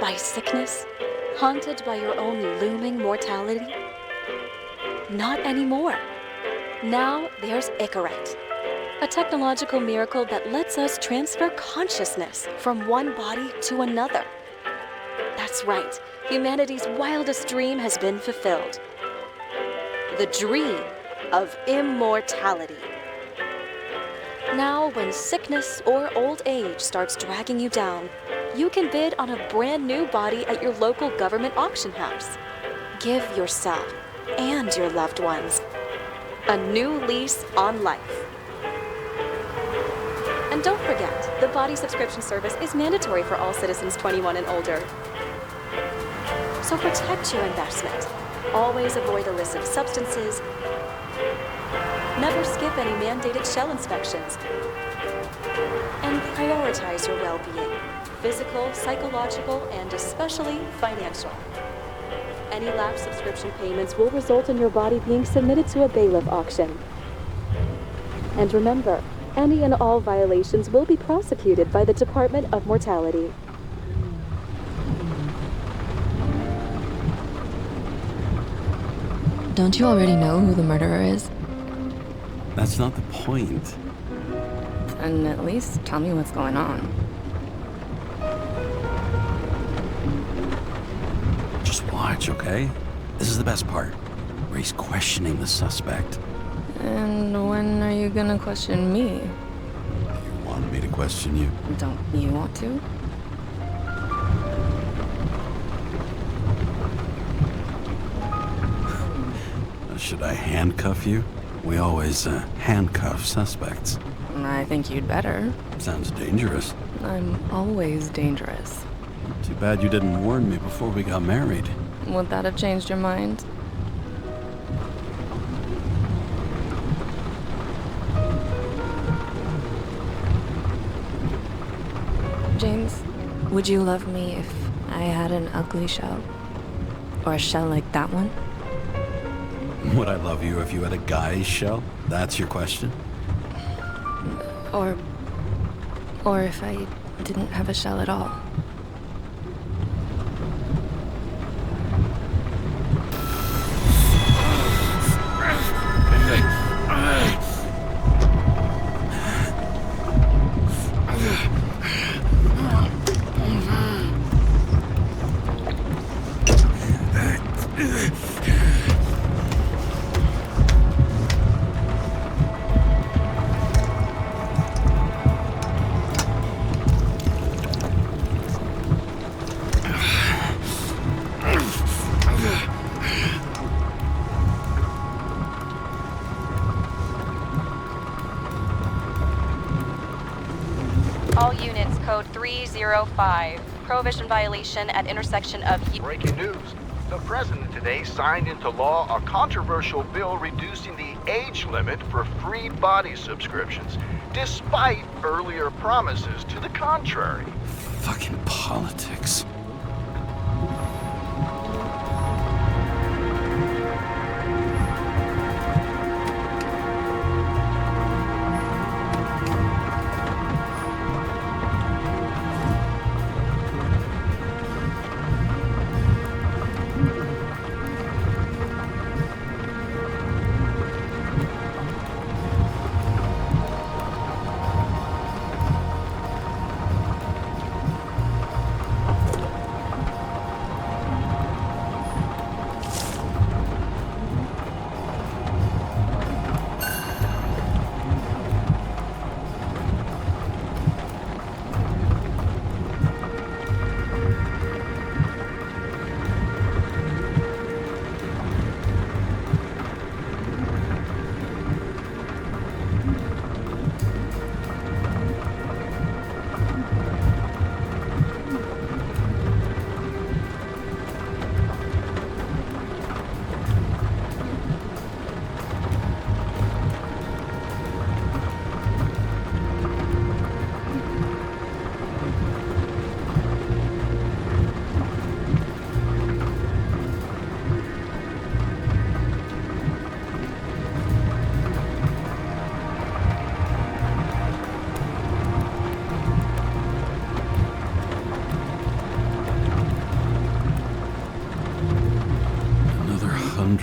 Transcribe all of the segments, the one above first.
by sickness? Haunted by your own looming mortality? Not anymore. Now there's Icarite, a technological miracle that lets us transfer consciousness from one body to another. That's right, humanity's wildest dream has been fulfilled. The dream of immortality. Now, when sickness or old age starts dragging you down, you can bid on a brand new body at your local government auction house. Give yourself and your loved ones a new lease on life. And don't forget, the body subscription service is mandatory for all citizens 21 and older. So protect your investment. Always avoid illicit substances. Never skip any mandated shell inspections. And prioritize your well-being, physical, psychological, and especially financial. Any lapsed subscription payments will result in your body being submitted to a bailiff auction. And remember, any and all violations will be prosecuted by the Department of Mortality. Don't you already know who the murderer is? That's not the point. And at least tell me what's going on. Just watch, okay? This is the best part, where he's questioning the suspect. And when are you gonna question me? You wanted me to question you. Don't you want to? Should I handcuff you? We always handcuff suspects. I think you'd better. Sounds dangerous. I'm always dangerous. Too bad you didn't warn me before we got married. Would that have changed your mind? James, would you love me if I had an ugly shell? Or a shell like that one? Would I love you if you had a guy's shell? That's your question? Or if I didn't have a shell at all. All units, code 305. Prohibition violation at intersection of... Breaking news. The president today signed into law a controversial bill reducing the age limit for free body subscriptions, despite earlier promises to the contrary. Fucking politics.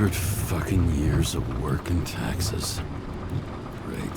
100 fucking years of work and taxes. Great.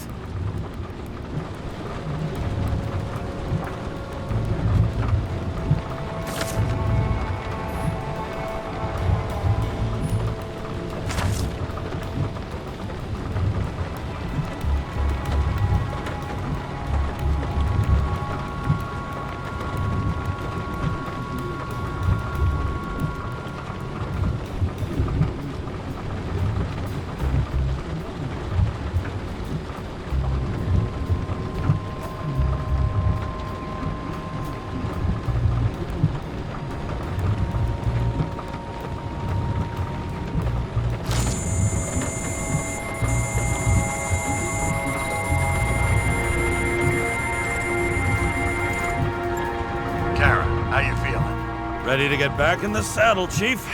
Ready to get back in the saddle, Chief.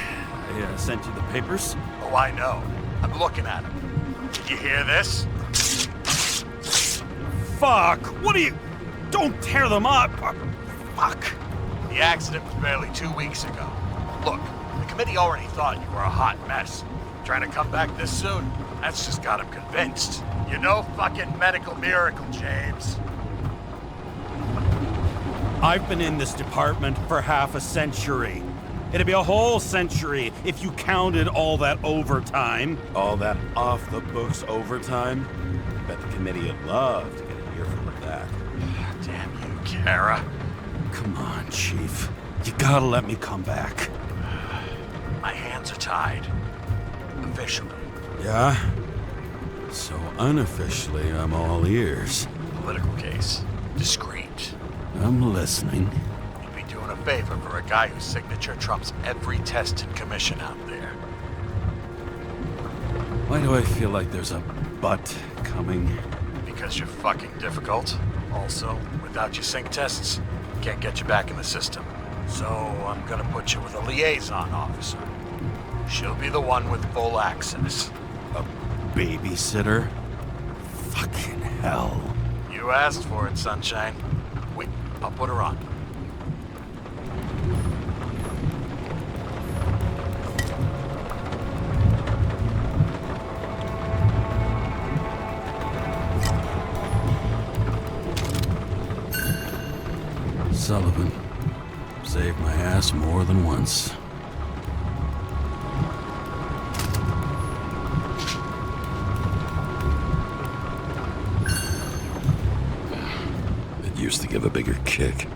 I sent you the papers. Oh, I know. I'm looking at them. Did you hear this? Fuck! What are you... Don't tear them up! Fuck! The accident was barely 2 weeks ago. Look, the committee already thought you were a hot mess. Trying to come back this soon? That's just got them convinced. You're no fucking medical miracle, James. I've been in this department for half a century. It'd be a whole century if you counted all that overtime. All that off-the-books overtime? Bet the committee would love to get an earful of that. Damn you, Kara. Come on, Chief. You gotta let me come back. My hands are tied. Officially. Yeah? So unofficially, I'm all ears. Political case. Discreet. I'm listening. You'd be doing a favor for a guy whose signature trumps every test and commission out there. Why do I feel like there's a but coming? Because you're fucking difficult. Also, without your sync tests, can't get you back in the system. So I'm gonna put you with a liaison officer. She'll be the one with full access. A babysitter? Fucking hell. You asked for it, Sunshine. Wait, I'll put her on. Sullivan. Saved my ass more than once. It used to give a bigger kick.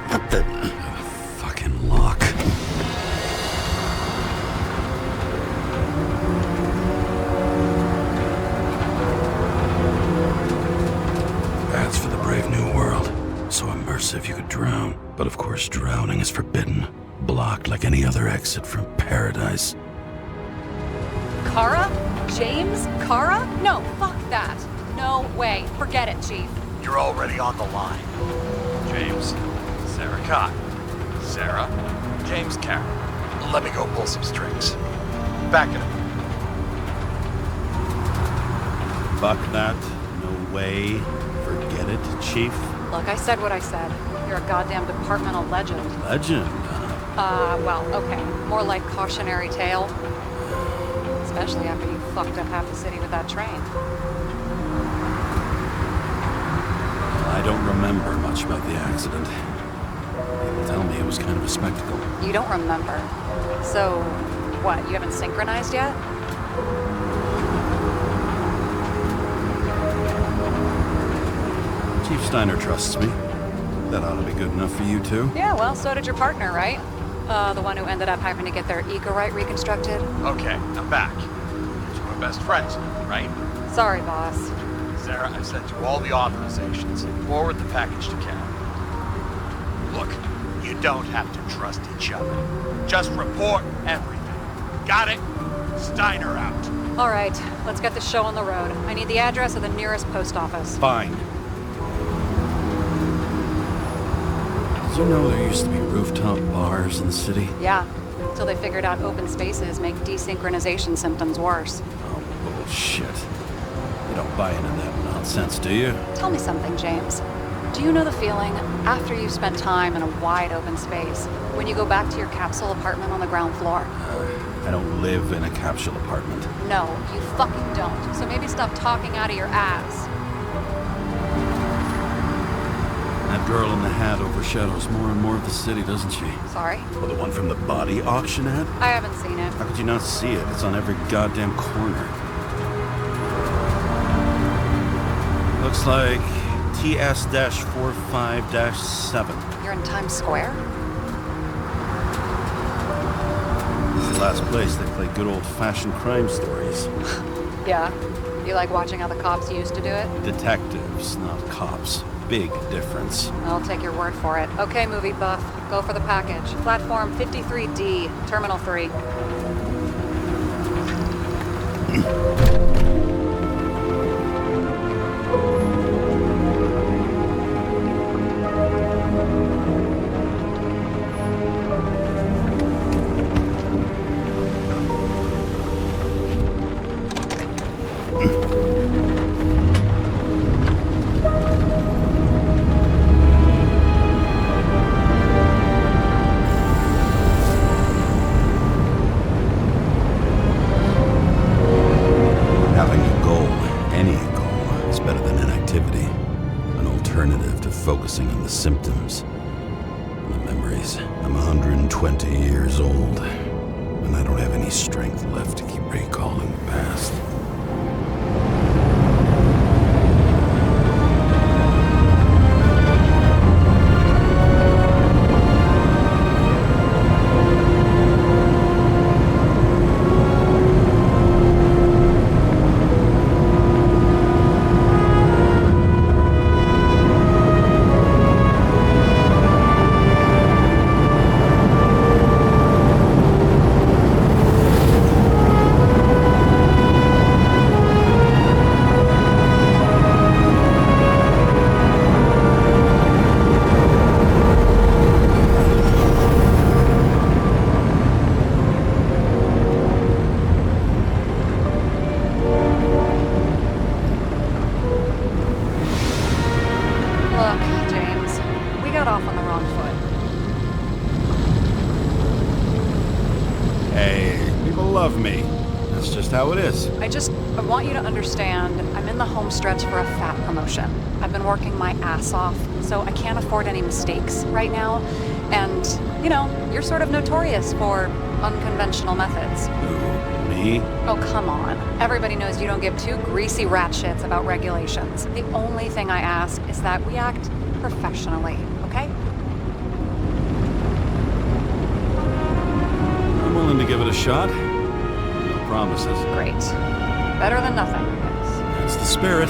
What the fucking lock? That's for the brave new world. So immersive you could drown. But of course drowning is forbidden. Blocked like any other exit from paradise. Kara? James? Kara? No, fuck that. No way. Forget it, Chief. You're already on the line. James, Sarah Cott. Sarah, James Karen. Let me go pull some strings. Back it up. Fuck that. No way. Forget it, Chief. Look, I said what I said. You're a goddamn departmental legend. Legend. Well, okay. More like cautionary tale. Especially after you fucked up half the city with that train. I don't remember much about the accident. People tell me it was kind of a spectacle. You don't remember. So, what, you haven't synchronized yet? Chief Steiner trusts me. That ought to be good enough for you too. Yeah, well, so did your partner, right? The one who ended up having to get their eco-right reconstructed. Okay, I'm back. So we're best friends now, right? Sorry, boss. Sarah, I sent you all the authorizations. Forward the package to Karen. Look, you don't have to trust each other. Just report everything. Got it? Steiner out. All right, let's get the show on the road. I need the address of the nearest post office. Fine. Did you know there used to be rooftop bars in the city? Yeah, till they figured out open spaces make desynchronization symptoms worse. Oh, bullshit. You don't buy into that nonsense, do you? Tell me something, James. Do you know the feeling after you've spent time in a wide open space, when you go back to your capsule apartment on the ground floor? I don't live in a capsule apartment. No, you fucking don't. So maybe stop talking out of your ass. That girl in the hat overshadows more and more of the city, doesn't she? Sorry? Well, the one from the body auction ad? I haven't seen it. How could you not see it? It's on every goddamn corner. Looks like TS-45-7. You're in Times Square? It's the last place they play good old-fashioned crime stories. Yeah. You like watching how the cops used to do it? Detectives, not cops. Big difference. I'll take your word for it. Okay, movie buff. Go for the package. Platform 53D, Terminal 3. Having a goal, any goal, is better than inactivity. An alternative to focusing on the symptoms. And the memories. I'm 120 years old, and I don't have any strength left to keep recalling the past. Look, James, we got off on the wrong foot. Hey, people love me. That's just how it is. I want you to understand, I'm in the home stretch for a fat promotion. I've been working my ass off, so I can't afford any mistakes right now. And, you know, you're sort of notorious for unconventional methods. Who, me? Oh, come on. Everybody knows you don't give two greasy rat shits about regulations. The only thing I ask is that we act professionally, okay? I'm willing to give it a shot. No promises. Great. Better than nothing. That's the spirit.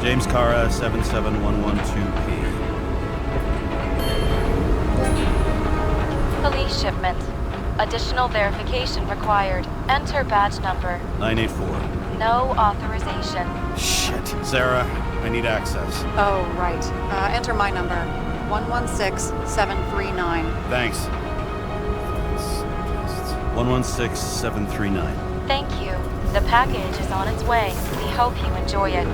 James Cara 77112P. Police shipment. Additional verification required. Enter badge number 984. no authorization. Shit. Sarah, I need access. Oh, right. Enter my number. 116739. Thanks. 116739. Thank you. The package is on its way. We hope you enjoy it.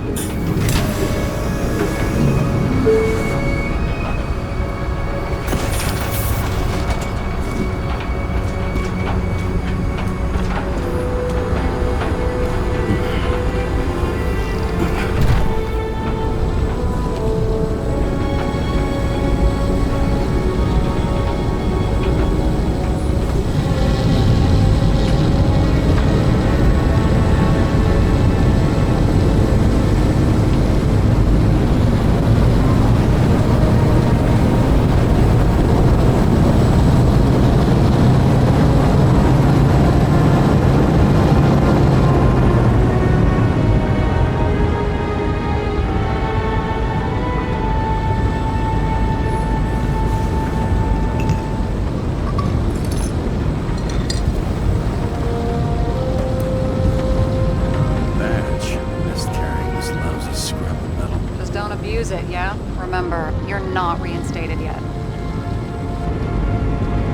Use it, yeah? Remember, you're not reinstated yet.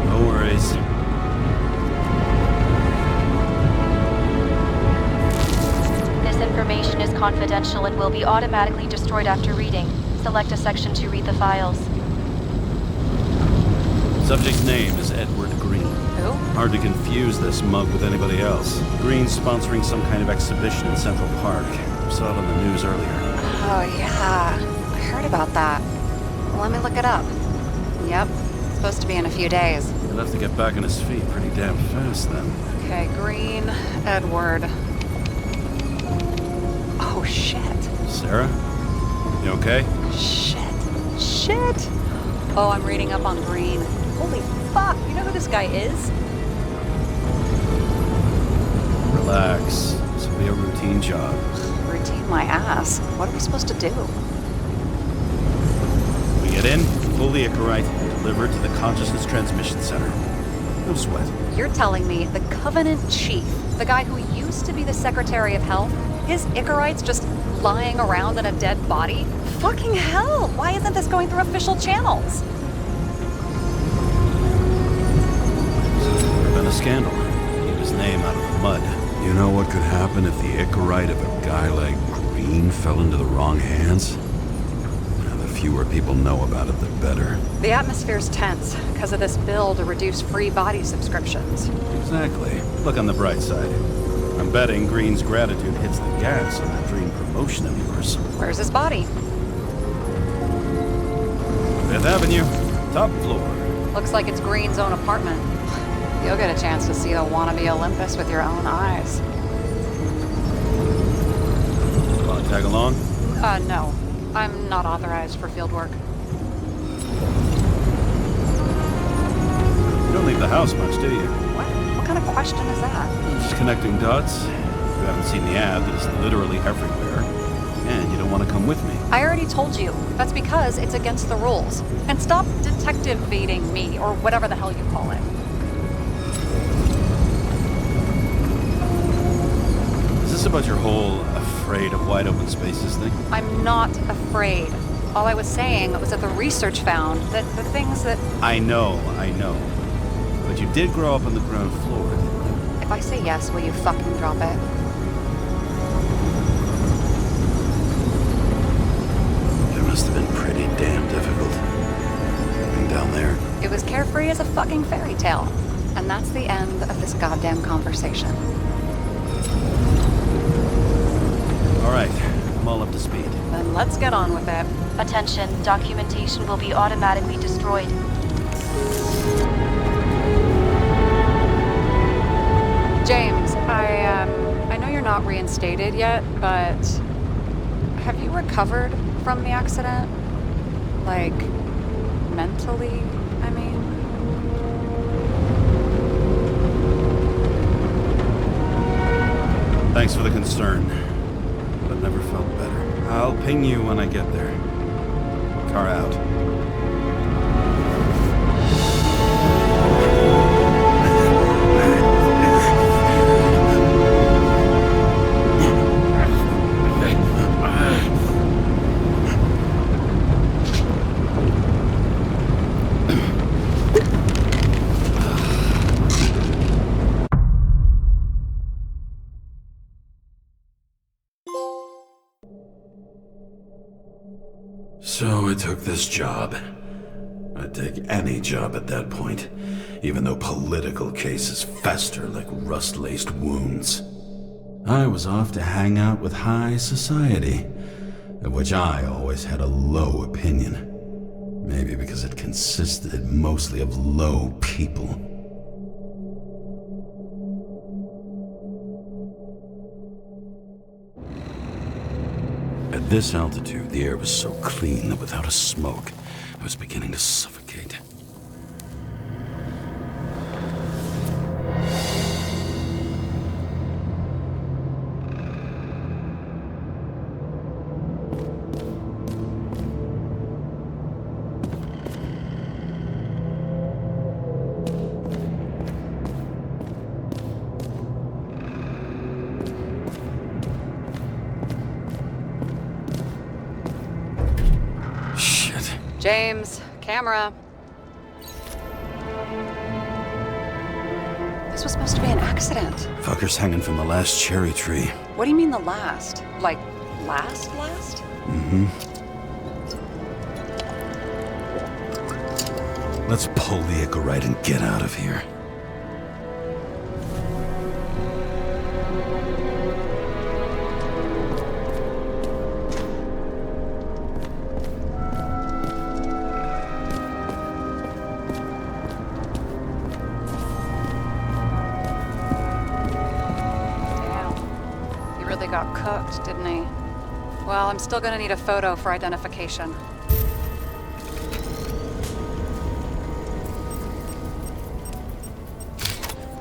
No worries. This information is confidential and will be automatically destroyed after reading. Select a section to read the files. Subject's name is Edward Green. Who? Hard to confuse this mug with anybody else. Green's sponsoring some kind of exhibition in Central Park. Saw it on the news earlier. Oh, yeah. I heard about that. Let me look it up. Yep. It's supposed to be in a few days. He'll have to get back on his feet pretty damn fast then. Okay, Green, Edward. Oh, shit. Sarah? You okay? Shit. Oh, I'm reading up on Green. Holy fuck, you know who this guy is? Relax. This will be a routine job. Routine my ass. What are we supposed to do? We get in, pull the Icarite, and deliver it to the Consciousness Transmission Center. No sweat. You're telling me the Covenant Chief, the guy who used to be the Secretary of Health, his Icarite's just lying around in a dead body? Fucking hell! Why isn't this going through official channels? Would have been a scandal. Keep his name out of the mud. You know what could happen if the Icarite of a guy like Green fell into the wrong hands? The fewer people know about it, the better. The atmosphere's tense because of this bill to reduce free body subscriptions. Exactly. Look on the bright side. I'm betting Green's gratitude hits the gas on that dream promotion of yours. Where's his body? 5th Avenue, top floor. Looks like it's Green's own apartment. You'll get a chance to see the wannabe Olympus with your own eyes. Want to tag along? No. I'm not authorized for field work. You don't leave the house much, do you? What? What kind of question is that? Just connecting dots. You haven't seen the ad that is literally everywhere. And you don't want to come with me. I already told you. That's because it's against the rules. And stop detective-baiting me, or whatever the hell you call it. Is this about your whole afraid of wide open spaces thing? I'm not afraid. All I was saying was that the research found that the things that... I know. But you did grow up on the ground floor, didn't you? If I say yes, will you fucking drop it? It must have been pretty damn difficult. Living down there. It was carefree as a fucking fairy tale. And that's the end of this goddamn conversation. All right, I'm all up to speed. Then let's get on with it. Attention, documentation will be automatically destroyed. James, I know you're not reinstated yet, but have you recovered from the accident? Like, mentally, I mean? Thanks for the concern, but never felt better. I'll ping you when I get there. Car out. So I took this job. I'd take any job at that point, even though political cases fester like rust-laced wounds. I was off to hang out with high society, of which I always had a low opinion. Maybe because it consisted mostly of low people. At this altitude, the air was so clean that without a smoke, I was beginning to suffocate. James, camera. This was supposed to be an accident. Fucker's hanging from the last cherry tree. What do you mean the last? Like, last? Mm-hmm. Let's pull the Icarite and get out of here. Got cooked, didn't he? Well, I'm still gonna need a photo for identification.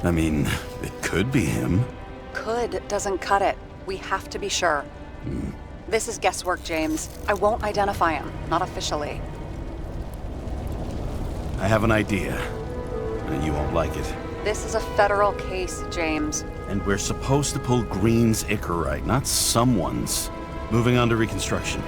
I mean, it could be him. Could doesn't cut it. We have to be sure. This is guesswork, James. I won't identify him. Not officially. I have an idea. You won't like it. This is a federal case, James. And we're supposed to pull Green's Icarite, not someone's. Moving on to reconstruction.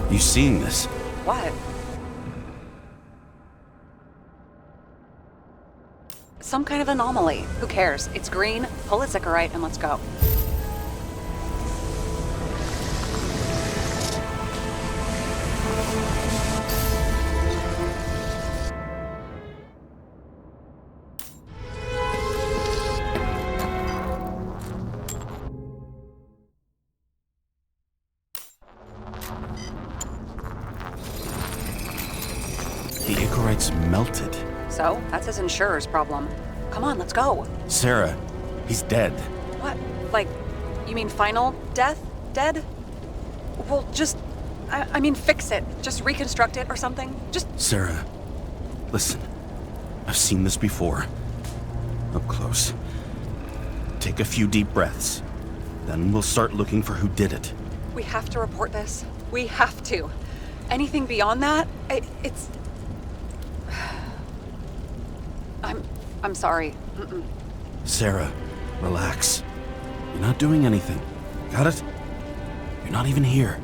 You seeing this? What? Some kind of anomaly. Who cares? It's green, pull its Icarite, and let's go. The Icarite's melted. So, that's his insurer's problem. Come on, let's go. Sarah, he's dead. What? Like, you mean final death? Dead? Well, just... I mean, fix it. Just reconstruct it or something. Just... Sarah, listen. I've seen this before. Up close. Take a few deep breaths. Then we'll start looking for who did it. We have to report this. We have to. Anything beyond that, it's... I'm sorry. Mm-mm. Sarah, relax. You're not doing anything. Got it? You're not even here.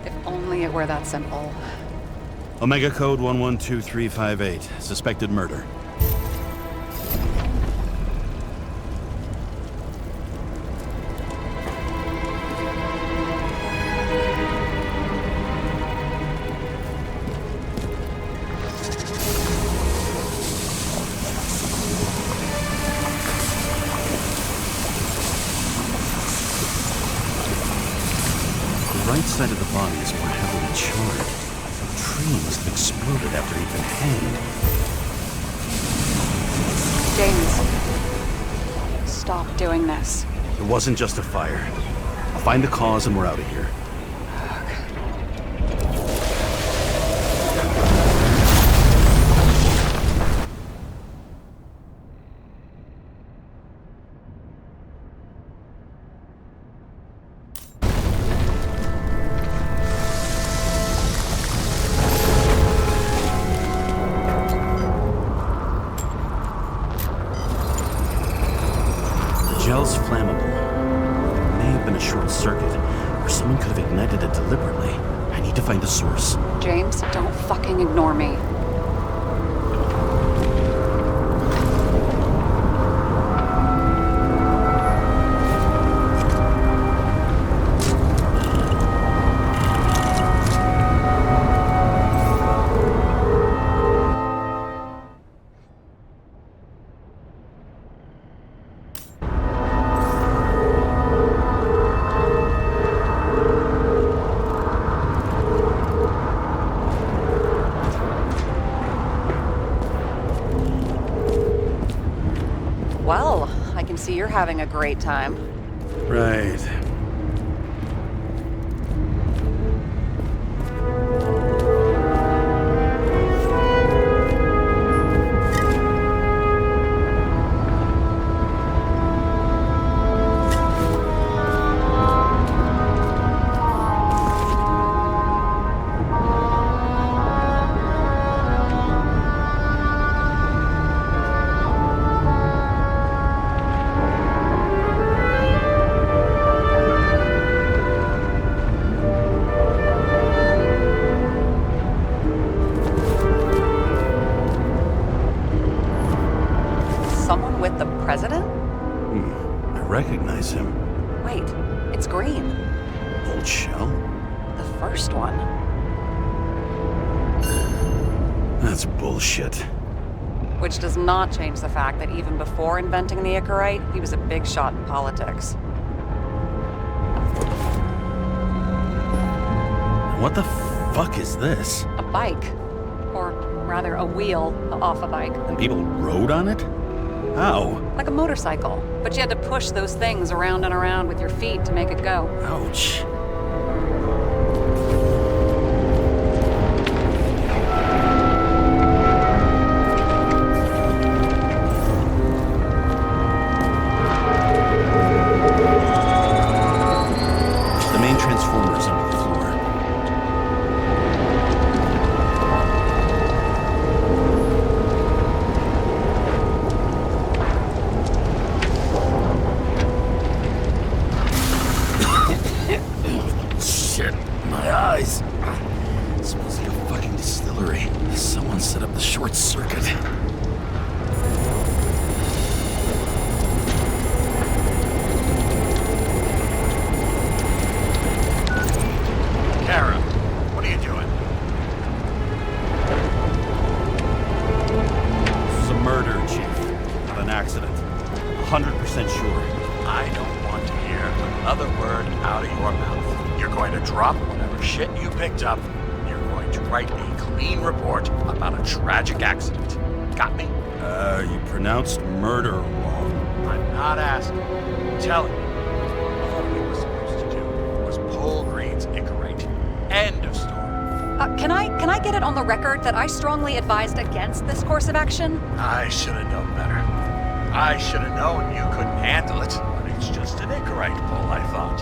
If only it were that simple. Omega code 112358. Suspected murder. The right side of the body is more heavily charred. The tree must have exploded after he'd been hanged. James, stop doing this. It wasn't just a fire. I'll find the cause and we're out of here. Gel's flammable. It may have been a short circuit, or someone could have ignited it deliberately. I need to find the source. James, don't fucking ignore me. Well, I can see you're having a great time. Right. Someone with the president? I recognize him. Wait, it's Green. Old Shell? The first one. That's bullshit. Which does not change the fact that even before inventing the Icarite, he was a big shot in politics. What the fuck is this? A bike. Or rather, a wheel off a bike. And people rode on it? How? Like a motorcycle. But you had to push those things around and around with your feet to make it go. Ouch. The main transformer is under the floor. Shit, my eyes. It smells like a fucking distillery. Someone set up the short circuit. Kara, what are you doing? This is a murder, Chief. Not an accident. 100% sure. I don't want to hear another word out of your mouth. You're going to drop whatever shit you picked up. You're going to write a clean report about a tragic accident. Got me? You pronounced murder wrong. I'm not asking. I'm telling you. All you were supposed to do was pull Green's Icarite. End of story. Can I get it on the record that I strongly advised against this course of action? I should have known better. I should have known you couldn't handle it, but it's just an Icarite pull, I thought.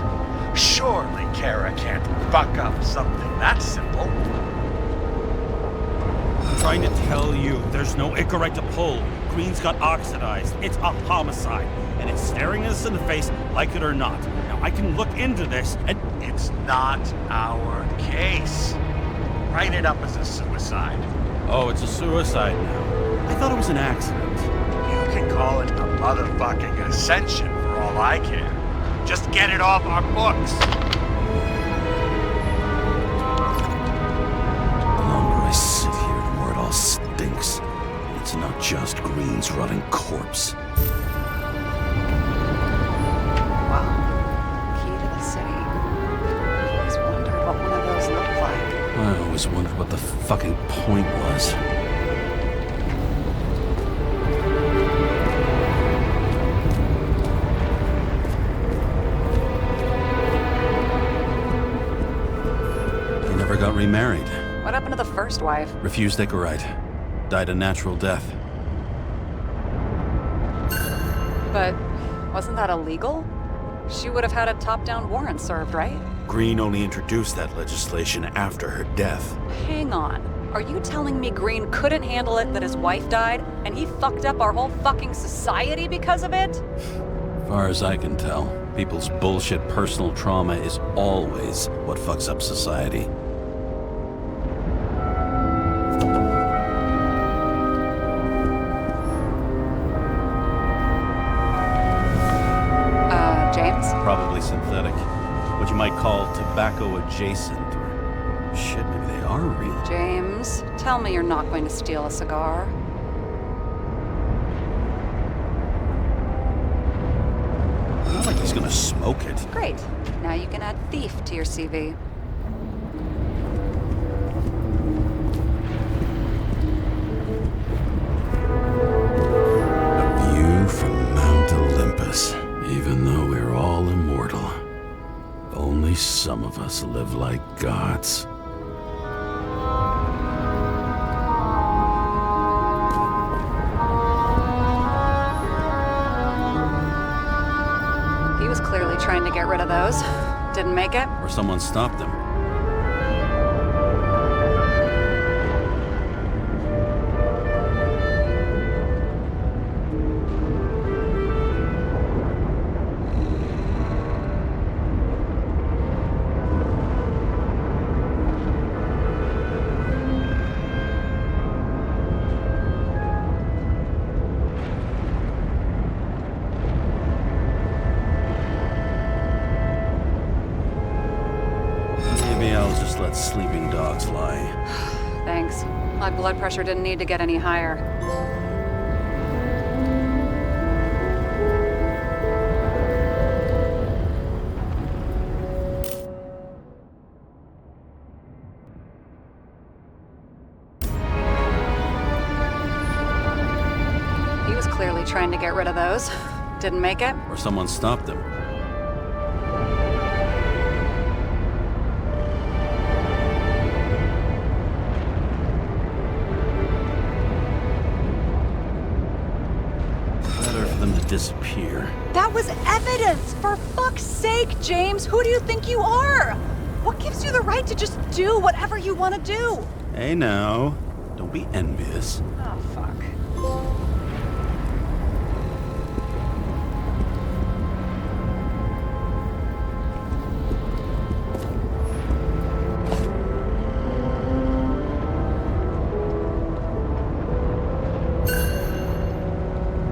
Surely Kara can't buck up something that simple. I'm trying to tell you, there's no Icarite to pull. Green's got oxidized. It's a homicide. And it's staring us in the face, like it or not. Now, I can look into this, and It's not our case. Write it up as a suicide. oh, it's a suicide now. I thought it was an accident. You can call it a motherfucking ascension for all I care. Just get it off our books. The longer I sit here, the more it all stinks. It's not just Green's rotting corpse. Wow. Key to the city. I always wondered what one of those looked like. I always wondered what the fucking point was. got remarried. What happened to the first wife? Refused Icarite. Died a natural death. But wasn't that illegal? She would have had a top-down warrant served, right? Green only introduced that legislation after her death. Hang on. Are you telling me Green couldn't handle it that his wife died, and he fucked up our whole fucking society because of it? Far as I can tell, people's bullshit personal trauma is always what fucks up society. James? Probably synthetic. What you might call tobacco adjacent. Or shit, maybe they are real. James, tell me you're not going to steal a cigar. Not like he's gonna smoke it. Great. Now you can add thief to your CV. A view from Mount Olympus. Even though we're all immortal, only some of us live like gods. He was clearly trying to get rid of those. Didn't make it. Or someone stopped them. Let sleeping dogs lie. Thanks. My blood pressure didn't need to get any higher. He was clearly trying to get rid of those. Didn't make it. Or someone stopped them. Disappear. That was evidence! For fuck's sake, James! Who do you think you are? What gives you the right to just do whatever you want to do? Hey now, don't be envious. Oh, fuck.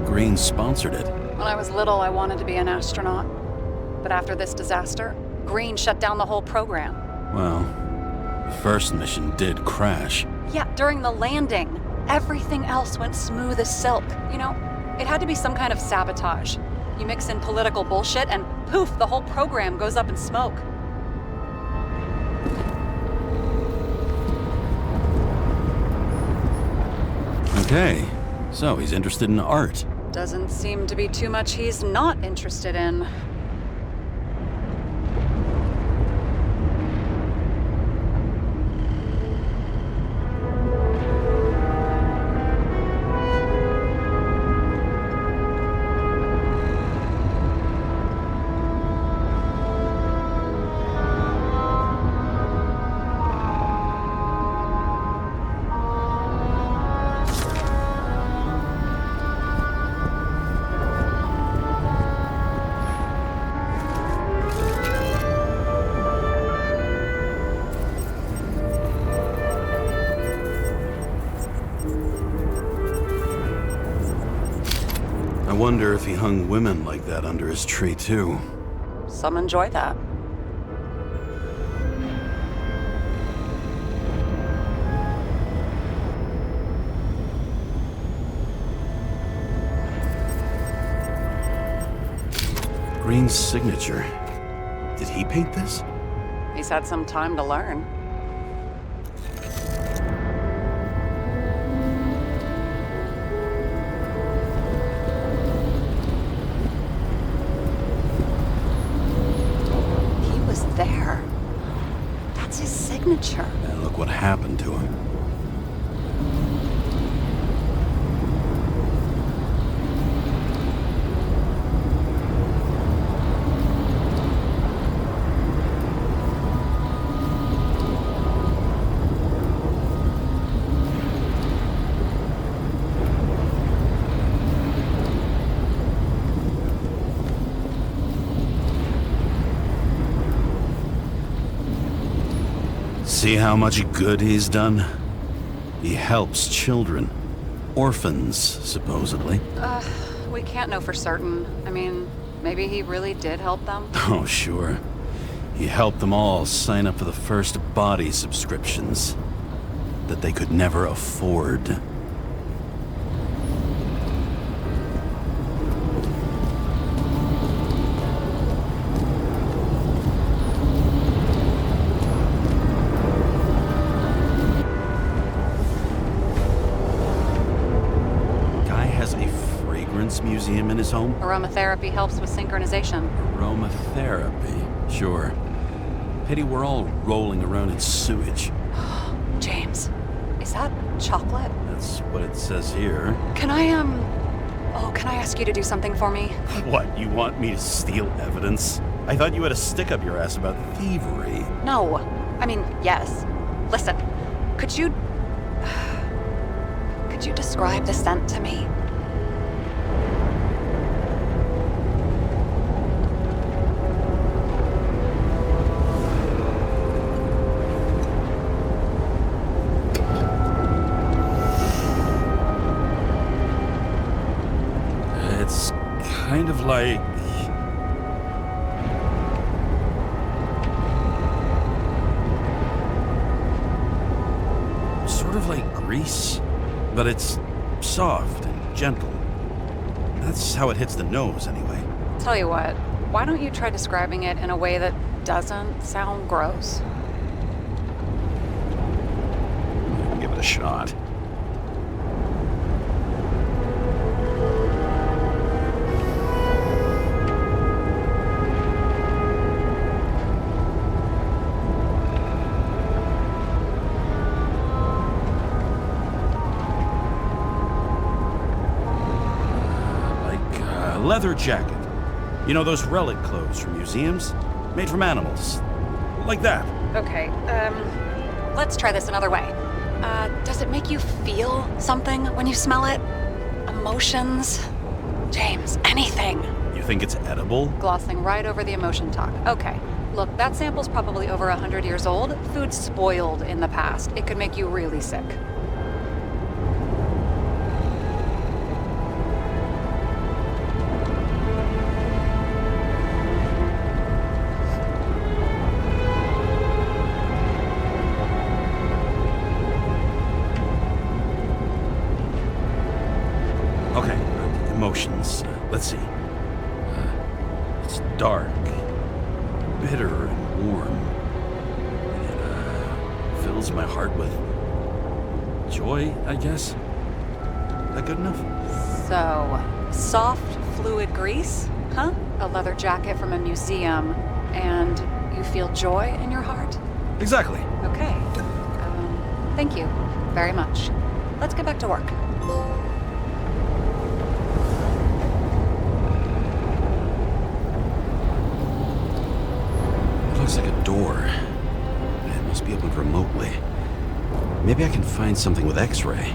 Green sponsored it. When I was little, I wanted to be an astronaut. But after this disaster, Green shut down the whole program. Well, the first mission did crash. Yeah, during the landing. Everything else went smooth as silk. You know, it had to be some kind of sabotage. You mix in political bullshit and poof, the whole program goes up in smoke. Okay, so he's interested in art. Doesn't seem to be too much he's not interested in. I wonder if he hung women like that under his tree, too. Some enjoy that. Green's signature. Did he paint this? He's had some time to learn. He was there. That's his signature. And look what happened to him. See how much good he's done? He helps children. Orphans, supposedly. We can't know for certain. I mean, maybe he really did help them. Oh, sure. He helped them all sign up for the first body subscriptions that they could never afford. Museum in his home? Aromatherapy helps with synchronization. Aromatherapy, sure. Pity we're all rolling around in sewage. James, is that chocolate? That's what it says here. Can I ask you to do something for me? What, you want me to steal evidence? I thought you had a stick up your ass about thievery. No. I mean, yes. Listen, could you describe the scent to me? Kind of like... sort of like grease, but it's soft and gentle. That's how it hits the nose, anyway. Tell you what, why don't you try describing it in a way that doesn't sound gross? Give it a shot. Leather jacket. You know those relic clothes from museums? Made from animals. Like that. Okay, let's try this another way. Does it make you feel something when you smell it? Emotions? James, anything. You think it's edible? Glossing right over the emotion talk. Okay, look, that sample's probably over 100 years old. Food spoiled in the past. It could make you really sick. Emotions. Let's see. It's dark, bitter and warm. It fills my heart with joy, I guess. That good enough? So, soft fluid grease, huh? A leather jacket from a museum, and you feel joy in your heart? Exactly. Okay. Thank you very much. Let's get back to work. Looks like a door. It must be opened remotely. Maybe I can find something with X-ray.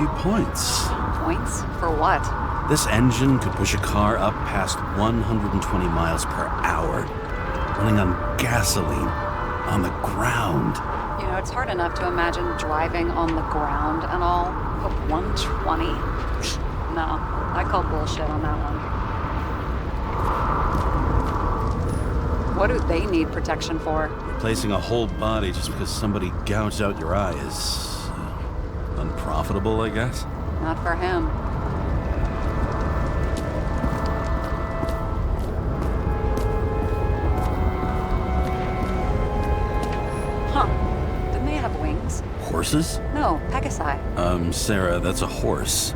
few points. Points? For what? This engine could push a car up past 120 miles per hour, running on gasoline, on the ground. You know, it's hard enough to imagine driving on the ground and all, but 120? No, I call bullshit on that one. What do they need protection for? Replacing a whole body just because somebody gouged out your eye is unprofitable, I guess. Not for him. Huh. Didn't they have wings? Horses? No, Pegasi. Sarah, that's a horse.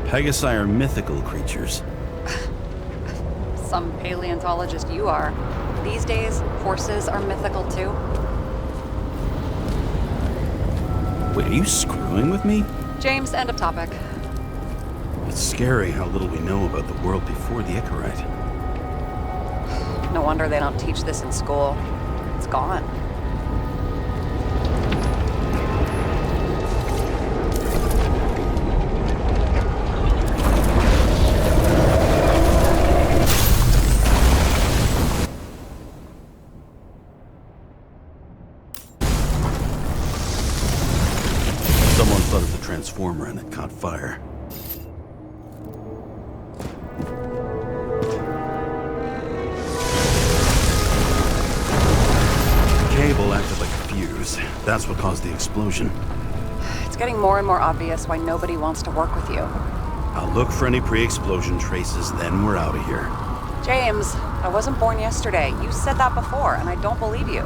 Pegasi are mythical creatures. Some paleontologist you are. These days, horses are mythical too. Wait, are you screwing with me? James, end of topic. It's scary how little we know about the world before the Icarite. No wonder they don't teach this in school. It's gone. Someone flooded the transformer and it caught fire. Cable acted like a fuse. That's what caused the explosion. It's getting more and more obvious why nobody wants to work with you. I'll look for any pre-explosion traces, then we're out of here. James, I wasn't born yesterday. You said that before, and I don't believe you.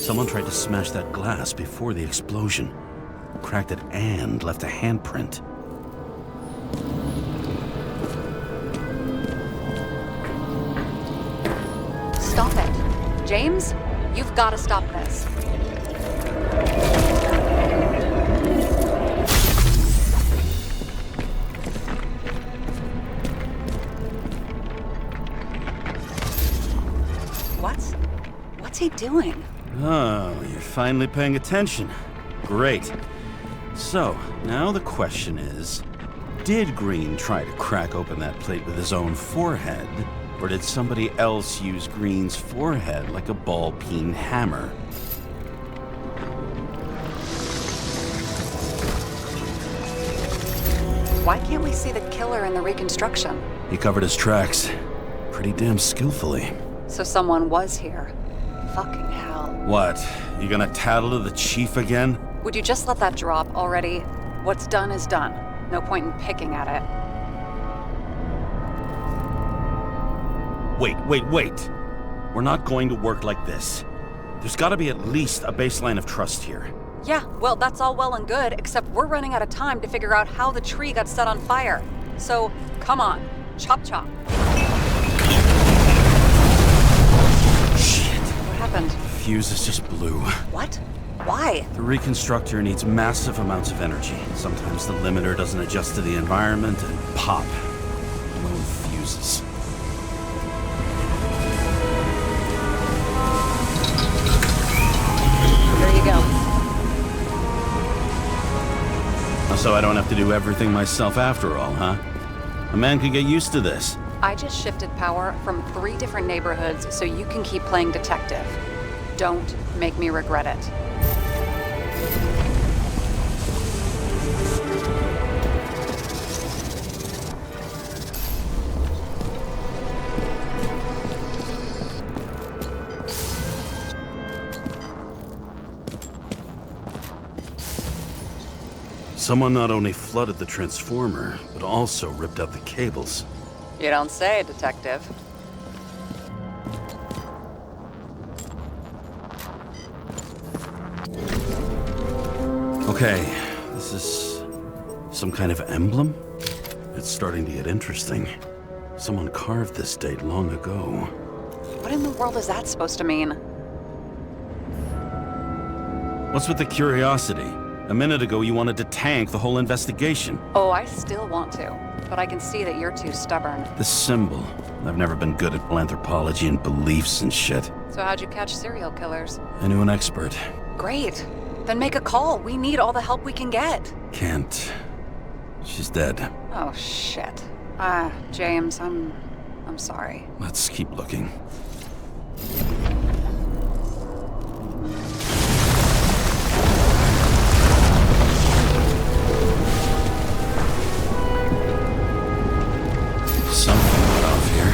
Someone tried to smash that glass before the explosion. Cracked it and left a handprint. Stop it. James, you've got to stop this. What's he doing? Oh, you're finally paying attention. Great. So, now the question is, did Green try to crack open that plate with his own forehead, or did somebody else use Green's forehead like a ball-peen hammer? Why can't we see the killer in the reconstruction? He covered his tracks pretty damn skillfully. So someone was here. Fucking hell. What? You gonna tattle to the chief again? Would you just let that drop already? What's done is done. No point in picking at it. Wait. We're not going to work like this. There's gotta be at least a baseline of trust here. Yeah, well, that's all well and good, except we're running out of time to figure out how the tree got set on fire. So, come on. Chop chop. Shit. What happened? Fuses just blew. What? Why? The reconstructor needs massive amounts of energy. Sometimes the limiter doesn't adjust to the environment and pop. Blown fuses. Here you go. So I don't have to do everything myself after all, huh? A man could get used to this. I just shifted power from 3 different neighborhoods so you can keep playing detective. Don't make me regret it. Someone not only flooded the transformer, but also ripped out the cables. You don't say, detective. Okay, this is some kind of emblem? It's starting to get interesting. Someone carved this date long ago. What in the world is that supposed to mean? What's with the curiosity? A minute ago you wanted to tank the whole investigation. Oh, I still want to. but I can see that you're too stubborn. The symbol. I've never been good at anthropology and beliefs and shit. So how'd you catch serial killers? I knew an expert. Great. Then make a call. We need all the help we can get. Can't. She's dead. Oh, shit. James, I'm sorry. Let's keep looking. Something went off here.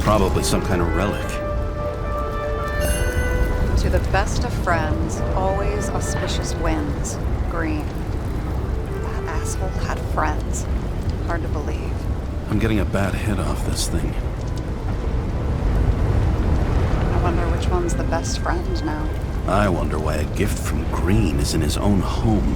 Probably some kind of relic. To the best of friends, always auspicious winds. Green. That asshole had friends. Hard to believe. I'm getting a bad hit off this thing. I wonder which one's the best friend now. I wonder why a gift from Green is in his own home.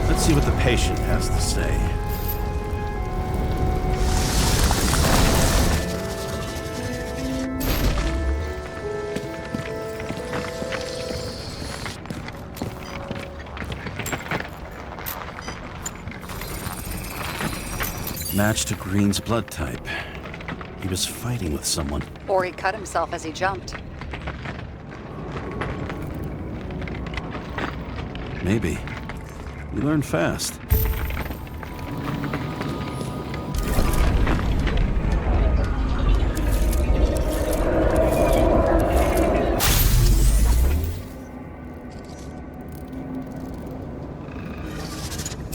Let's see what the patient has to say. Match to Green's blood type. He was fighting with someone. Or he cut himself as he jumped. Maybe. You learn fast.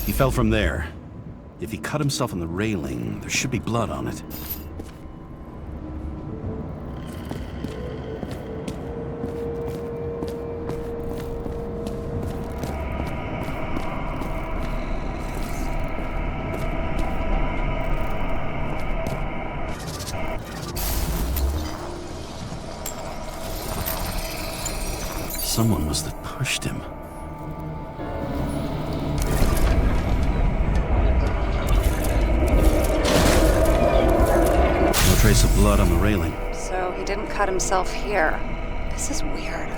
He fell from there. If he cut himself on the railing, there should be blood on it. Someone must have pushed him. No trace of blood on the railing. So he didn't cut himself here. This is weird.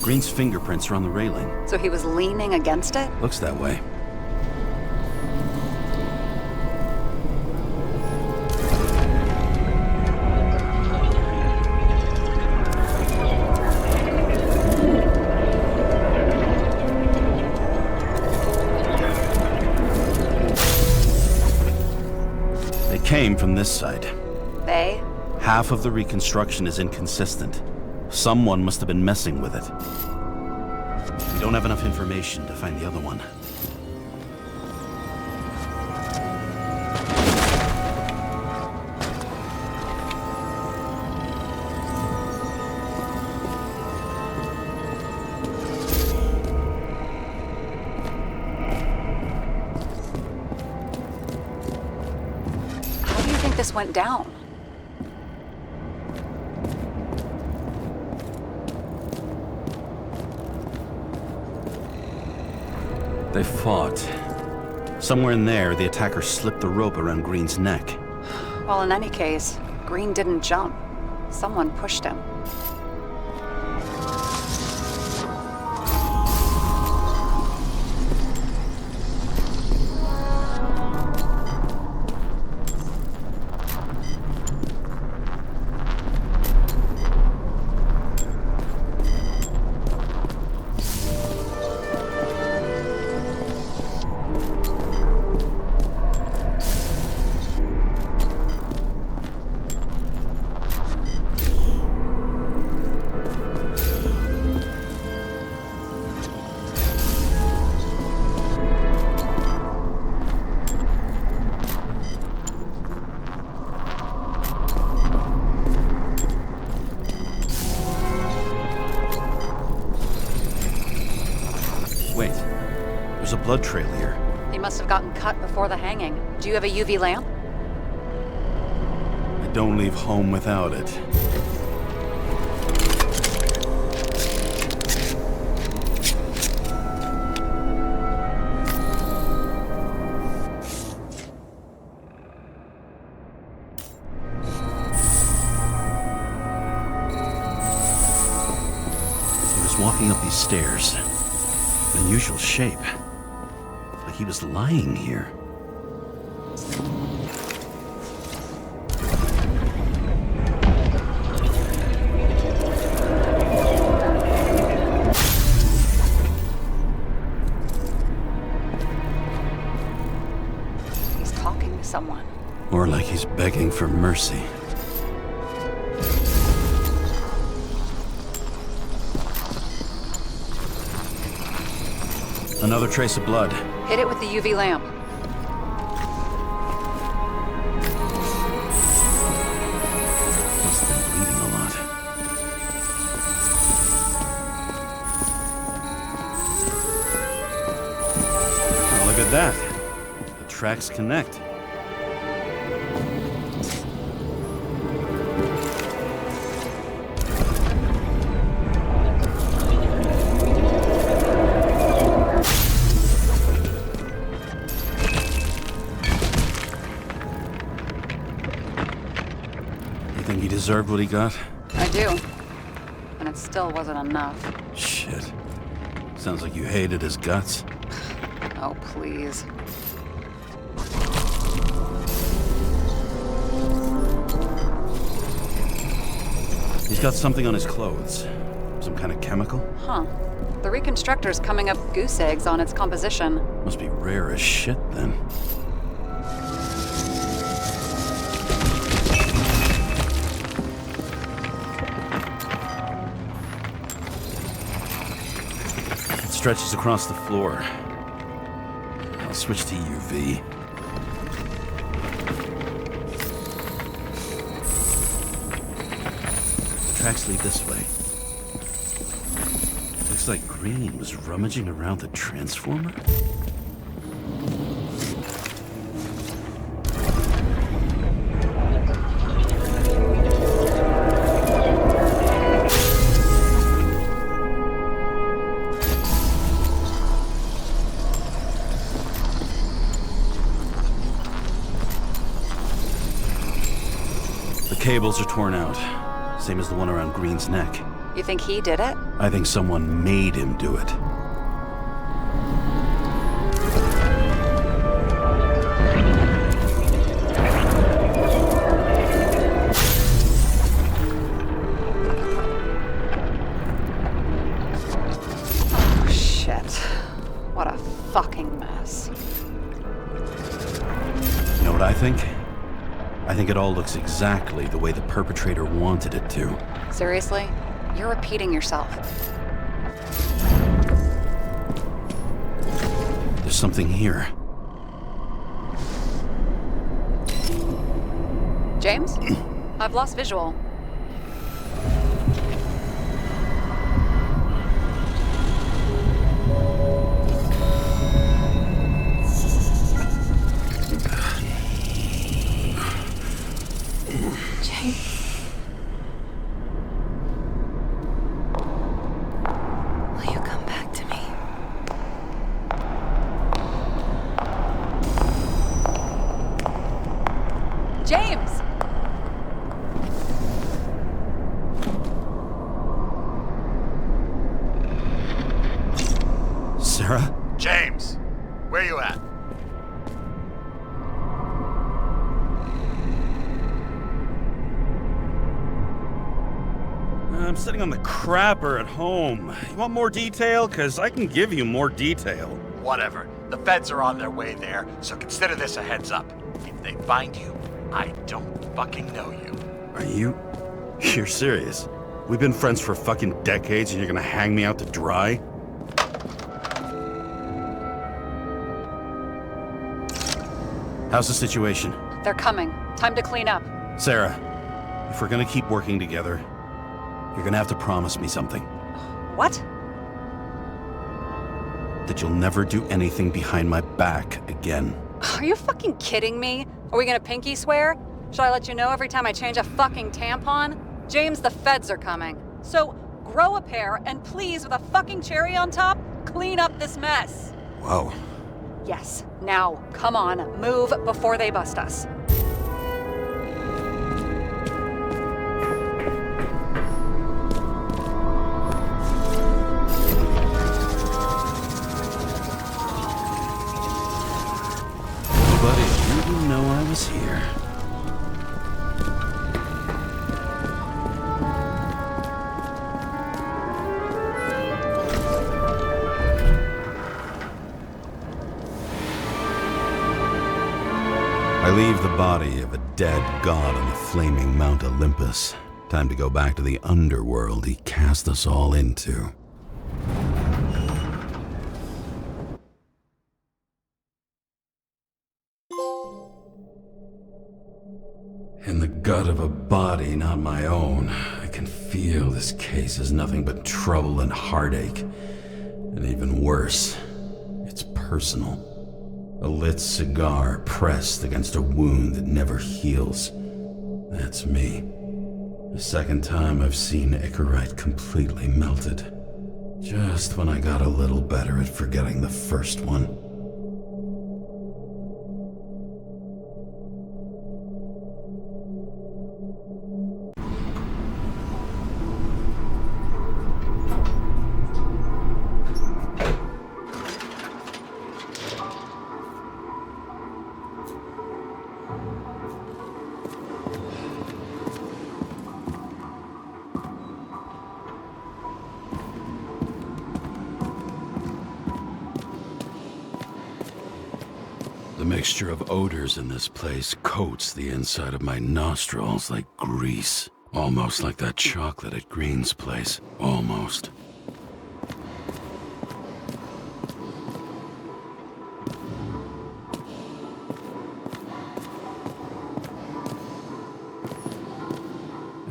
Green's fingerprints are on the railing. So he was leaning against it? Looks that way. Came from this side. They? Half of the reconstruction is inconsistent. Someone must have been messing with it. We don't have enough information to find the other one. This went down. They fought. Somewhere in there, the attacker slipped the rope around Green's neck. Well, in any case, Green didn't jump. Someone pushed him. blood trail here. He must have gotten cut before the hanging. Do you have a UV lamp? I don't leave home without it. He was walking up these stairs. Unusual shape. Like he was lying here. He's talking to someone. Or like he's begging for mercy. Another trace of blood. Hit it with the UV lamp. Must have been bleeding a lot. Oh, look at that. The tracks connect. Think he deserved what he got? I do. And it still wasn't enough. Shit. Sounds like you hated his guts. Oh, please. He's got something on his clothes. Some kind of chemical? Huh. The reconstructor's coming up goose eggs on its composition. Must be rare as shit, then. It stretches across the floor. I'll switch to UV. Tracks lead this way. Looks like Green was rummaging around the transformer. The cables are torn out. Same as the one around Green's neck. You think he did it? I think someone made him do it. Oh, shit. What a fucking mess. You know what I think? I think it all looks exactly the way the perpetrator wanted it to. Seriously? You're repeating yourself. There's something here. James? I've lost visual. Will you come back to me? James! Sarah? James, where you at? I'm sitting on the crapper at home. You want more detail? Because I can give you more detail. Whatever. The feds are on their way there, so consider this a heads up. If they find you, I don't fucking know you. Are you... You're serious? We've been friends for fucking decades and you're gonna hang me out to dry? How's the situation? They're coming. Time to clean up. Sarah, if we're gonna keep working together, you're gonna have to promise me something. What? that you'll never do anything behind my back again. Are you fucking kidding me? Are we gonna pinky swear? Should I let you know every time I change a fucking tampon? James, the feds are coming. So, grow a pair, and please, with a fucking cherry on top, clean up this mess. Whoa. Yes, now, come on, move before they bust us. Buddy, you didn't know I was here. I leave the body of a dead god on the flaming Mount Olympus. Time to go back to the underworld he cast us all into. In the gut of a body not my own, I can feel this case is nothing but trouble and heartache. And even worse, it's personal. A lit cigar pressed against a wound that never heals. That's me. The second time I've seen Icarite completely melted. Just when I got a little better at forgetting the first one. The mixture of odors in this place coats the inside of my nostrils like grease. Almost like that chocolate at Green's place. Almost.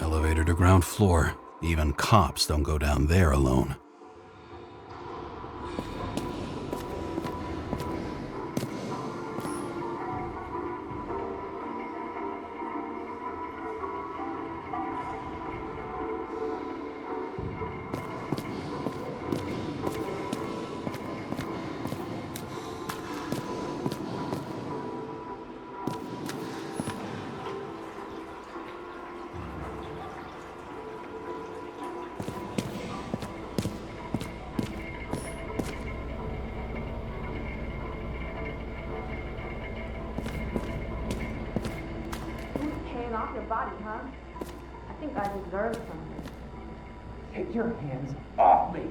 Elevator to ground floor. Even cops don't go down there alone. Off your body, huh? I think I deserve something. Take your hands off me!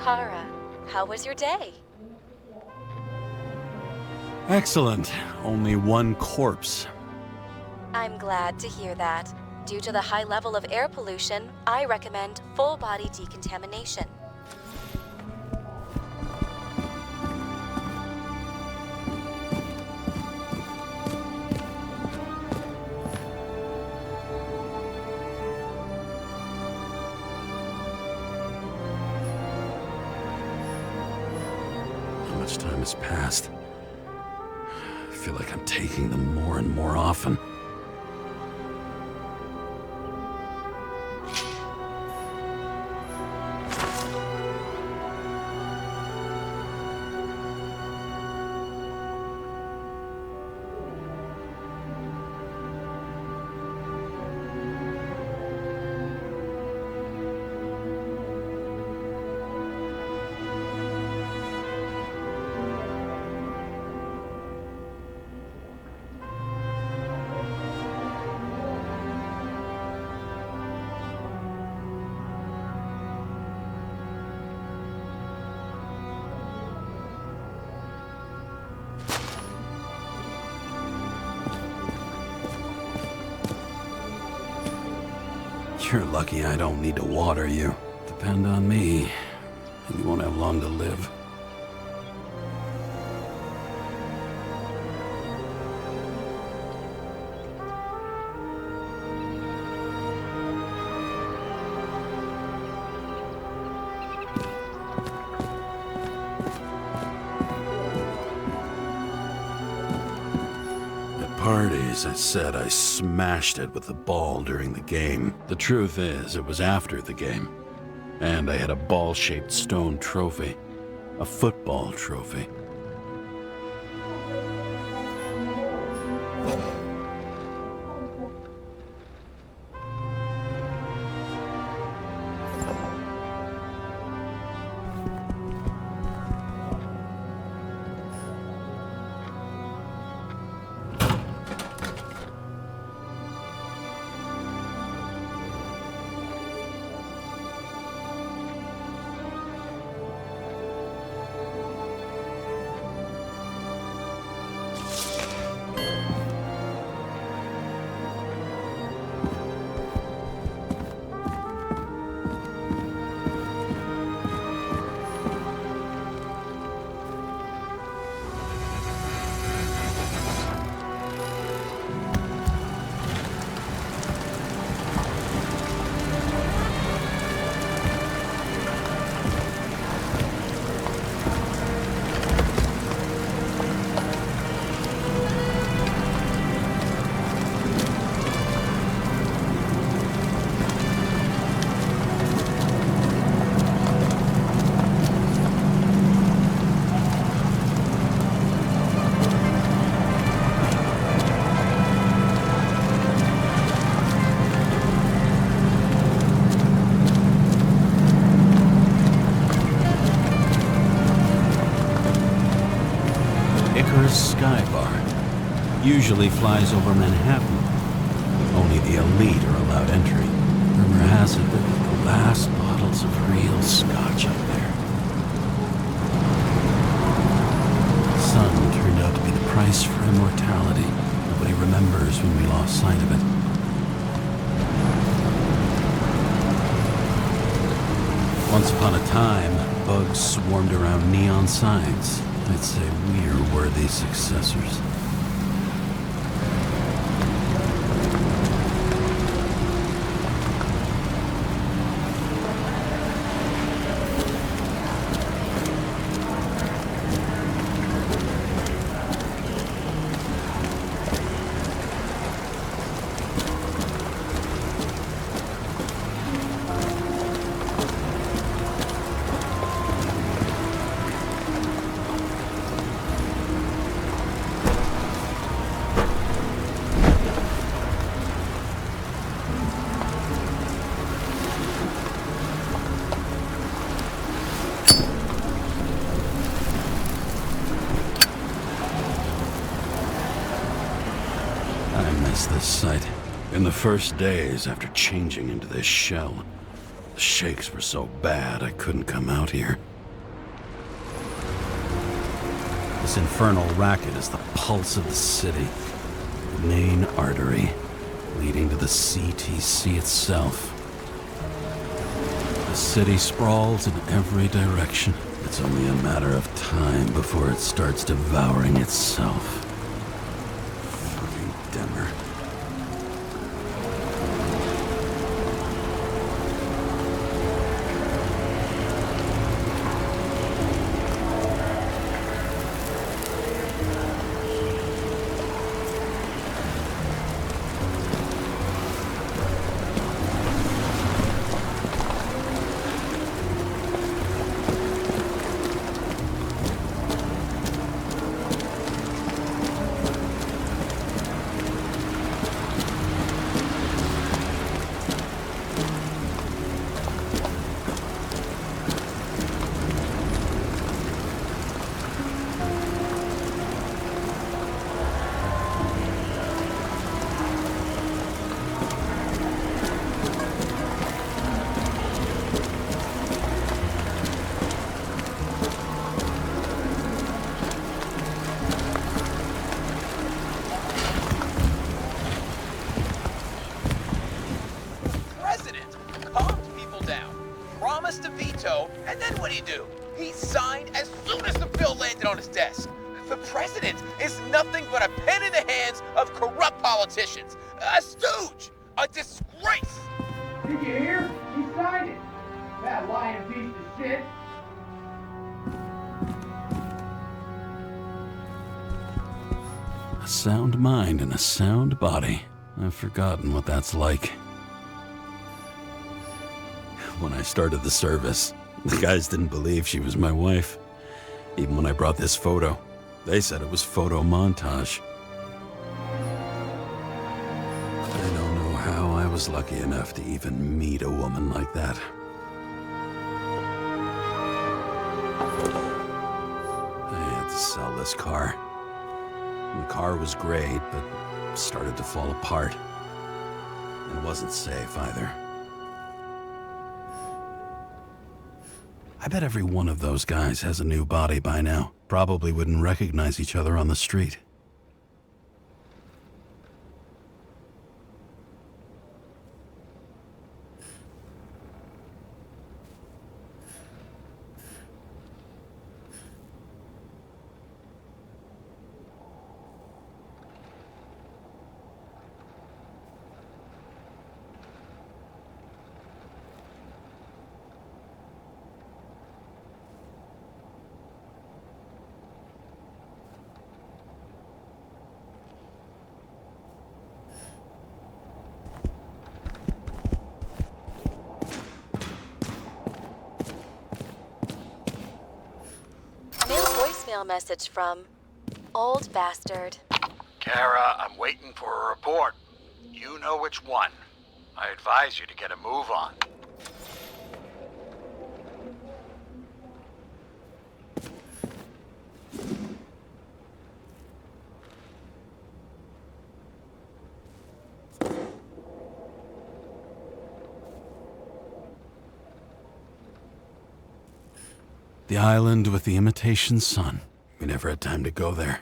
Kara, how was your day? Excellent. Only one corpse. I'm glad to hear that. Due to the high level of air pollution, I recommend full body decontamination. How much time has passed? I feel like I'm taking them more and more often. You're lucky I don't need to water you. Depend on me, and you won't have long to live. Parties, I said I smashed it with the ball during the game. The truth is, it was after the game. And I had a ball-shaped stone trophy. A football trophy. Usually flies over Manhattan. Only the elite are allowed entry. Rumor has it that the last bottles of real scotch up there. The sun turned out to be the price for immortality. Nobody remembers when we lost sight of it. Once upon a time, bugs swarmed around neon signs. I'd say we're worthy successors. This site. In the first days after changing into this shell, the shakes were so bad I couldn't come out here. This infernal racket is the pulse of the city, the main artery leading to the CTC itself. The city sprawls in every direction. It's only a matter of time before it starts devouring itself. Fucking Denver. what'd he do? He signed as soon as the bill landed on his desk. The president is nothing but a pen in the hands of corrupt politicians. A stooge! A disgrace! Did you hear? He signed it. That lying piece of shit. A sound mind and a sound body. I've forgotten what that's like. When I started the service, the guys didn't believe she was my wife. Even when I brought this photo, they said it was photo montage. I don't know how I was lucky enough to even meet a woman like that. I had to sell this car. The car was great, but started to fall apart. It wasn't safe either. I bet every one of those guys has a new body by now. Probably wouldn't recognize each other on the street. Message from Old Bastard. Kara, I'm waiting for a report. You know which one. I advise you to get a move on. The island with the imitation sun. We never had time to go there.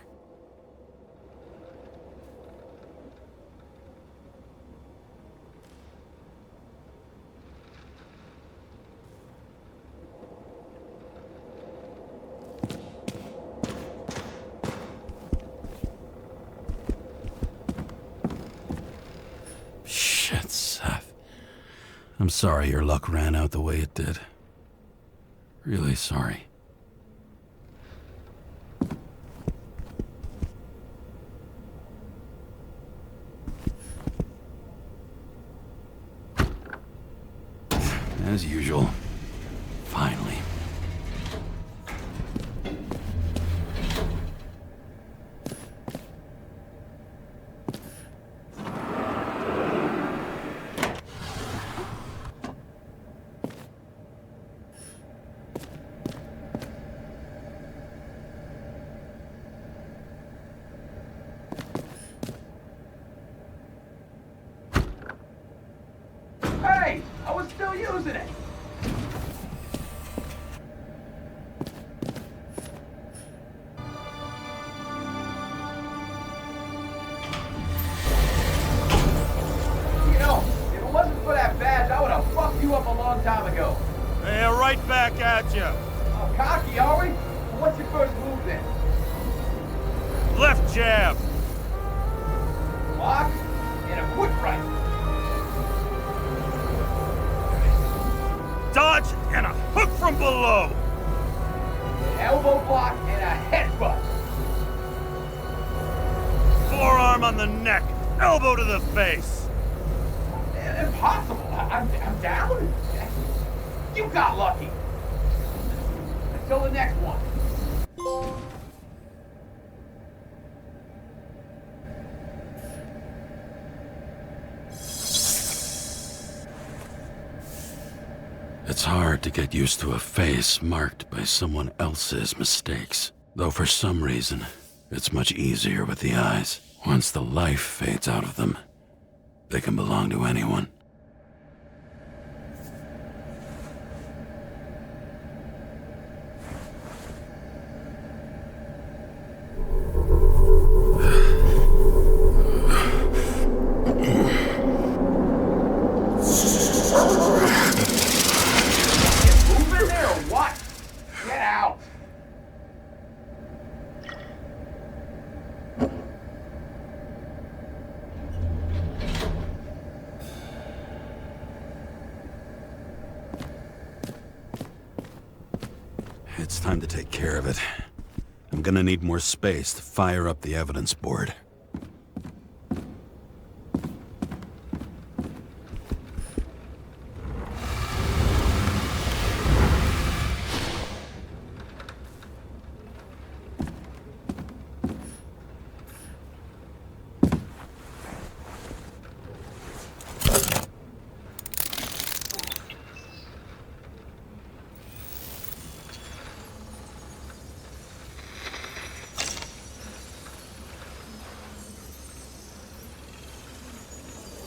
Shit, Seth. I'm sorry your luck ran out the way it did. Really sorry. As usual. Finally. Hey! I was still using it! You know, if it wasn't for that badge, I would have fucked you up a long time ago. Yeah, right back at you. Oh, cocky, are we? Well, what's your first move then? Left jab. Block and a quick right. Dodge and a hook from below. Elbow block and a headbutt. Forearm on the neck. Elbow to the face. Impossible. I'm down. You got lucky. Until the next one. It's hard to get used to a face marked by someone else's mistakes. Though for some reason, it's much easier with the eyes. Once the life fades out of them, they can belong to anyone. Moving there or what? time to take care of it. I'm gonna need more space to fire up the evidence board.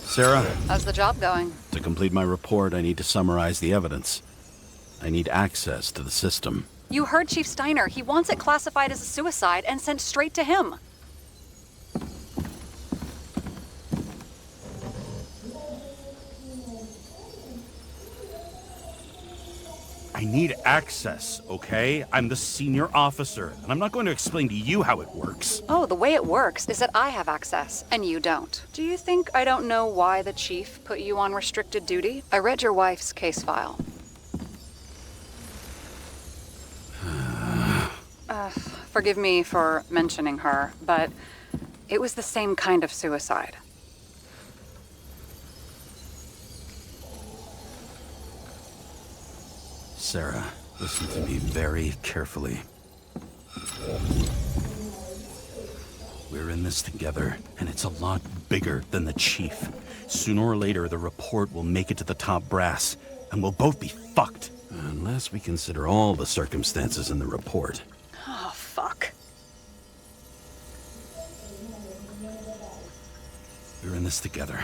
Sarah? How's the job going? To complete my report, I need to summarize the evidence. I need access to the system. You heard Chief Steiner. He wants it classified as a suicide and sent straight to him. I need access, okay? I'm the senior officer, and I'm not going to explain to you how it works. Oh, the way it works is that I have access, and you don't. Do you think I don't know why the chief put you on restricted duty? I read your wife's case file. Forgive me for mentioning her, but it was the same kind of suicide. Sarah, listen to me very carefully. We're in this together, and it's a lot bigger than the chief. Sooner or later, the report will make it to the top brass, and we'll both be fucked. Unless we consider all the circumstances in the report. Oh, fuck. We're in this together.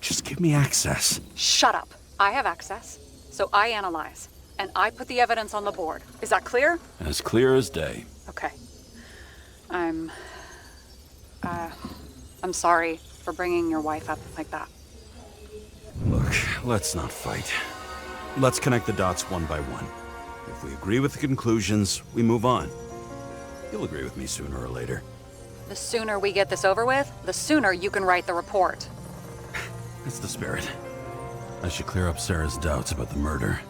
Just give me access. Shut up. I have access, so I analyze. And I put the evidence on the board. Is that clear? As clear as day. Okay. I'm sorry for bringing your wife up like that. Look, let's not fight. Let's connect the dots one by one. If we agree with the conclusions, we move on. You'll agree with me sooner or later. The sooner we get this over with, the sooner you can write the report. That's the spirit. I should clear up Sarah's doubts about the murder.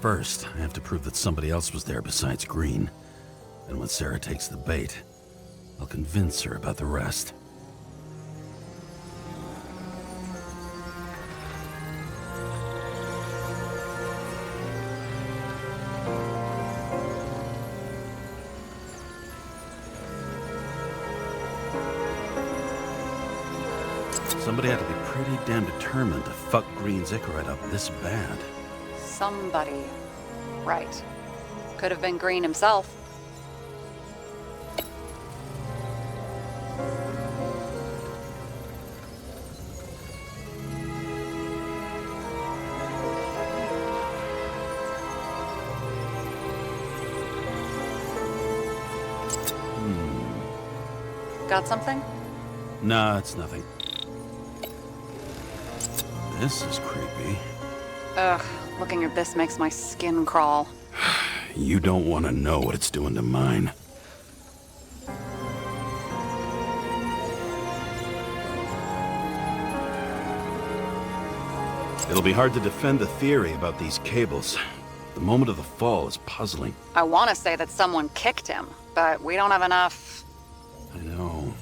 First, I have to prove that somebody else was there besides Green. And when Sarah takes the bait, I'll convince her about the rest. Somebody had to be pretty damn determined to fuck Green's Icarite up this bad. Somebody. Right. Could have been Green himself. Got something? Nah, it's nothing. This is creepy. Ugh, looking at this makes my skin crawl. You don't want to know what it's doing to mine. It'll be hard to defend the theory about these cables. The moment of the fall is puzzling. I want to say that someone kicked him, but we don't have enough. I know.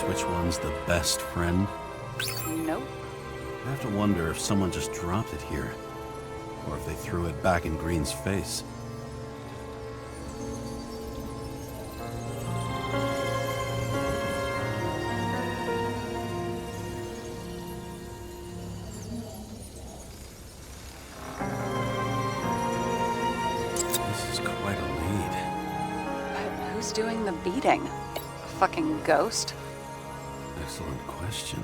Which one's the best friend? Nope. I have to wonder if someone just dropped it here, or if they threw it back in Green's face. who's doing the beating? A fucking ghost? Excellent question.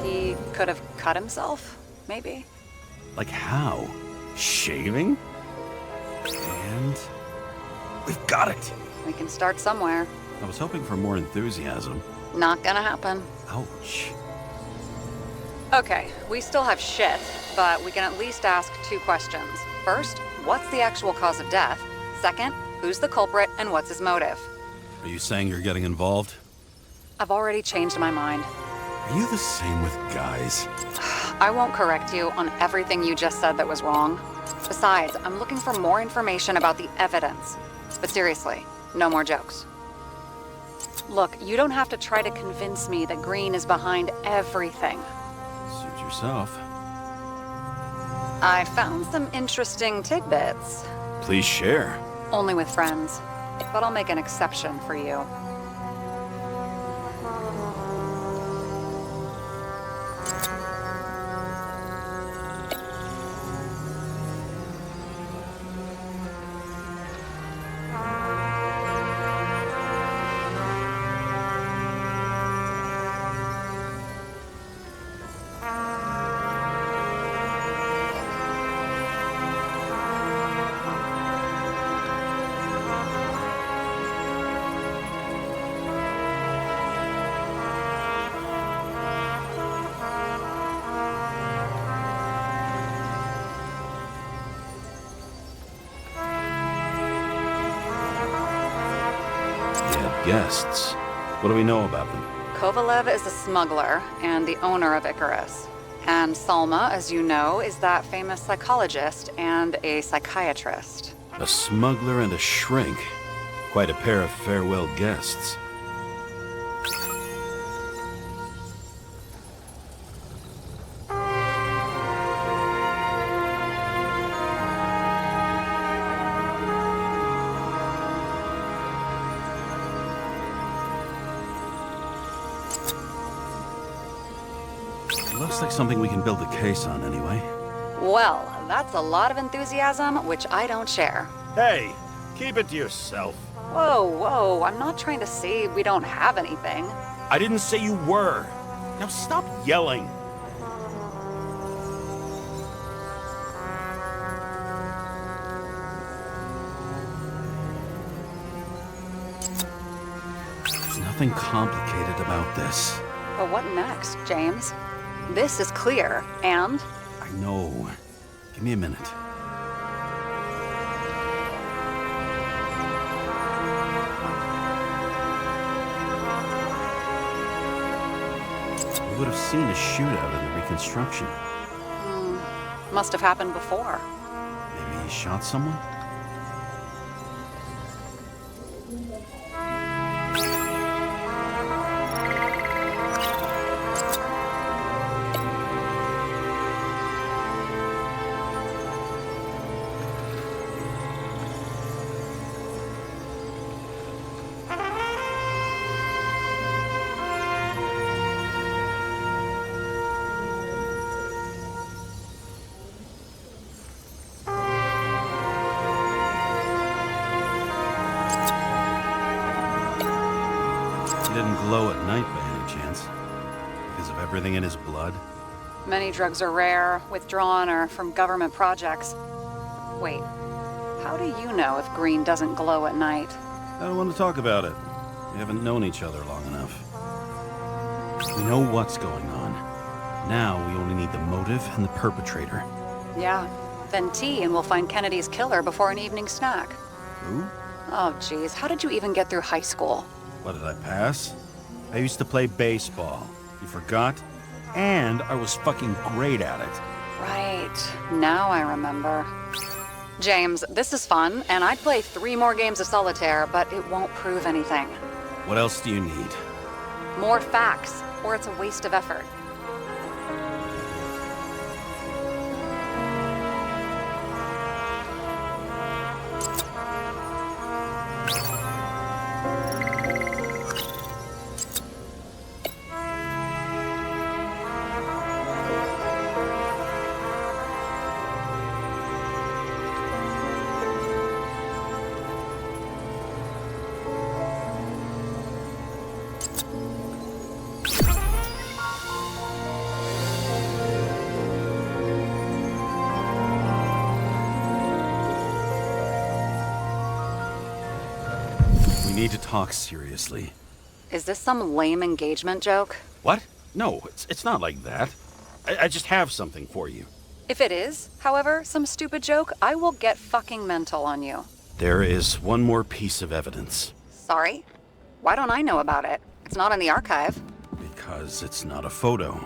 He could have cut himself, maybe? Like how? Shaving? And... we've got it! We can start somewhere. I was hoping for more enthusiasm. Not gonna happen. Ouch. Okay, we still have shit, but we can at least ask 2 questions. First, what's the actual cause of death? Second, who's the culprit and what's his motive? Are you saying you're getting involved? I've already changed my mind. Are you the same with guys? I won't correct you on everything you just said that was wrong. Besides, I'm looking for more information about the evidence. But seriously, no more jokes. Look, you don't have to try to convince me that Green is behind everything. Suit yourself. I found some interesting tidbits. Please share. Only with friends. But I'll make an exception for you. Guests. What do we know about them? Kovalev is a smuggler and the owner of Icarus. And Salma, as you know, is that famous psychologist and a psychiatrist. A smuggler and a shrink. Quite a pair of farewell guests. Looks like something we can build a case on anyway. Well, that's a lot of enthusiasm, which I don't share. Hey, keep it to yourself. Whoa, whoa, I'm not trying to say we don't have anything. I didn't say you were. Now stop yelling. There's nothing complicated about this. But what next, James? This is clear, and? I know. Give me a minute. We would have seen a shootout in the reconstruction. Must have happened before. Maybe he shot someone? He didn't glow at night by any chance? Because of everything in his blood? Many drugs are rare, withdrawn, or from government projects. Wait, how do you know if green doesn't glow at night? I don't want to talk about it. We haven't known each other long enough. We know what's going on. Now we only need the motive and the perpetrator. Yeah. Then tea and we'll find Kennedy's killer before an evening snack. Who? Oh, geez. How did you even get through high school? What, did I pass? I used to play baseball. You forgot? And I was fucking great at it. Right. Now I remember. James, this is fun, and I'd play 3 more games of solitaire, but it won't prove anything. What else do you need? More facts, or it's a waste of effort. We need to talk seriously. Is this some lame engagement joke? What? No, it's not like that. I just have something for you. If it is, however, some stupid joke, I will get fucking mental on you. There is one more piece of evidence. Sorry? Why don't I know about it? It's not in the archive. Because it's not a photo.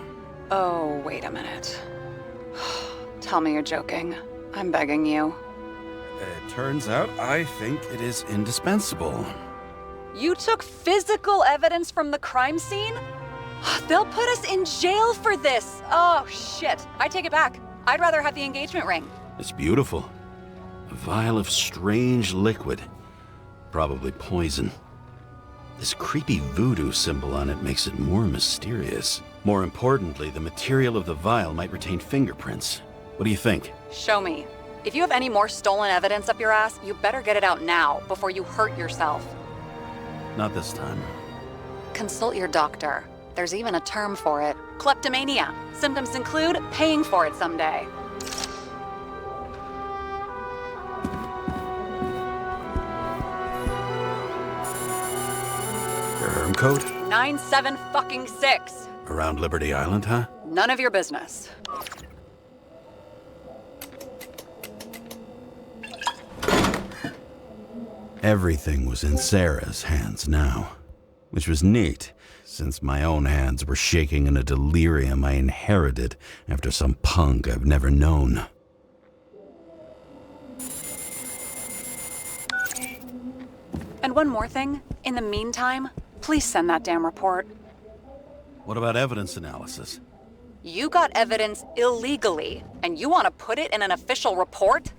Oh, wait a minute. Tell me you're joking. I'm begging you. It turns out I think it is indispensable. You took physical evidence from the crime scene? They'll put us in jail for this. Oh, shit. I take it back. I'd rather have the engagement ring. It's beautiful. A vial of strange liquid. Probably poison. This creepy voodoo symbol on it makes it more mysterious. More importantly, the material of the vial might retain fingerprints. What do you think? Show me. If you have any more stolen evidence up your ass, you better get it out now before you hurt yourself. Not this time. Consult your doctor. There's even a term for it. Kleptomania. Symptoms include paying for it someday. Your herm code? 97-fucking-6. Around Liberty Island, huh? None of your business. Everything was in Sarah's hands now, which was neat, since my own hands were shaking in a delirium I inherited after some punk I've never known. And one more thing. In the meantime, please send that damn report. What about evidence analysis? You got evidence illegally, and you want to put it in an official report?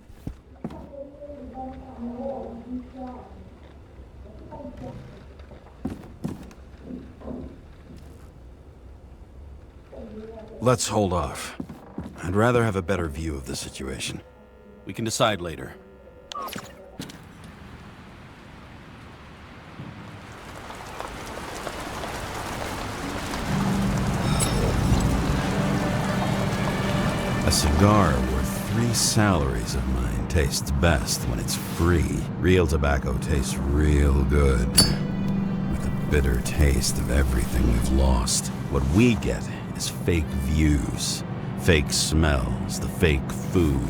Let's hold off. I'd rather have a better view of the situation. We can decide later. A cigar worth 3 salaries of mine tastes best when it's free. Real tobacco tastes real good. With the bitter taste of everything we've lost. What we get is fake views, fake smells, the fake food,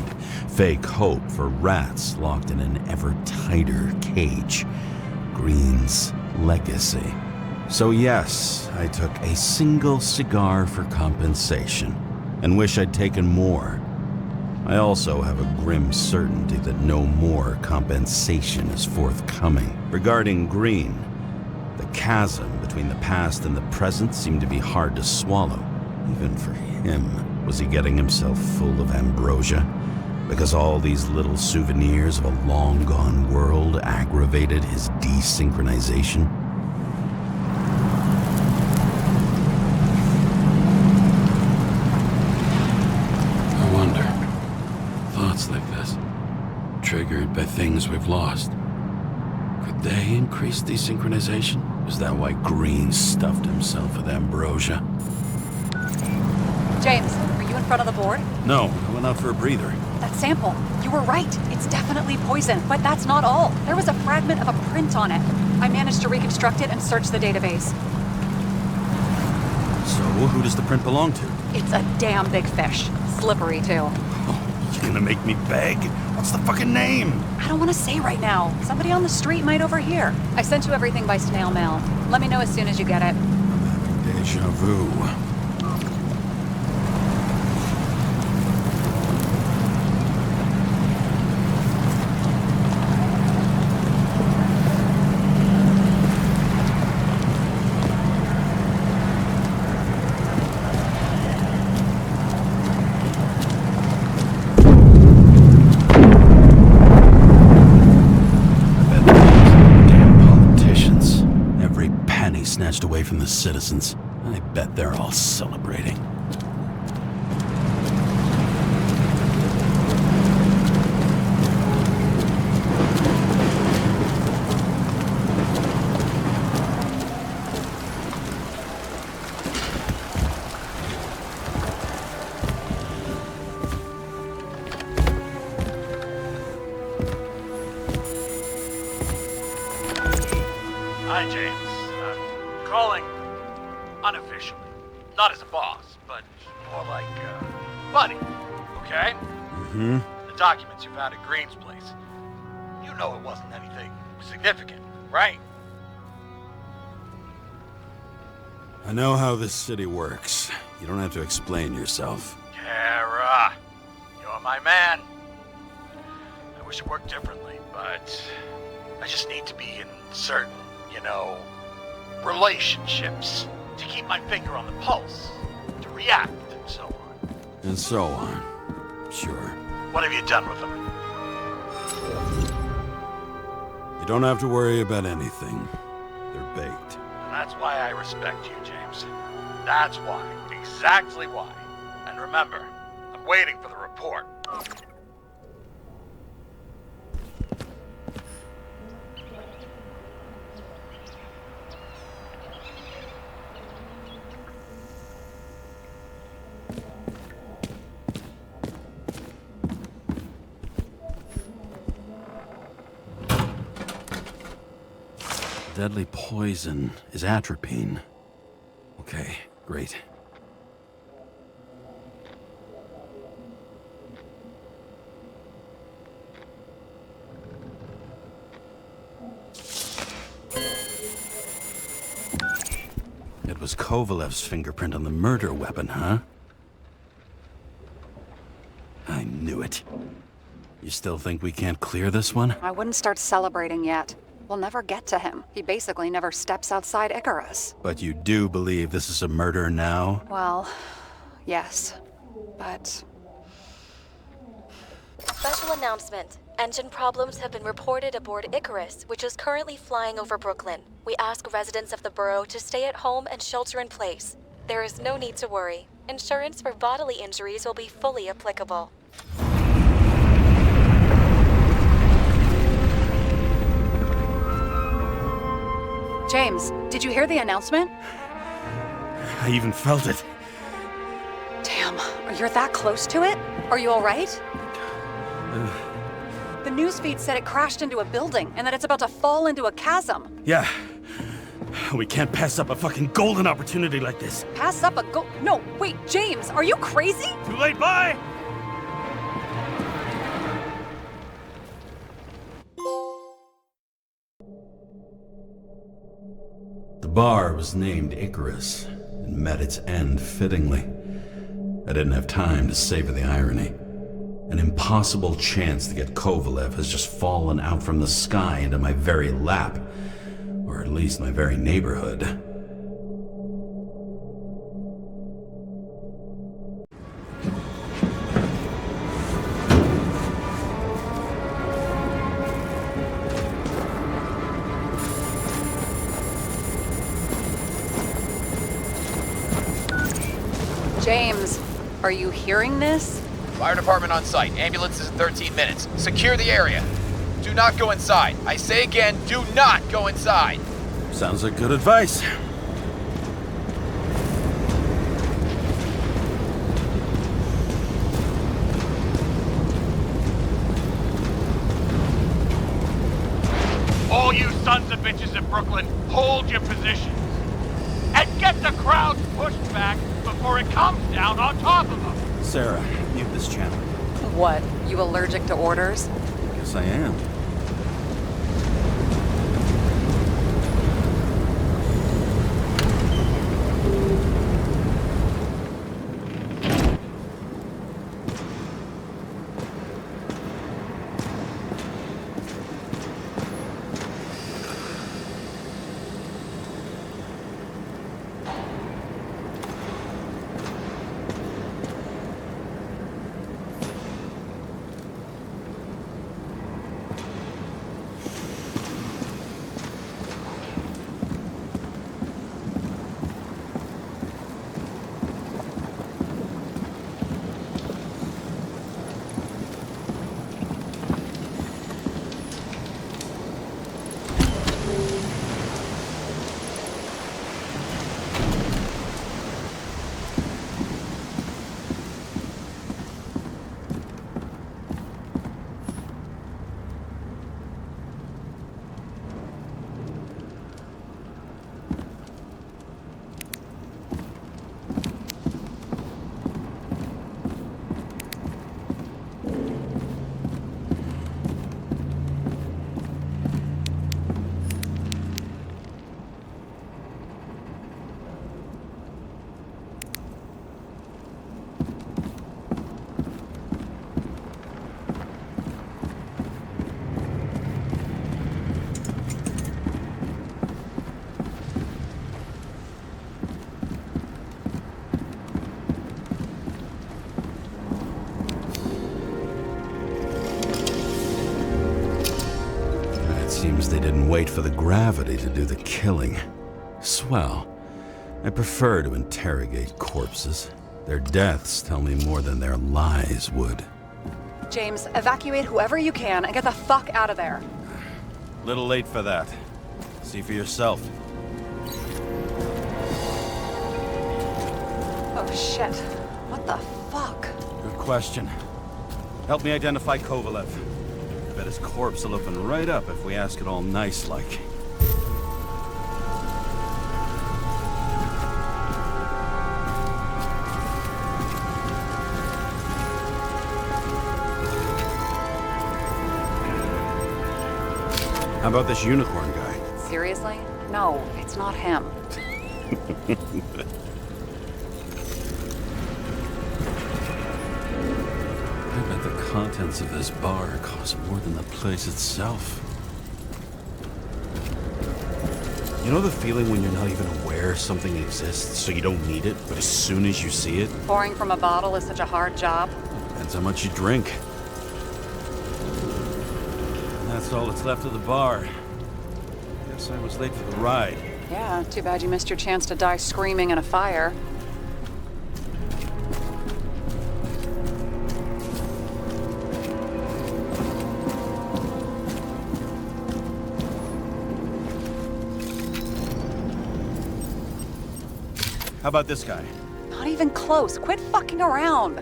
fake hope for rats locked in an ever tighter cage. Green's legacy. So yes, I took a single cigar for compensation, and wish I'd taken more. I also have a grim certainty that no more compensation is forthcoming. Regarding Green, the chasm between the past and the present seemed to be hard to swallow, even for him. Was he getting himself full of ambrosia? Because all these little souvenirs of a long-gone world aggravated his desynchronization? I wonder. Thoughts like this, triggered by things we've lost. Could they increase desynchronization? Is that why Green stuffed himself with ambrosia? James, are you in front of the board? No, I went out for a breather. That sample. You were right. It's definitely poison, but that's not all. There was a fragment of a print on it. I managed to reconstruct it and search the database. Well, who does the print belong to? It's a damn big fish. Slippery, too. Oh, you gonna make me beg? What's the fucking name? I don't want to say right now. Somebody on the street might overhear. I sent you everything by snail mail. Let me know as soon as you get it. I'm having deja vu. Snatched away from the citizens. I bet they're all celebrating. Hi, James. Calling unofficially. Not as a boss, but more like, buddy. Okay? Mm-hmm. The documents you found at Green's place. You know it wasn't anything significant, right? I know how this city works. You don't have to explain yourself. Kara, you're my man. I wish it worked differently, but I just need to be in certain, relationships to keep my finger on the pulse, to react, and so on. And so on. Sure. What have you done with them? You don't have to worry about anything. They're baked. And that's why I respect you, James. That's why. Exactly why. And remember, I'm waiting for the report. Deadly poison is atropine. Okay, great. It was Kovalev's fingerprint on the murder weapon, huh? I knew it. You still think we can't clear this one? I wouldn't start celebrating yet. We'll never get to him. He basically never steps outside Icarus. But you do believe this is a murder now? Well, yes. But... Special announcement. Engine problems have been reported aboard Icarus, which is currently flying over Brooklyn. We ask residents of the borough to stay at home and shelter in place. There is no need to worry. Insurance for bodily injuries will be fully applicable. James, did you hear the announcement? I even felt it. Damn, you're that close to it? Are you all right? The newsfeed said it crashed into a building and that it's about to fall into a chasm. Yeah. We can't pass up a fucking golden opportunity like this. Pass up a No, wait, James, are you crazy? Too late, bye! The bar was named Icarus and met its end fittingly. I didn't have time to savor the irony. An impossible chance to get Kovalev has just fallen out from the sky into my very lap. Or at least my very neighborhood. James, are you hearing this? Fire department on site. Ambulance is in 13 minutes. Secure the area. Do not go inside. I say again, do not go inside. Sounds like good advice. All you sons of bitches in Brooklyn, hold your positions. And Get the crowds pushed back before it comes down on top of them. Sarah, mute this channel. What? You allergic to orders? Yes, I am. Seems they didn't wait for the gravity to do the killing. Swell. I prefer to interrogate corpses. Their deaths tell me more than their lies would. James, evacuate whoever you can and get the fuck out of there. Little late for that. See for yourself. Oh shit. What the fuck? Good question. Help me identify Kovalev. Bet his corpse will open right up if we ask it all nice-like. How about this unicorn guy? Seriously? No, it's not him. I bet the contents of this bar cost more than the place itself. You know the feeling when you're not even aware something exists, so you don't need it, but as soon as you see it? Pouring from a bottle is such a hard job. Depends how much you drink. And that's all that's left of the bar. Guess I was late for the ride. Yeah, too bad you missed your chance to die screaming in a fire. How about this guy? Not even close. Quit fucking around.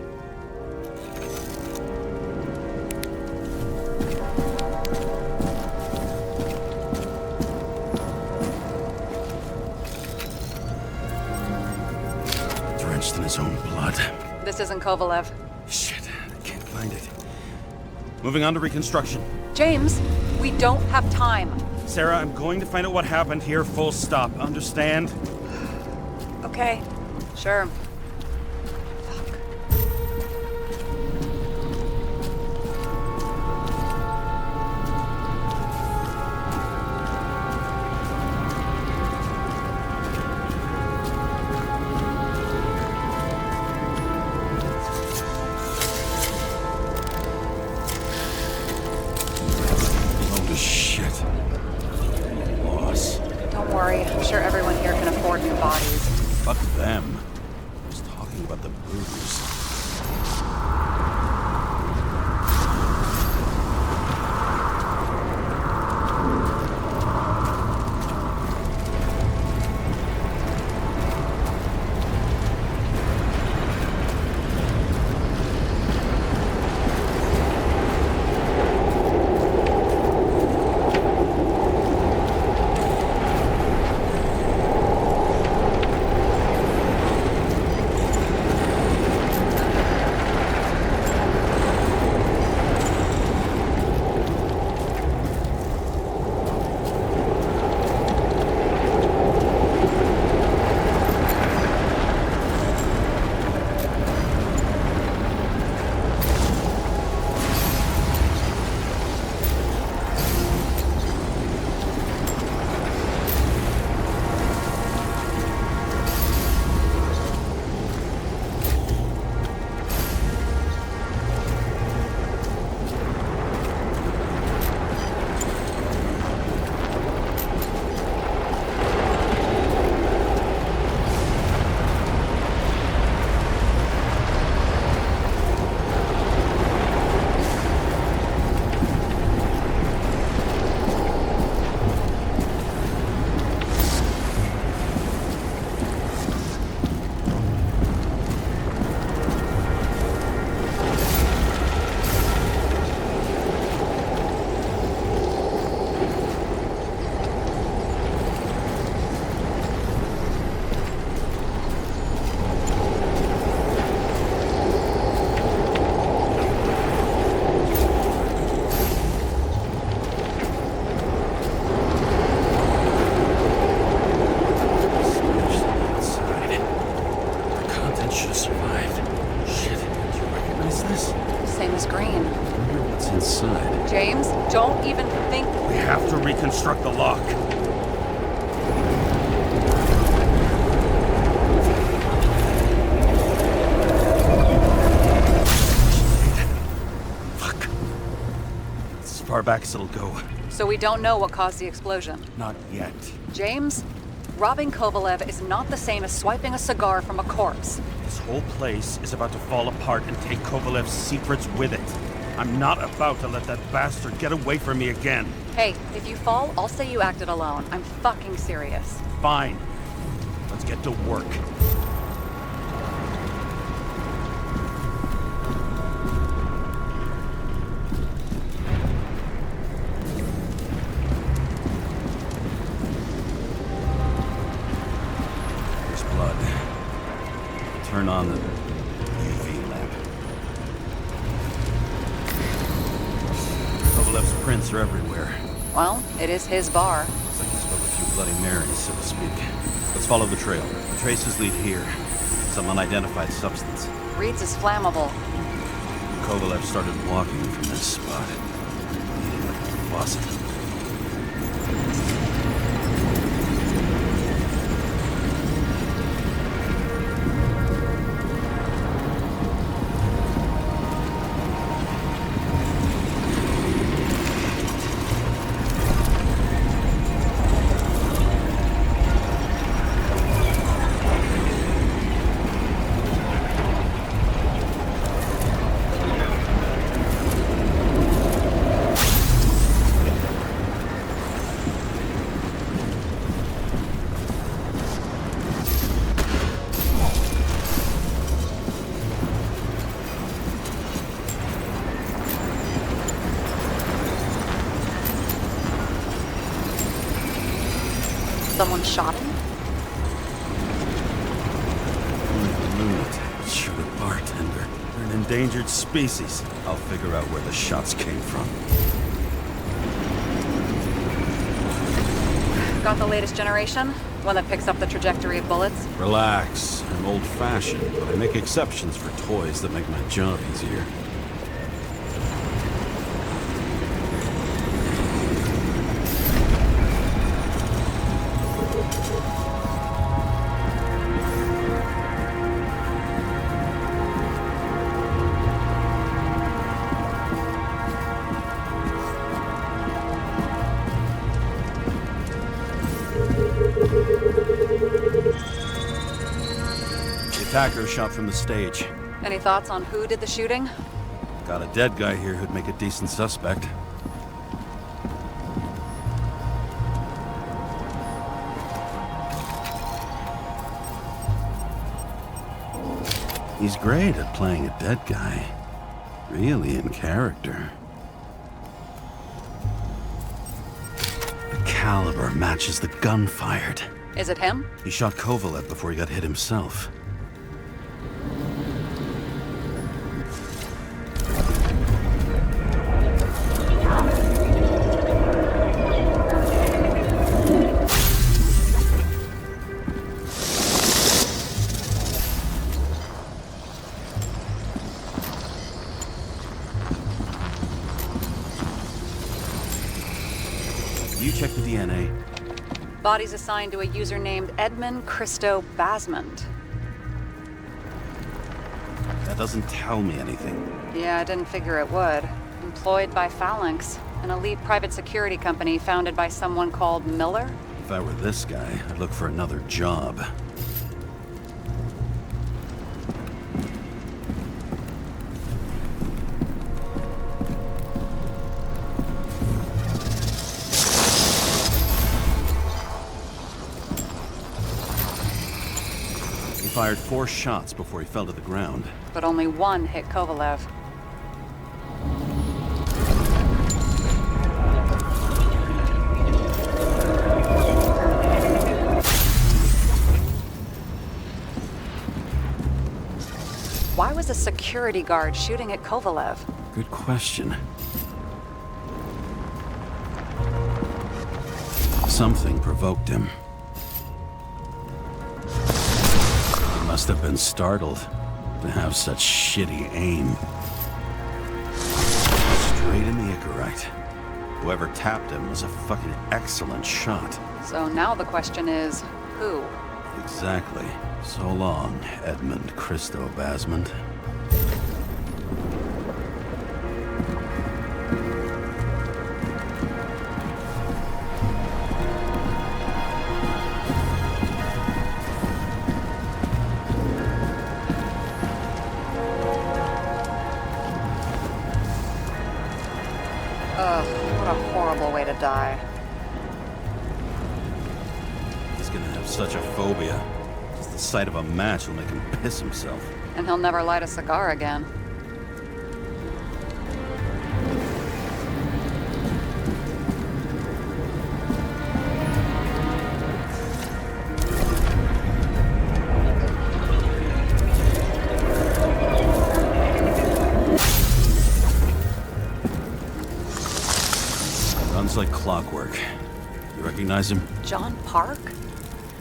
Drenched in his own blood. This isn't Kovalev. Shit, I can't find it. Moving on to reconstruction. James, we don't have time. Sarah, I'm going to find out what happened here, full stop. Understand? Okay, sure. Holy shit. Loss. Don't worry, I'm sure everyone here can afford new bodies. Fuck them. I was talking about the booze. don't even think... We have to reconstruct the lock. Fuck. It's as far back as it'll go. So we don't know what caused the explosion. Not yet. James, robbing Kovalev is not the same as swiping a cigar from a corpse. This whole place is about to fall apart and take Kovalev's secrets with it. I'm not about to let that bastard get away from me again. Hey, if you fall, I'll say you acted alone. I'm fucking serious. Fine. Let's get to work. There's blood. Turn on the UV lamp. Kovalev's prints are everywhere. Well, it is his bar. Looks like he spilled a few Bloody Marys, so to speak. Let's follow the trail. The traces lead here. Some unidentified substance. Reeds is flammable. Kovalev started walking from this spot. Eating like a faucet. Someone shot him? Lunatic. Shoot a bartender. They're an endangered species. I'll figure out where the shots came from. Got the latest generation? One that picks up the trajectory of bullets? Relax. I'm old-fashioned, but I make exceptions for toys that make my job easier. Attacker shot from the stage. Any thoughts on who did the shooting? Got a dead guy here who'd make a decent suspect. He's great at playing a dead guy. Really in character. The caliber matches the gun fired. Is it him? He shot Kovalev before he got hit himself. You check the DNA. Body's assigned to a user named Edmund Christo Basmond. That doesn't tell me anything. Yeah, I didn't figure it would. Employed by Phalanx, an elite private security company founded by someone called Miller. If I were this guy, I'd look for another job. He fired 4 shots before he fell to the ground. But only one hit Kovalev. Why was a security guard shooting at Kovalev? Good question. Something provoked him. He must have been startled to have such shitty aim. Straight in the Icarite. Whoever tapped him was a fucking excellent shot. So now the question is, who? Exactly. So long, Edmund Christo Basmond. Ugh, what a horrible way to die. He's gonna have such a phobia. Just the sight of a match will make him piss himself. And he'll never light a cigar again. Runs like clockwork. You recognize him? John Park?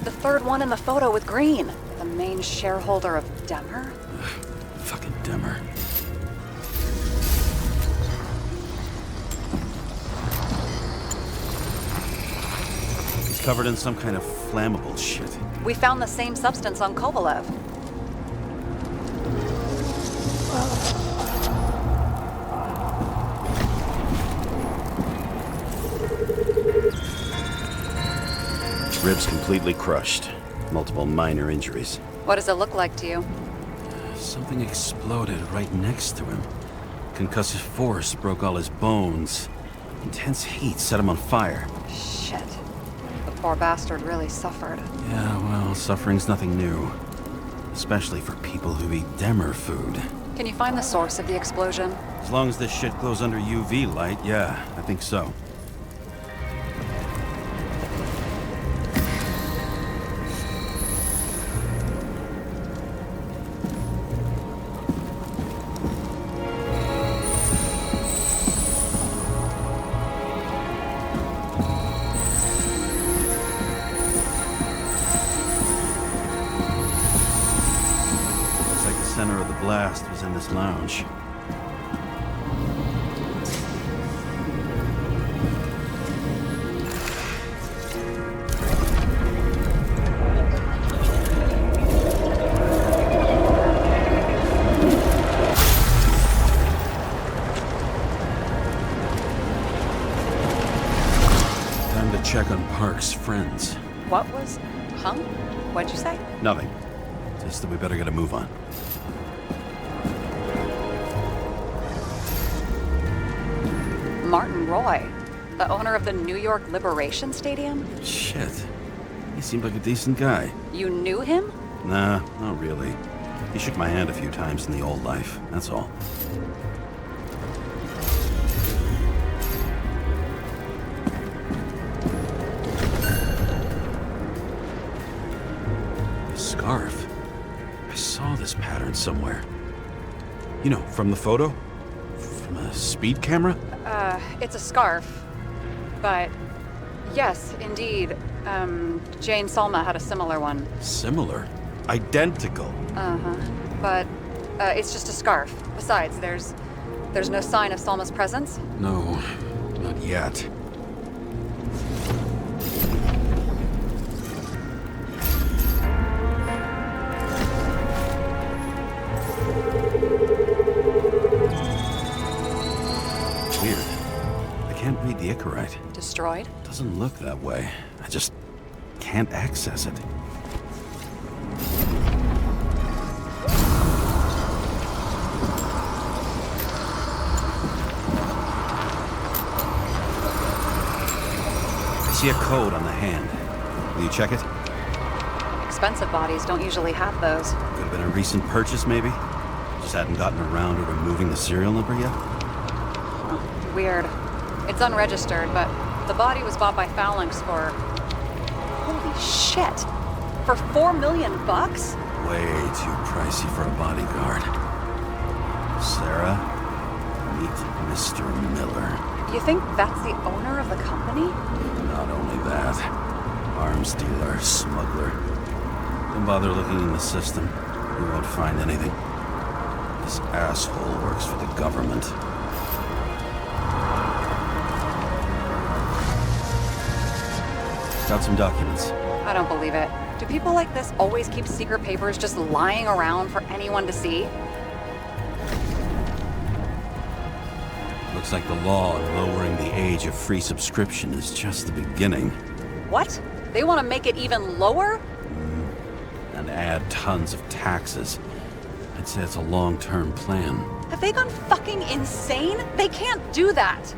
The third one in the photo with Green. The main shareholder of Demmer? Fucking Demmer. He's covered in some kind of flammable shit. We found the same substance on Kovalev. Ribs completely crushed. Multiple minor injuries. What does it look like to you? Something exploded right next to him. Concussive force broke all his bones. Intense heat set him on fire. Shit. The poor bastard really suffered. Yeah, well, suffering's nothing new. Especially for people who eat Demmer food. Can you find the source of the explosion? As long as this shit glows under UV light, yeah, I think so. Center of the blast was in this lounge. Time to check on Park's friends. What was... Huh? What'd you say? Nothing. Just that we better get a move on. Martin Roy, the owner of the New York Liberation Stadium? Shit. He seemed like a decent guy. You knew him? Nah, not really. He shook my hand a few times in the old life, that's all. A scarf. I saw this pattern somewhere. You know, from the photo? From a speed camera? It's a scarf. But, yes, indeed. Jane Salma had a similar one. Similar? Identical? Uh-huh. But, it's just a scarf. Besides, there's no sign of Salma's presence? No, not yet. Weird. I can't read the Icarite. Destroyed? Doesn't look that way. I just can't access it. I see a code on the hand. Will you check it? Expensive bodies don't usually have those. Could have been a recent purchase, maybe? Just hadn't gotten around to removing the serial number yet? Weird. It's unregistered, but the body was bought by Phalanx for... Holy shit! For $4 million bucks? Way too pricey for a bodyguard. Sarah, meet Mr. Miller. You think that's the owner of the company? Not only that, arms dealer, smuggler. Don't bother looking in the system. You won't find anything. This asshole works for the government. Got some documents. I don't believe it. Do people like this always keep secret papers just lying around for anyone to see? Looks like the law on lowering the age of free subscription is just the beginning. What? They want to make it even lower? And add tons of taxes. I'd say it's a long-term plan. Have they gone fucking insane? They can't do that!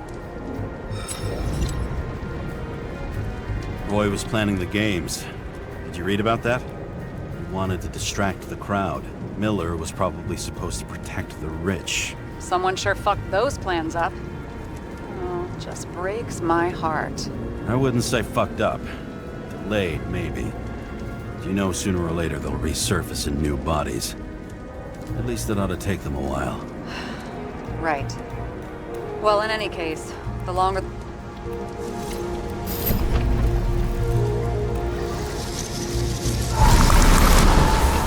Roy was planning the games. Did you read about that? He wanted to distract the crowd. Miller was probably supposed to protect the rich. Someone sure fucked those plans up. Oh, just breaks my heart. I wouldn't say fucked up. Delayed, maybe. You know sooner or later they'll resurface in new bodies. At least it ought to take them a while. Right. Well, in any case, the longer...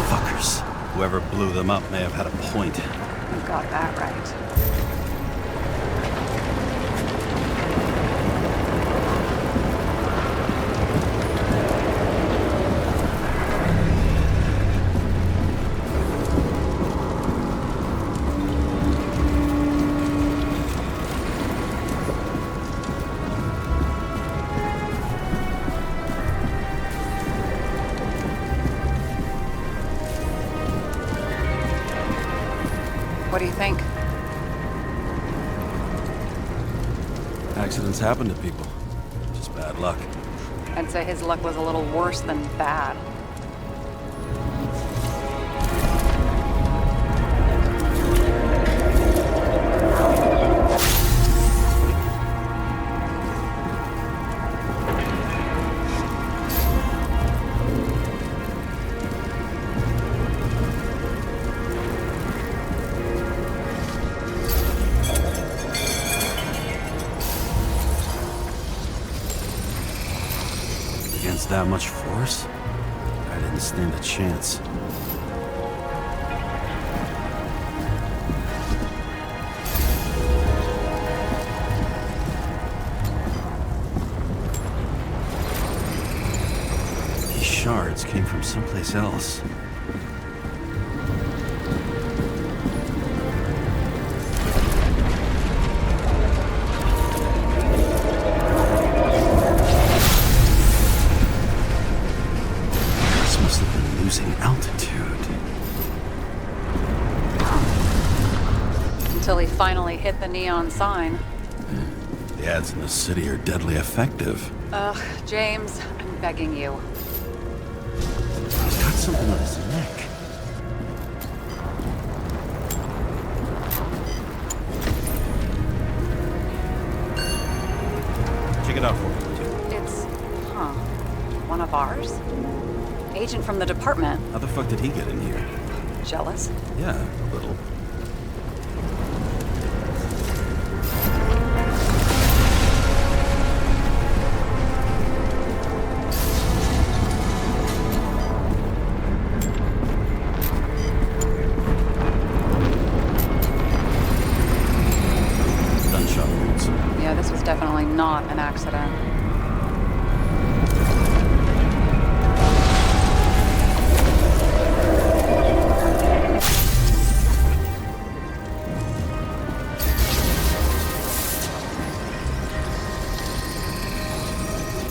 Fuckers. Whoever blew them up may have had a point. You got that right. What do you think? Accidents happen to people. Just bad luck. I'd say his luck was a little worse than bad. That much force? I didn't stand a chance. These shards came from someplace else. Finally hit the neon sign. The ads in the city are deadly effective. Ugh, James, I'm begging you. He's got something on his neck. Check it out for me. It's, one of ours? Agent from the department. How the fuck did he get in here? Jealous? Yeah, a little. Definitely not an accident.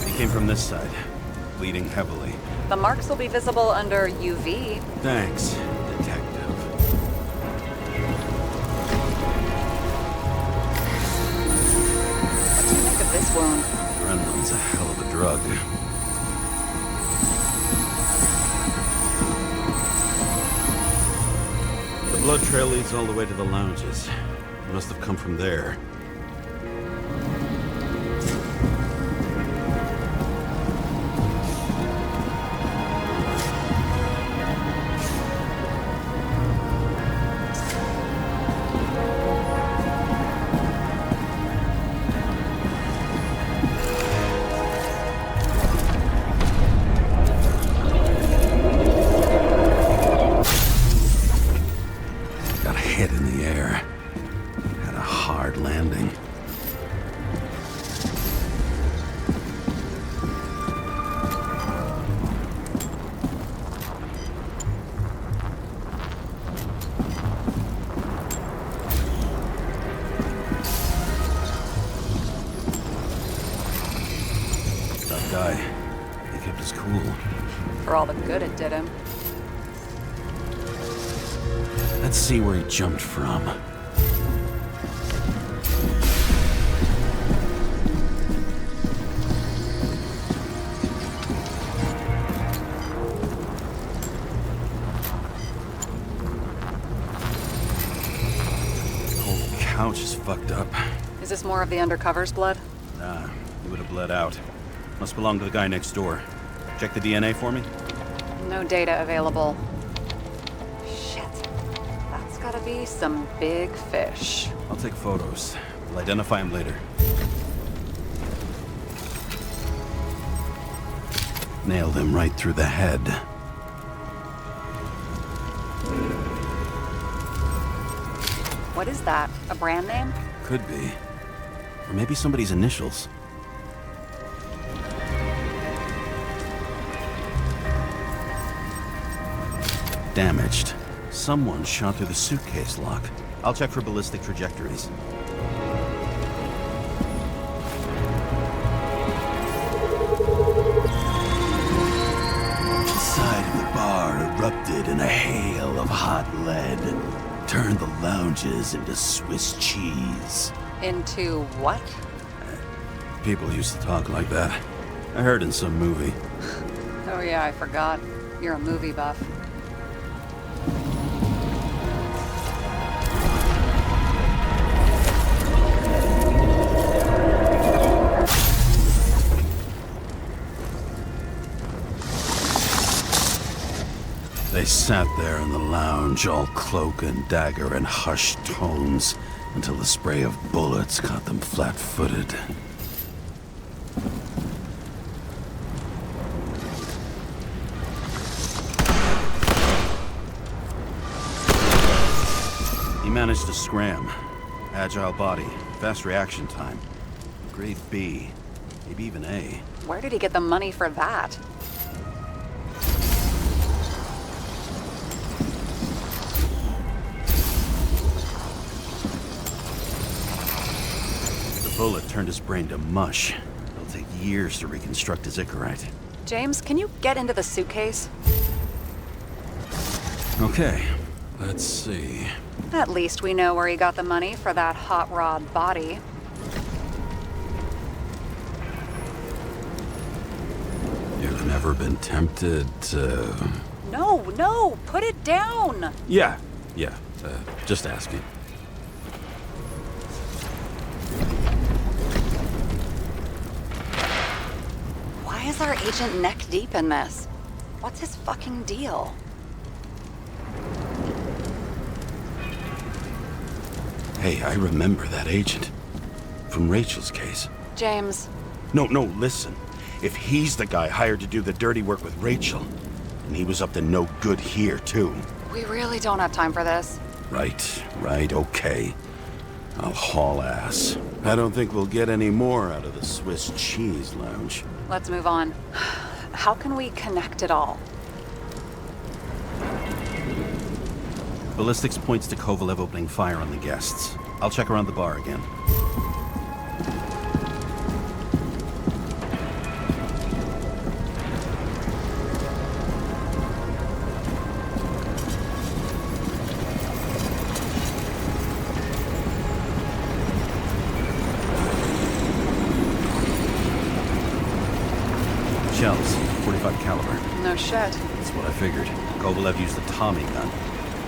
He came from this side, bleeding heavily. The marks will be visible under UV. Thanks, detective. This wound. Adrenaline's a hell of a drug. The blood trail leads all the way to the lounges. It must have come from there. Head in the air. Had a hard landing. guy. He kept us cool. For all the good it did him. Let's see where he jumped from. The whole couch is fucked up. Is this more of the undercover's blood? Nah, he would have bled out. Must belong to the guy next door. Check the DNA for me? No data available. Shit. That's gotta be some big fish. I'll take photos. We'll identify him later. Nailed him right through the head. What is that? A brand name? Could be. Or maybe somebody's initials. Damaged. Someone shot through the suitcase lock. I'll check for ballistic trajectories. The side of the bar erupted in a hail of hot lead. Turned the lounges into Swiss cheese. Into what? People used to talk like that. I heard in some movie. Oh yeah, I forgot. You're a movie buff. They sat there in the lounge, all cloak and dagger and hushed tones, until the spray of bullets caught them flat-footed. He managed to scram. Agile body, fast reaction time. Grade B, maybe even A. Where did he get the money for that? The bullet turned his brain to mush. It'll take years to reconstruct his Icarite. James, can you get into the suitcase? Okay, let's see. At least we know where he got the money for that hot rod body. You've never been tempted to... No, put it down! Yeah, just asking. Why is our agent neck deep in this? What's his fucking deal? Hey, I remember that agent. From Rachel's case. James. No, listen. If he's the guy hired to do the dirty work with Rachel, and he was up to no good here, too. We really don't have time for this. Right, okay. I'll haul ass. I don't think we'll get any more out of the Swiss cheese lounge. Let's move on. How can we connect it all? Ballistics points to Kovalev opening fire on the guests. I'll check around the bar again. Shells, 45 caliber. No shit. That's what I figured. Kovalev used the Tommy gun.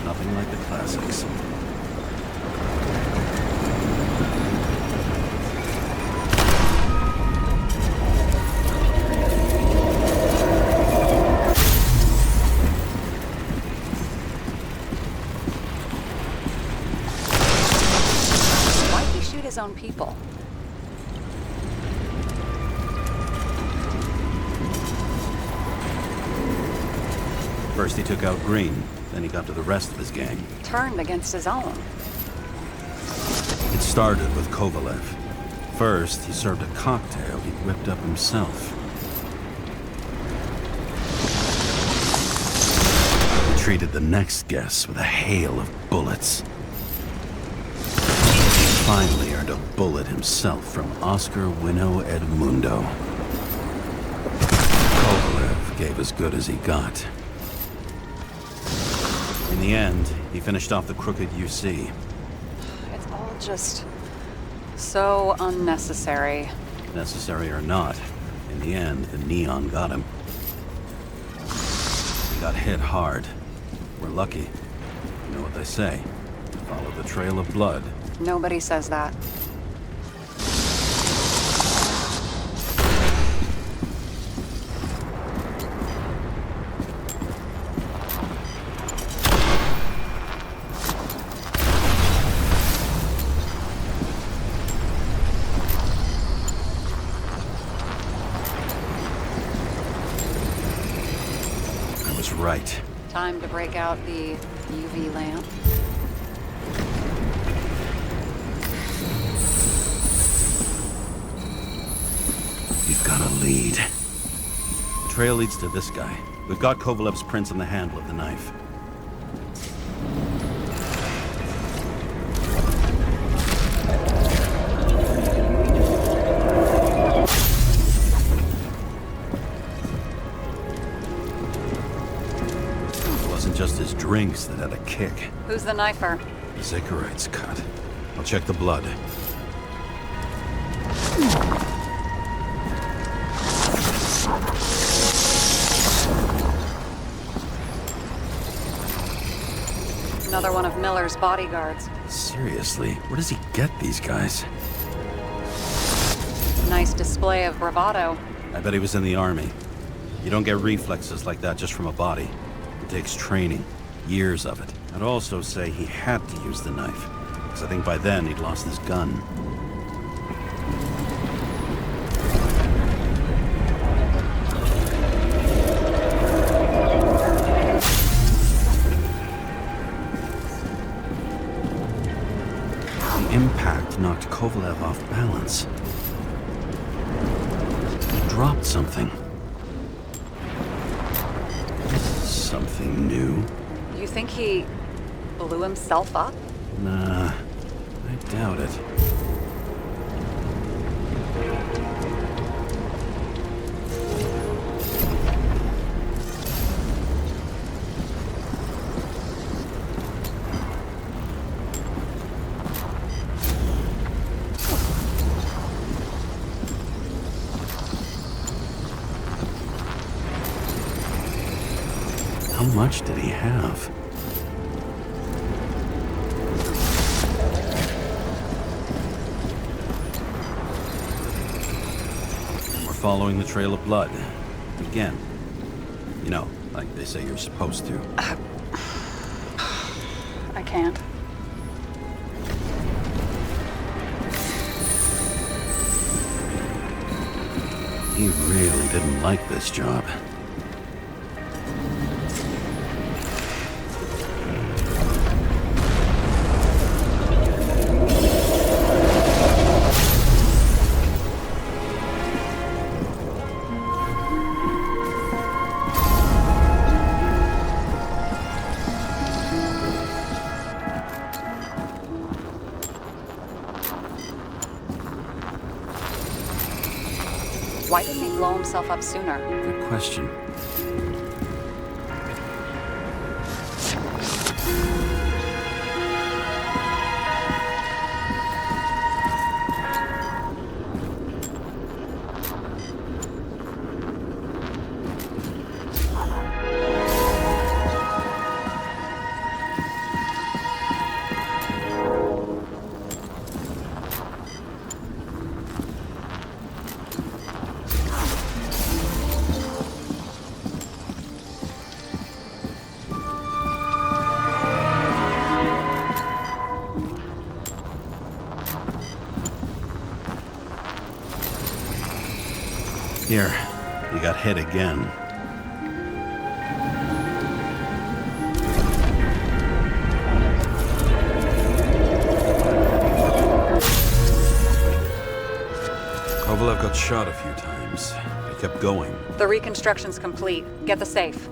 Nothing like the classics. Why'd he shoot his own people? First he took out Green, then he got to the rest of his gang. Turned against his own. It started with Kovalev. First, he served a cocktail he'd whipped up himself. He treated the next guests with a hail of bullets. He finally earned a bullet himself from Oscar Wino Edmundo. gave as good as he got. In the end, he finished off the crooked UC. It's all just so unnecessary. Necessary or not, in the end, the neon got him. He got hit hard. We're lucky. You know what they say. Follow the trail of blood. Nobody says that. I was right. Time to break out the UV lamp. We've got a lead. Trail leads to this guy. We've got Kovalev's prints on the handle of the knife. It wasn't just his drinks that had a kick. Who's the knifer? His Icarite's cut. I'll check the blood. Another one of Miller's bodyguards. Seriously, where does he get these guys? Nice display of bravado. I bet he was in the army. You don't get reflexes like that just from a body. It takes training. Years of it. I'd also say he had to use the knife. Because I think by then he'd lost his gun. The impact knocked Kovalev off balance. He dropped something. Something new. You think he blew himself up? Nah, I doubt it. How much did he have? We're following the trail of blood. Again. You know, like they say you're supposed to. I can't. He really didn't like this job. Why didn't he blow himself up sooner? Good question. Here, you got hit again. Kovalev got shot a few times. He kept going. The reconstruction's complete. Get the safe.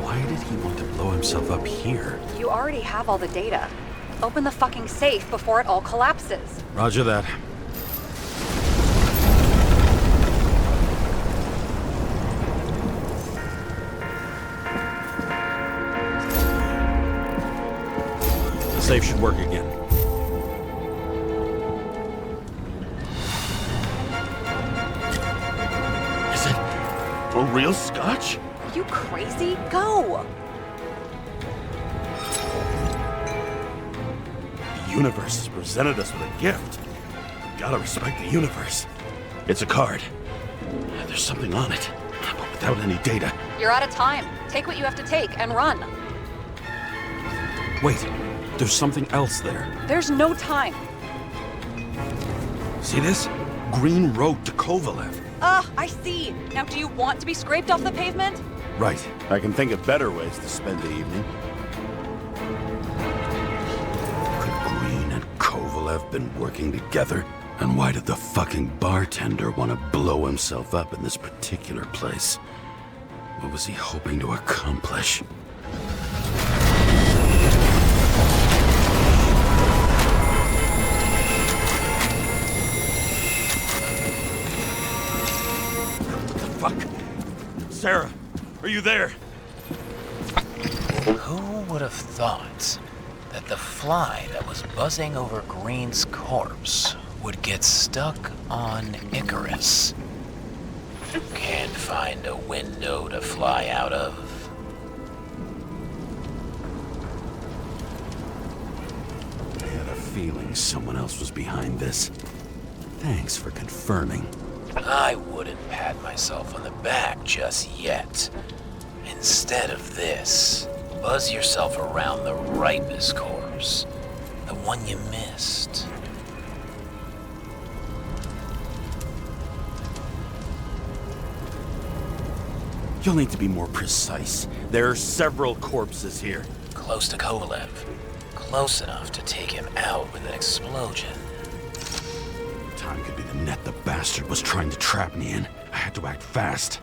Why did he want to blow himself up here? You already have all the data. Open the fucking safe before it all collapses. Roger that. The safe should work again. Is it a real scotch? Are you crazy? Go! The universe has presented us with a gift. Gotta respect the universe. It's a card. There's something on it, but without any data. You're out of time. Take what you have to take and run. Wait, there's something else there. There's no time. See this? Green Road to Kovalev. I see. Now do you want to be scraped off the pavement? Right. I can think of better ways to spend the evening. Could Green and Kovalev been working together? And why did the fucking bartender want to blow himself up in this particular place? What was he hoping to accomplish? Fuck. Sarah, are you there? Who would have thought that the fly that was buzzing over Green's corpse would get stuck on Icarus? Can't find a window to fly out of. I had a feeling someone else was behind this. Thanks for confirming. I wouldn't pat myself on the back just yet. Instead of this, buzz yourself around the ripest corpse, the one you missed. You'll need to be more precise. There are several corpses here. Close to Kovalev. Close enough to take him out with an explosion. Time could be the net the bastard was trying to trap me in. I had to act fast.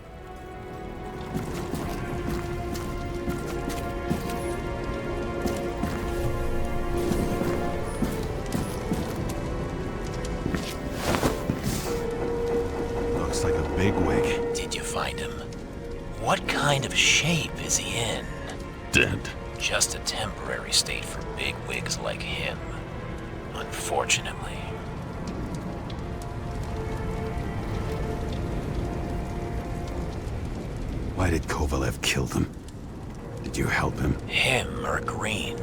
Looks like a bigwig. Did you find him? What kind of shape is he in? Dead. Just a temporary state for bigwigs like him. Unfortunately. Why did Kovalev kill them? Did you help him? Him or Green?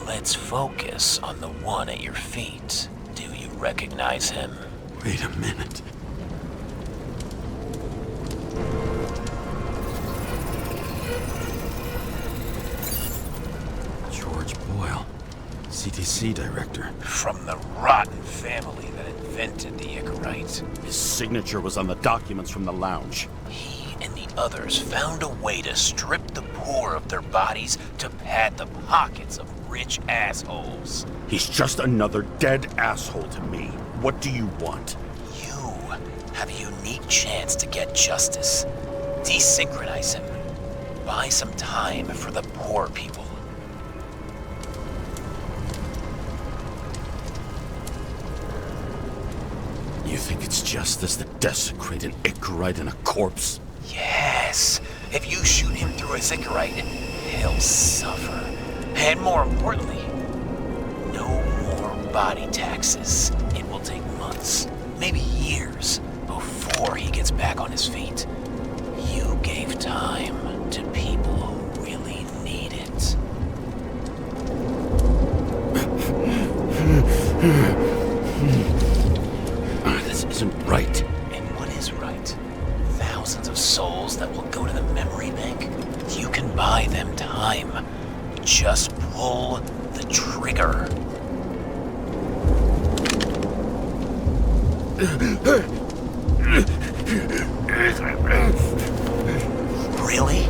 Let's focus on the one at your feet. Do you recognize him? Wait a minute. George Boyle, CTC director. From the rotten family that invented the Icarite. His signature was on the documents from the lounge. He and the others found a way to strip the poor of their bodies to pad the pockets of rich assholes. He's just another dead asshole to me. What do you want? You have a unique chance to get justice. Desynchronize him. Buy some time for the poor people. You think it's justice to desecrate an Icarite and a corpse? Yes. If you shoot him through a Icarite, he'll suffer. And more importantly, no more body taxes. It will take months, maybe years, before he gets back on his feet. You gave time to people who really need it. This isn't right. And what is right? Thousands of souls that will go to the memory bank? You can buy them time. Just pull the trigger. Really?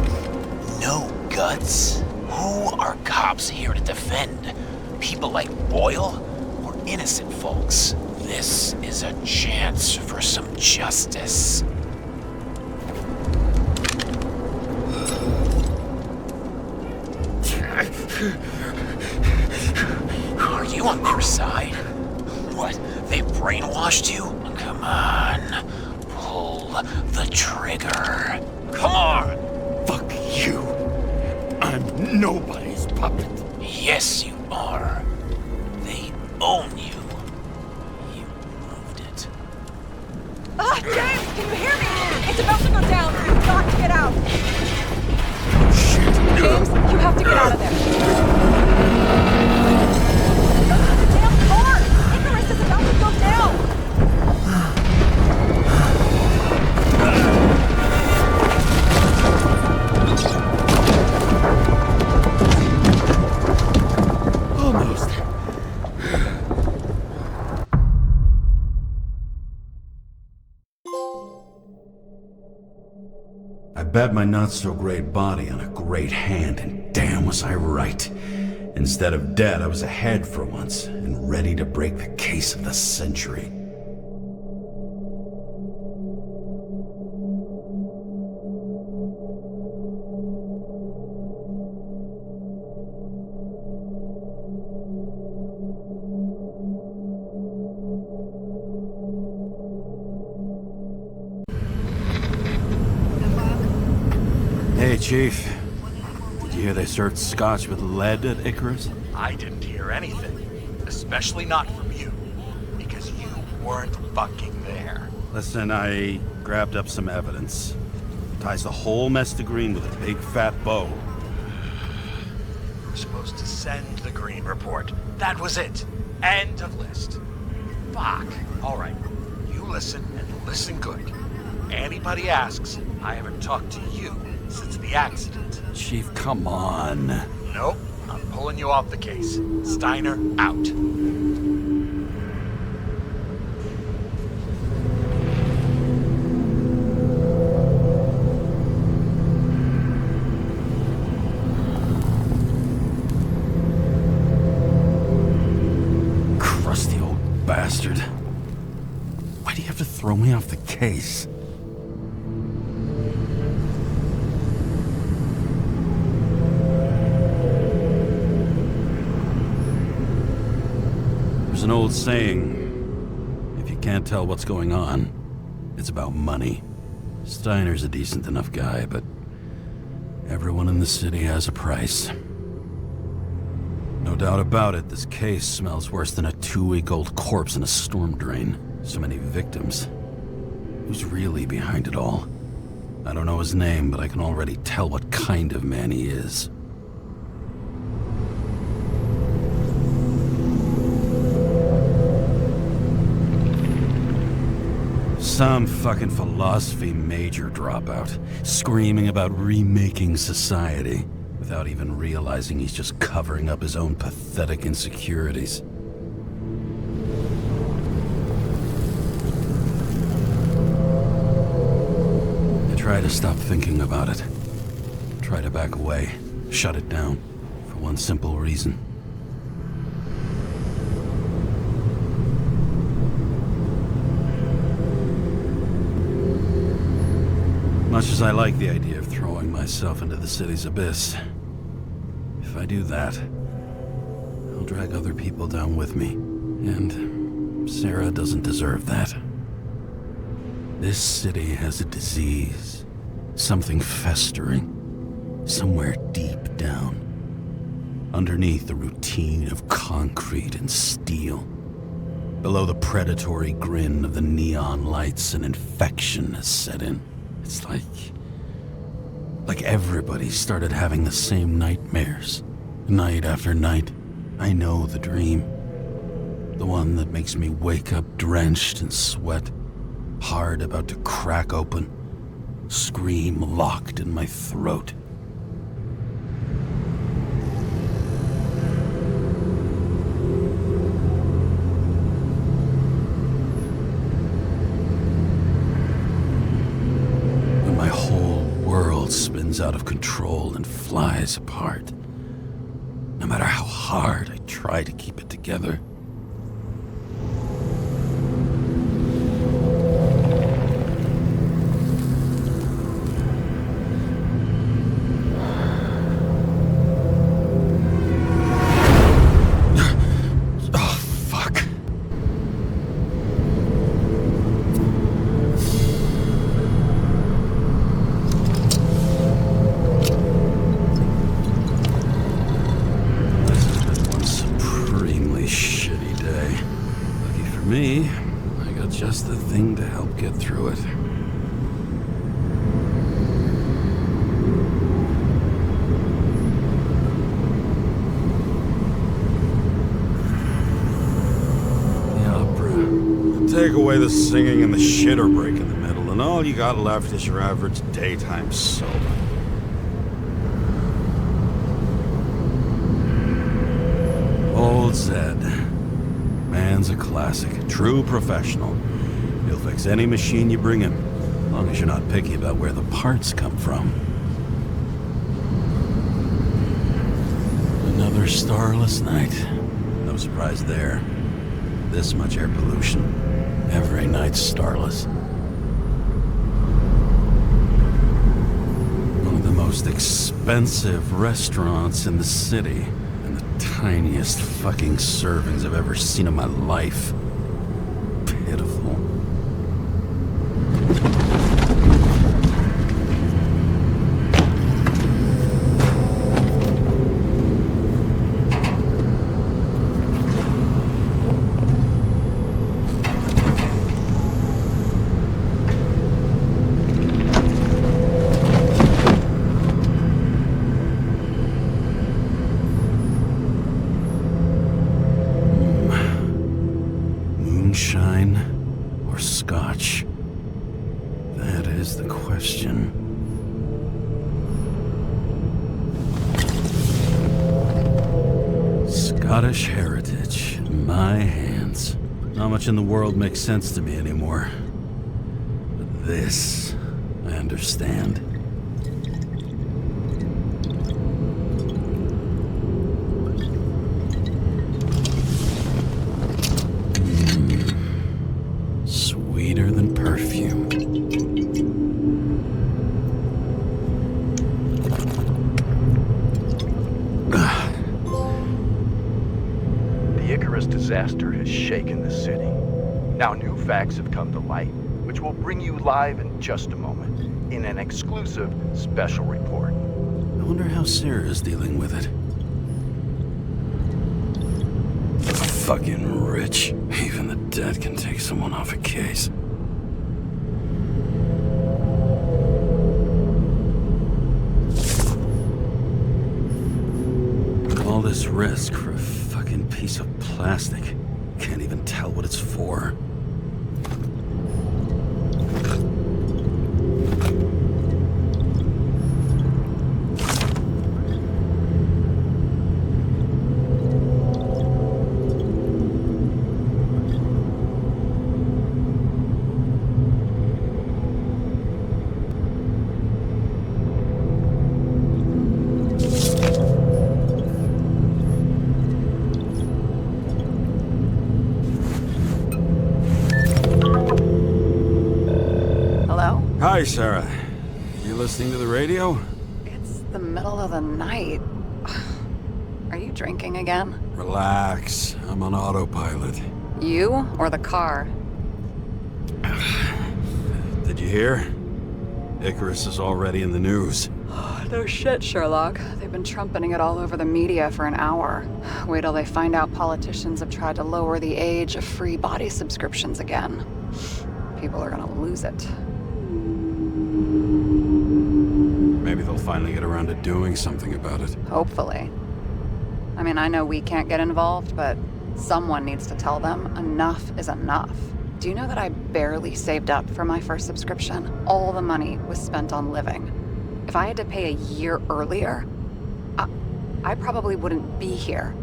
No guts? Who are cops here to defend? People like Boyle or innocent folks? This is a chance for some justice. Are you on their side? What, they brainwashed you? Come on, pull the trigger. Come on! Fuck you. I'm nobody's puppet. Yes, you are. They own you. You moved it. Ah, James, can you hear me? It's about to go down. You've got to get out. Shit. James, you have to get out of there. Go to the damn car! Icarus is about to go down! Almost. I bet my not-so-great body on a great hand, and damn was I right. Instead of dead, I was ahead for once, and ready to break the case of the century. Hey, Chief. Did you hear they served scotch with lead at Icarus? I didn't hear anything. Especially not from you. Because you weren't fucking there. Listen, I grabbed up some evidence. Ties the whole mess to green with a big fat bow. You were supposed to send the green report. That was it. End of list. Fuck. Alright. You listen and listen good. Anybody asks, I haven't talked to you since the accident. Chief, come on. Nope. I'm pulling you off the case. Steiner, out. Crusty old bastard. Why do you have to throw me off the case? There's an old saying, if you can't tell what's going on, it's about money. Steiner's a decent enough guy, but everyone in the city has a price. No doubt about it, this case smells worse than a 2-week-old corpse in a storm drain. So many victims. Who's really behind it all? I don't know his name, but I can already tell what kind of man he is. Some fucking philosophy major dropout, screaming about remaking society, without even realizing he's just covering up his own pathetic insecurities. I try to stop thinking about it. Try to back away, shut it down, for one simple reason. Much as I like the idea of throwing myself into the city's abyss, if I do that, I'll drag other people down with me. And Sarah doesn't deserve that. This city has a disease, something festering, somewhere deep down, underneath the routine of concrete and steel. Below the predatory grin of the neon lights, an infection has set in. It's like everybody started having the same nightmares, night after night. I know the dream. The one that makes me wake up drenched in sweat, heart about to crack open, scream locked in my throat. Spins out of control and flies apart. No matter how hard I try to keep it together. just the thing to help get through it. Take away the singing and the shitter break in the middle, and all you got left is your average daytime soap. Old Zed. Man's a classic, true professional. He'll fix any machine you bring him, as long as you're not picky about where the parts come from. Another starless night. No surprise there. This much air pollution. Every night's starless. One of the most expensive restaurants in the city, and the tiniest fucking servings I've ever seen in my life. Pitiful. Moonshine or scotch? That is the question. Scottish heritage in my hands. Not much in the world makes sense to me anymore. But this, I understand. Sweeter than perfume. The Icarus disaster has shaken the city. Now new facts have come to light, which we'll bring you live in just a moment, in an exclusive special report. I wonder how Sarah is dealing with it. Fucking rich. Even the dead can take someone off a case. All this risk for a fucking piece of plastic. Can't even tell what it's for. Hi, Sarah. You listening to the radio? It's the middle of the night. Are you drinking again? Relax. I'm on autopilot. You or the car? Did you hear? Icarus is already in the news. No shit, Sherlock. They've been trumpeting it all over the media for an hour. Wait till they find out politicians have tried to lower the age of free body subscriptions again. People are gonna lose it. Maybe they'll finally get around to doing something about it. Hopefully. I mean, I know we can't get involved, but someone needs to tell them enough is enough. Do you know that I barely saved up for my first subscription? All the money was spent on living. If I had to pay a year earlier, I probably wouldn't be here.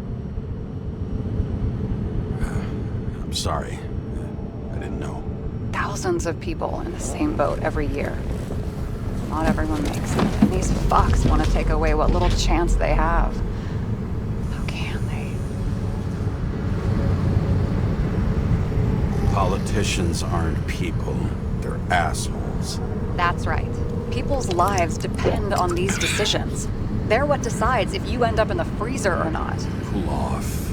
I'm sorry. I didn't know. Thousands of people in the same boat every year. Not everyone makes it, and these fucks want to take away what little chance they have. How can they? Politicians aren't people. They're assholes. That's right. People's lives depend on these decisions. They're what decides if you end up in the freezer or not. Cool off.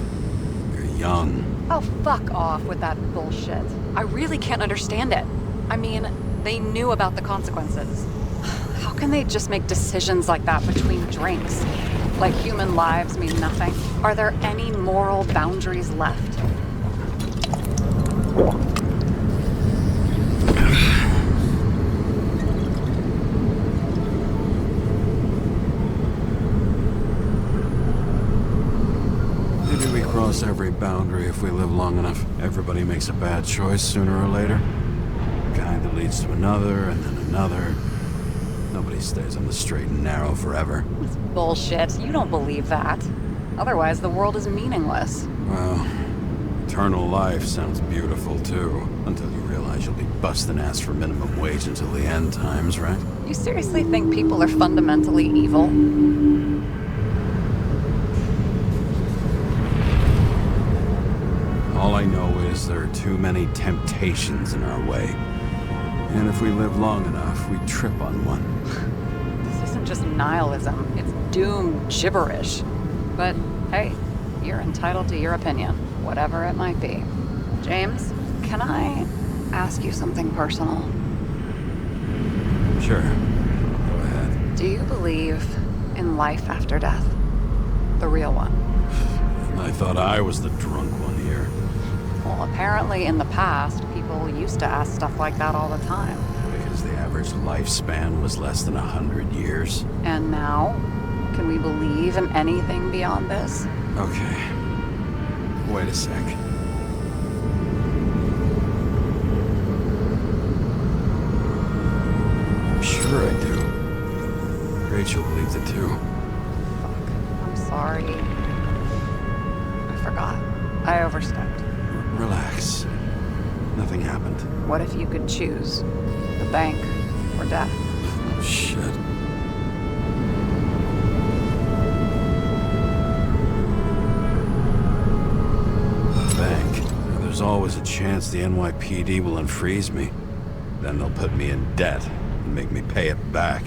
You're young. Oh, fuck off with that bullshit. I really can't understand it. I mean, they knew about the consequences. How can they just make decisions like that between drinks? Like human lives mean nothing? Are there any moral boundaries left? Maybe we cross every boundary if we live long enough. Everybody makes a bad choice sooner or later. A kind that leads to another, and then another. Nobody stays on the straight and narrow forever. It's bullshit. You don't believe that. Otherwise, the world is meaningless. Well, eternal life sounds beautiful, too. Until you realize you'll be busting ass for minimum wage until the end times, right? You seriously think people are fundamentally evil? All I know is there are too many temptations in our way. And if we live long enough, we trip on one. This isn't just nihilism. It's doom gibberish. But hey, you're entitled to your opinion, whatever it might be. James, can I ask you something personal? Sure. Go ahead. Do you believe in life after death? The real one? I thought I was the drunk one here. Well, apparently in the past, people used to ask stuff like that all the time. Because the average lifespan was less than 100 years. And now? Can we believe in anything beyond this? Okay. Wait a sec. I'm sure I do. Rachel believes it too. Fuck. I'm sorry. I forgot. I overstepped. Relax. Nothing happened. What if you could choose? The bank or death? Oh, shit. Bank. There's always a chance the NYPD will unfreeze me. Then they'll put me in debt and make me pay it back.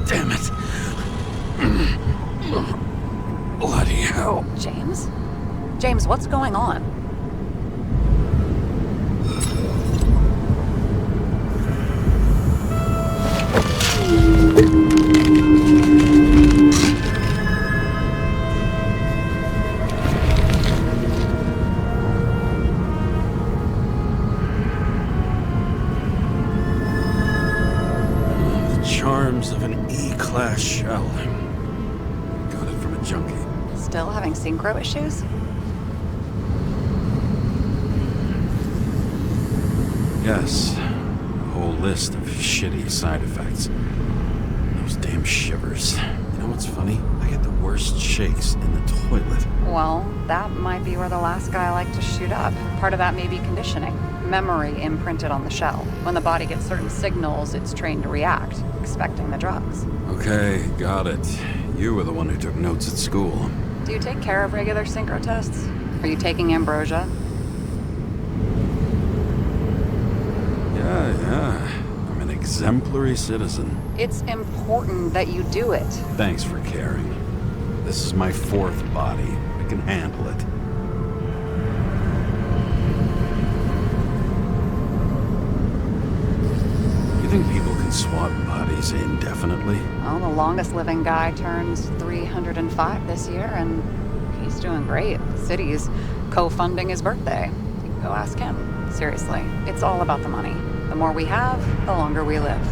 Damn it. Bloody hell. James? James, what's going on? The charms of an E-class shell. Got it from a junkie. Still having synchro issues? Yes. A whole list of shitty side effects. Those damn shivers. You know what's funny? I get the worst shakes in the toilet. Well, that might be where the last guy liked to shoot up. Part of that may be conditioning. Memory imprinted on the shell. When the body gets certain signals, it's trained to react, expecting the drugs. Okay, got it. You were the one who took notes at school. Do you take care of regular synchro tests? Are you taking ambrosia? Yeah. I'm an exemplary citizen. It's important that you do it. Thanks for caring. This is my fourth body. I can handle it. You think people can swap bodies indefinitely? Well, the longest living guy turns 305 this year, and he's doing great. The city's co-funding his birthday. You can go ask him. Seriously, it's all about the money. The more we have, the longer we live.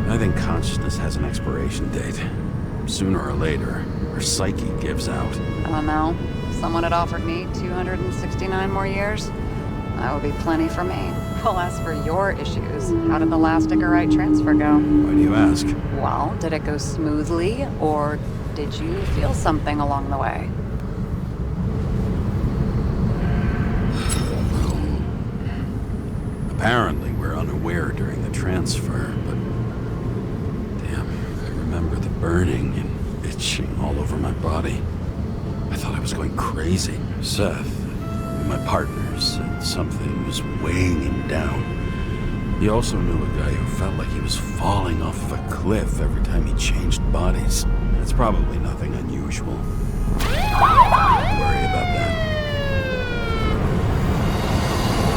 I think consciousness has an expiration date. Sooner or later, our psyche gives out. I don't know. If someone had offered me 269 more years, that would be plenty for me. Well, as for your issues, how did the last Icarite transfer go? Why do you ask? Well, did it go smoothly, or did you feel something along the way? Apparently, we're unaware during the transfer, but... Damn, I remember the burning and itching all over my body. I thought I was going crazy. Seth, my partner, said something was weighing him down. He also knew a guy who felt like he was falling off of a cliff every time he changed bodies. It's probably nothing unusual. Don't worry about that.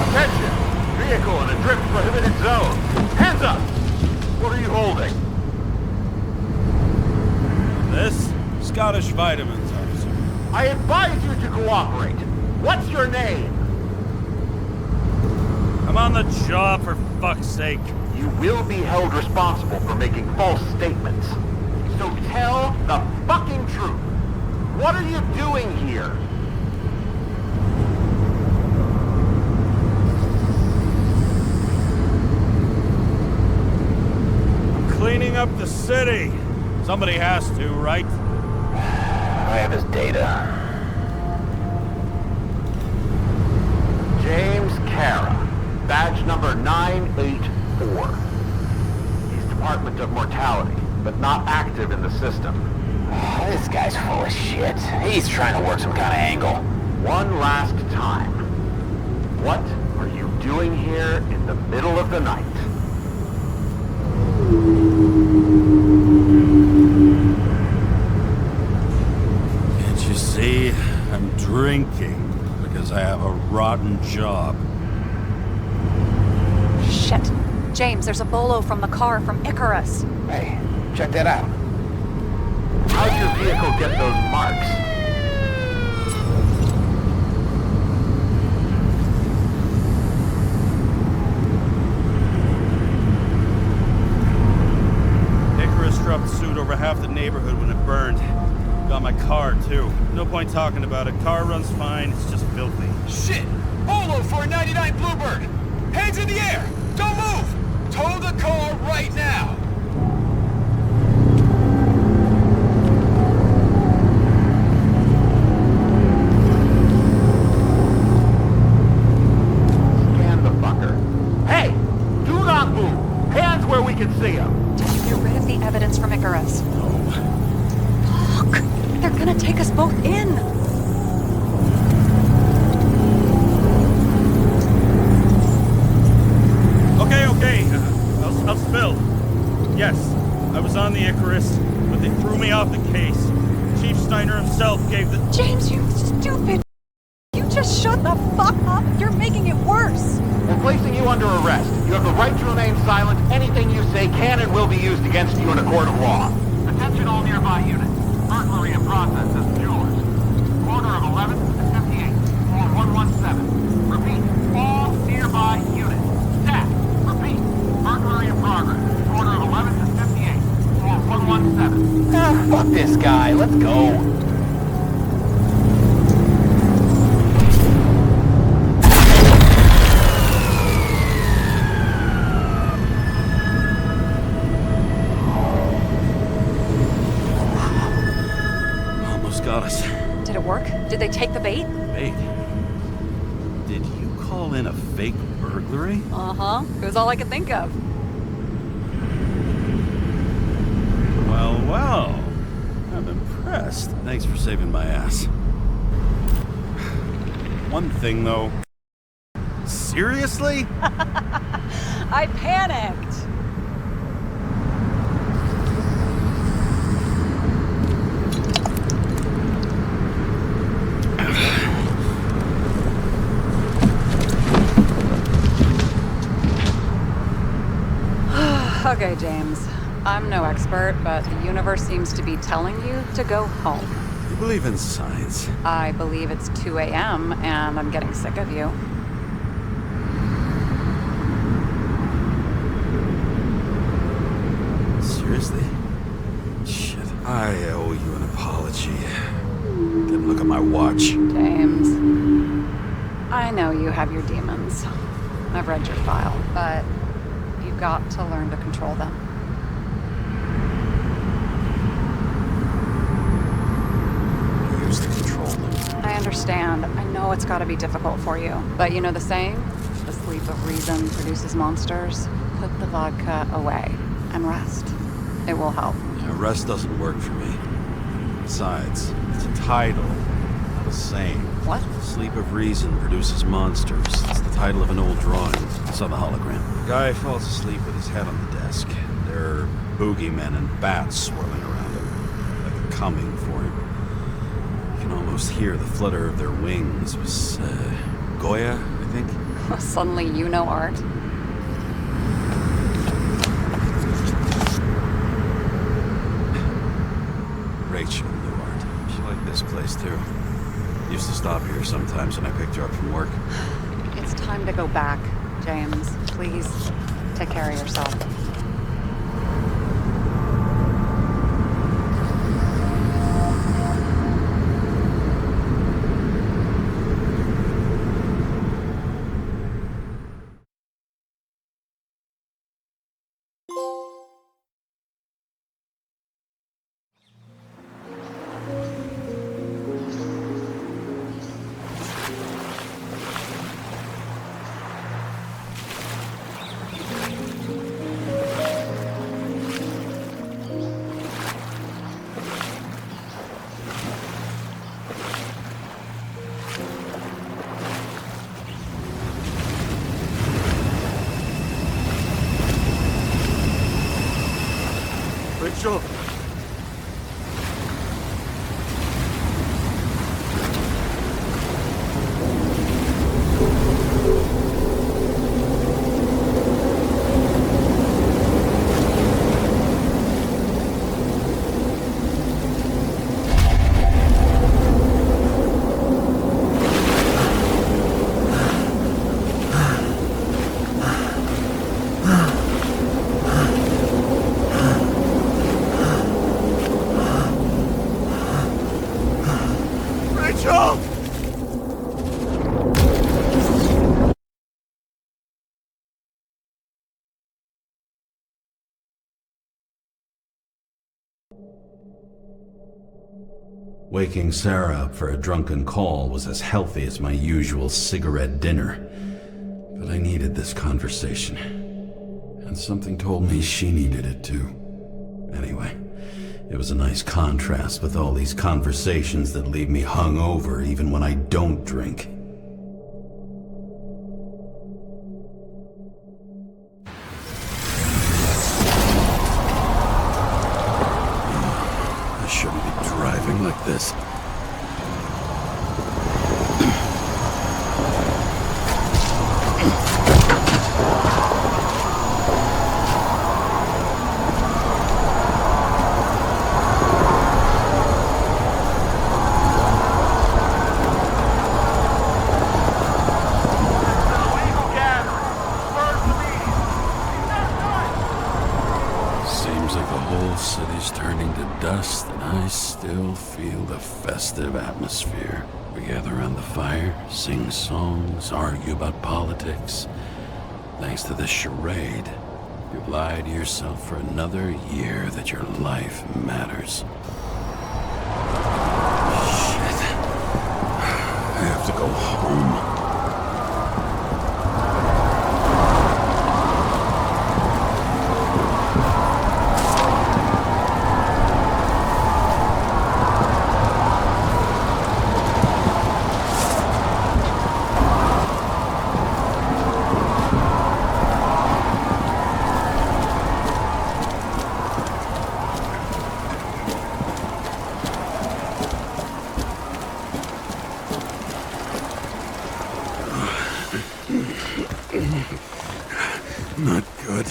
Attention! Vehicle in a drift prohibited zone. Hands up! What are you holding? This? Scottish vitamins, officer. I advise you to cooperate. What's your name? I'm on the job, for fuck's sake. You will be held responsible for making false statements. So tell the fucking truth. What are you doing here? Cleaning up the city. Somebody has to, right? I have his data. James Kara, badge number 984. He's Department of Mortality, but not active in the system. This guy's full of shit. He's trying to work some kind of angle. One last time. What are you doing here in the middle of the night? Can't you see? I'm drinking because I have a rotten job. Shit. James, there's a bolo from the car from Icarus. Hey, check that out. How'd your vehicle get those marks? Icarus dropped suit over half the neighborhood when it burned. Got my car, too. No point talking about it. Car runs fine, it's just filthy. Shit! Bolo for a 99 Bluebird! Hands in the air! Don't move! Tow the car right now! Scan the fucker. Hey! Do not move! Hands where we can see him! Did you get rid of the evidence from Icarus? Fuck! They're gonna take us both in! Okay. I'll spill. Yes, I was on the Icarus, but they threw me off the case. Chief Steiner himself gave the... James, you stupid! You just shut the fuck up! You're making it worse! We're placing you under arrest. You have the right to remain silent. Anything you say can and will be used against you in a court of law. Attention all nearby units. Burglary in process as jewelers. Corner of 11th and 58th. Floor 117. Repeat. All nearby units. Staff. Repeat. Burglary in progress. Corner of 11th and 58th. Floor 117. Ah, fuck this guy. Let's go. Got us. Did it work? Did they take the bait? Bait? Did you call in a fake burglary? Uh-huh. It was all I could think of. Well. I'm impressed. Thanks for saving my ass. One thing, though. Seriously? I panicked. Okay, James. I'm no expert, but the universe seems to be telling you to go home. You believe in science? I believe it's 2 a.m. and I'm getting sick of you. Seriously? Shit. I owe you an apology. Didn't look at my watch. James. I know you have your demons. I've read your file, but you've got to learn to control them. I used to control them. I understand. I know it's got to be difficult for you. But you know the saying? The sleep of reason produces monsters. Put the vodka away and rest. It will help. Yeah, rest doesn't work for me. Besides, it's a title, not a saying. What? Sleep of Reason produces monsters. It's the title of an old drawing. I saw the hologram. A guy falls asleep with his head on the desk. There are boogeymen and bats swirling around him, like they're coming for him. You can almost hear the flutter of their wings. It was, Goya, I think? Suddenly you know art. Rachel knew art. She liked this place, too. Used to stop here sometimes when I picked her up from work. It's time to go back. James, please take care of yourself. Rachel! Waking Sarah up for a drunken call was as healthy as my usual cigarette dinner. But I needed this conversation. And something told me she needed it too. Anyway, it was a nice contrast with all these conversations that leave me hungover even when I don't drink. I shouldn't be driving like this. I still feel the festive atmosphere. We gather around the fire, sing songs, argue about politics. Thanks to this charade, you've lied to yourself for another year that your life matters. Shit. I have to go home. Not good.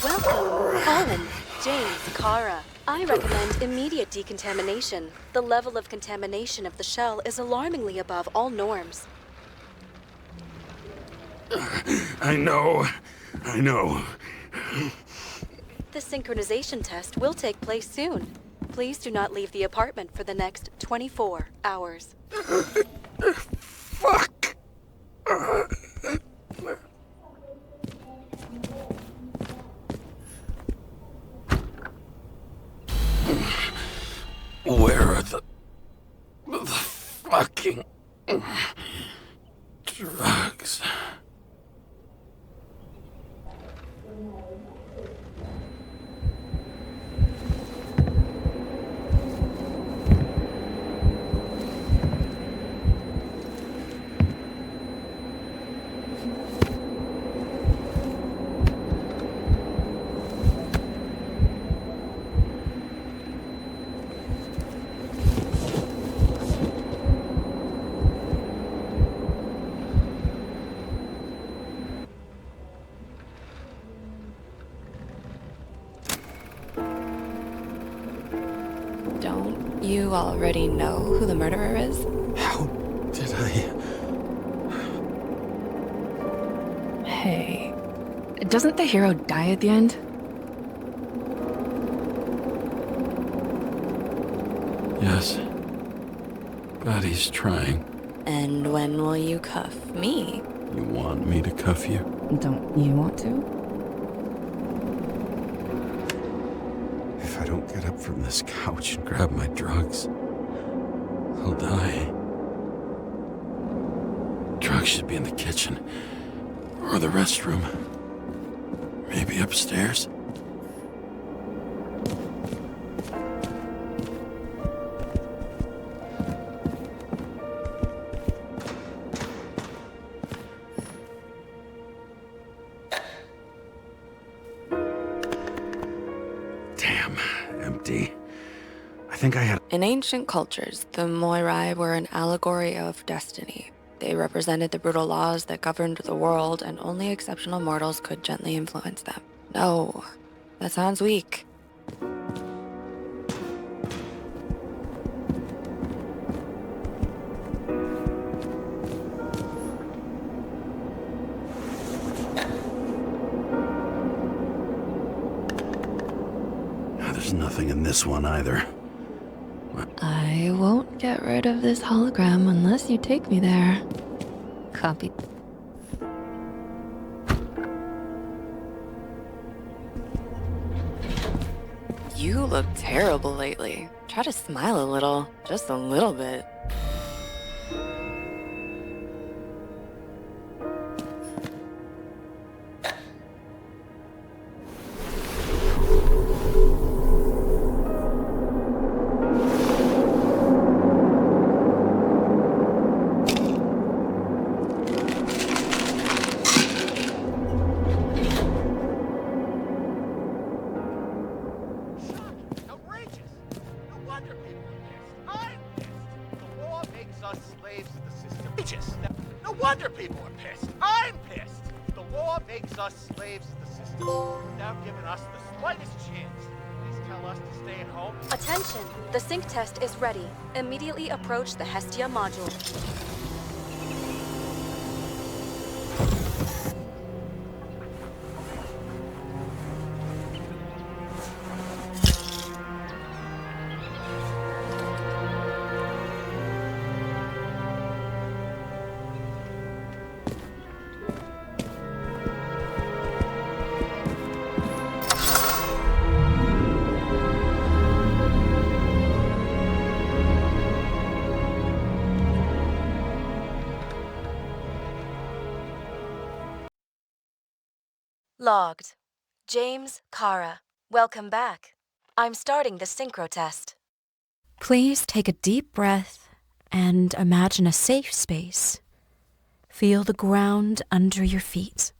Welcome home, James, Kara. I recommend immediate decontamination. The level of contamination of the shell is alarmingly above all norms. I know. The synchronization test will take place soon. Please do not leave the apartment for the next 24 hours. Fuck! Where are the fucking drugs? Don't you already know who the murderer is? How Did I... Hey, doesn't the hero die at the end? Yes. But he's trying. And when will you cuff me? You want me to cuff you? Don't you want to? If I don't get up from this couch and grab my drugs, I'll die. Drugs should be in the kitchen. Or the restroom. Maybe upstairs. Damn, empty. I think I had... In ancient cultures, the Moirai were an allegory of destiny. They represented the brutal laws that governed the world, and only exceptional mortals could gently influence them. No, that sounds weak. There's nothing in this one either. I won't get rid of this hologram unless you take me there. Copy. You look terrible lately. Try to smile a little, just a little bit. No wonder people are pissed. I'm pissed. The law makes us slaves of the system without giving us the slightest chance. Please tell us to stay at home. Attention! The sync test is ready. Immediately approach the Hestia module. Logged. James, Kara, welcome back. I'm starting the synchro test. Please take a deep breath and imagine a safe space. Feel the ground under your feet.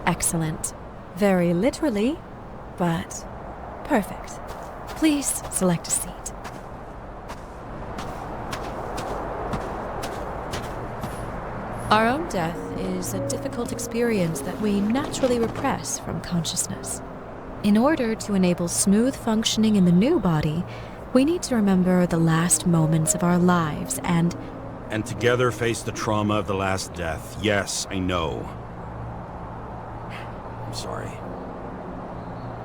Excellent. Very literally, but perfect. Please select a seat. Our own death is a difficult experience that we naturally repress from consciousness. In order to enable smooth functioning in the new body, we need to remember the last moments of our lives and together face the trauma of the last death. Yes, I know. I'm sorry.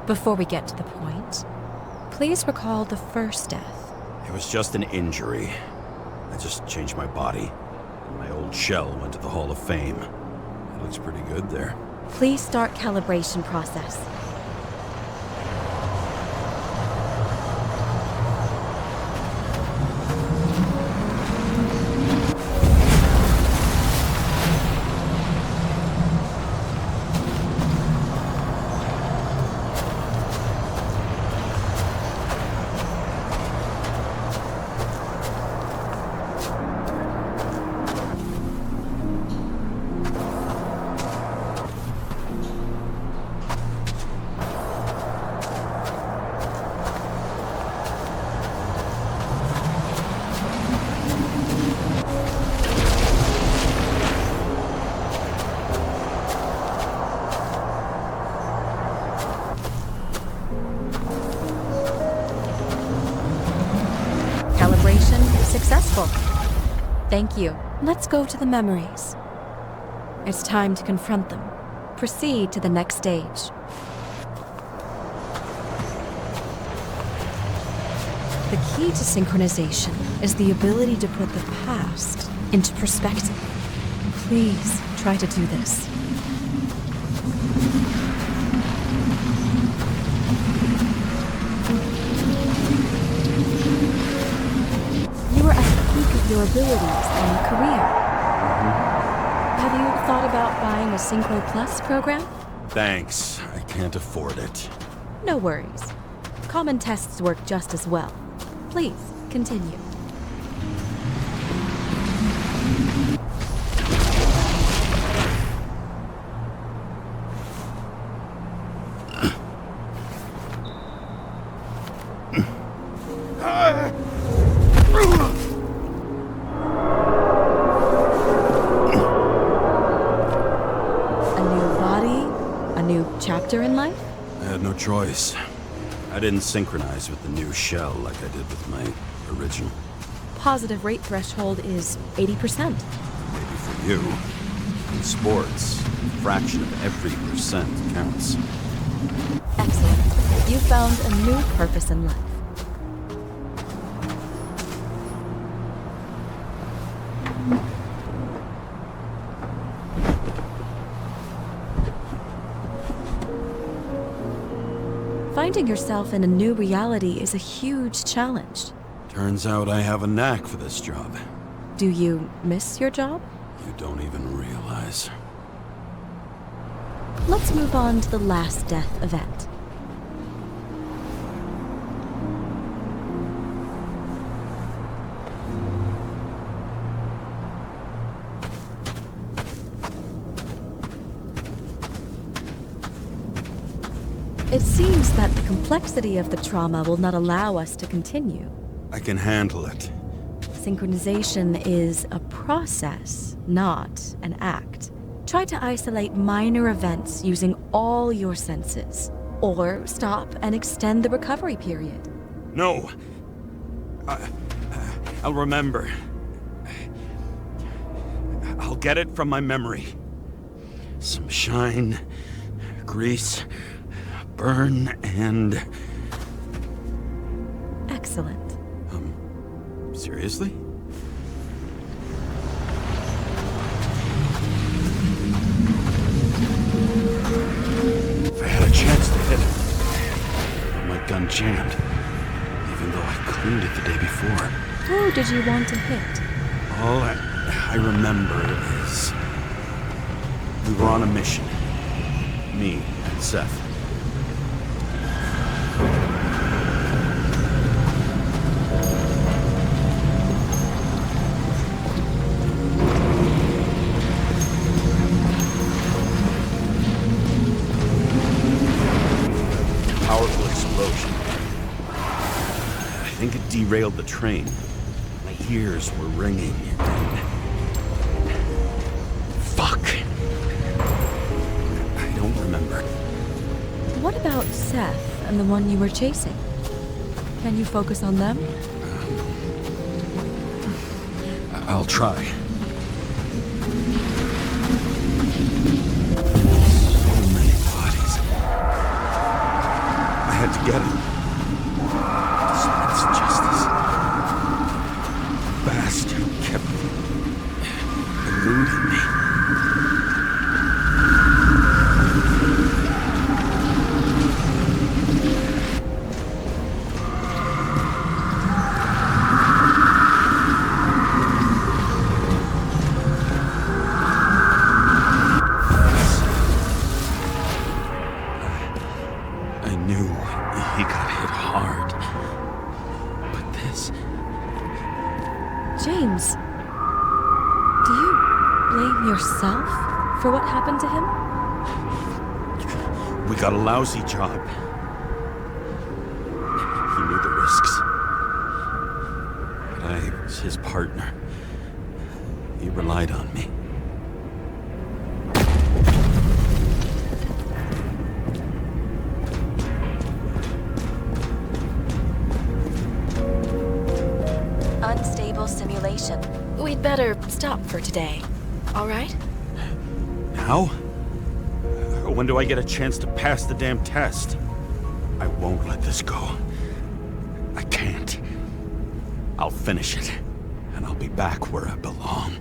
Before we get to the point, please recall the first death. It was just an injury. I just changed my body. My old shell went to the Hall of Fame. It looks pretty good there. Please start calibration process. Thank you. Let's go to the memories. It's time to confront them. Proceed to the next stage. The key to synchronization is the ability to put the past into perspective. Please try to do this. You are at the peak of your abilities and career. Have you thought about buying a Synchro Plus program? Thanks. I can't afford it. No worries. Common tests work just as well. Please, continue. Chapter in life? I had no choice. I didn't synchronize with the new shell like I did with my original. Positive rate threshold is 80%. Maybe for you. In sports, a fraction of every percent counts. Excellent. You found a new purpose in life. Finding yourself in a new reality is a huge challenge. Turns out I have a knack for this job. Do you miss your job? You don't even realize. Let's move on to the last death event. It seems that the complexity of the trauma will not allow us to continue. I can handle it. Synchronization is a process, not an act. Try to isolate minor events using all your senses, or stop and extend the recovery period. No! I'll remember. I'll get it from my memory. Some shine, grease, burn, and... Excellent. Seriously? If I had a chance to hit it, my gun jammed, even though I cleaned it the day before. Who did you want to hit? All I remember is... we were on a mission. Me and Seth. Powerful explosion. I think it derailed the train. My ears were ringing. Fuck. I don't remember. What about Seth and the one you were chasing? Can you focus on them? I'll try. To get him. Dispense justice. Bastard kept eluding me. I knew he got hit hard. But this... James, do you blame yourself for what happened to him? We got a lousy job. He knew the risks. But I was his partner. He relied on me. Unstable simulation. we'd better stop for today, all right? Now? When do I get a chance to pass the damn test? I won't let this go. I can't. I'll finish it, and I'll be back where I belong.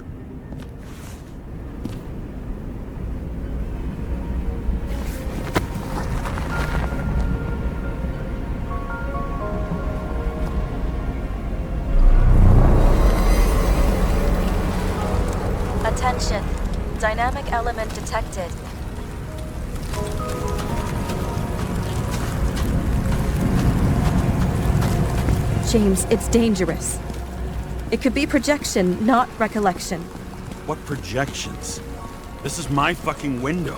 Attention. Dynamic element detected. James, it's dangerous. It could be projection, not recollection. What projections? This is my fucking window.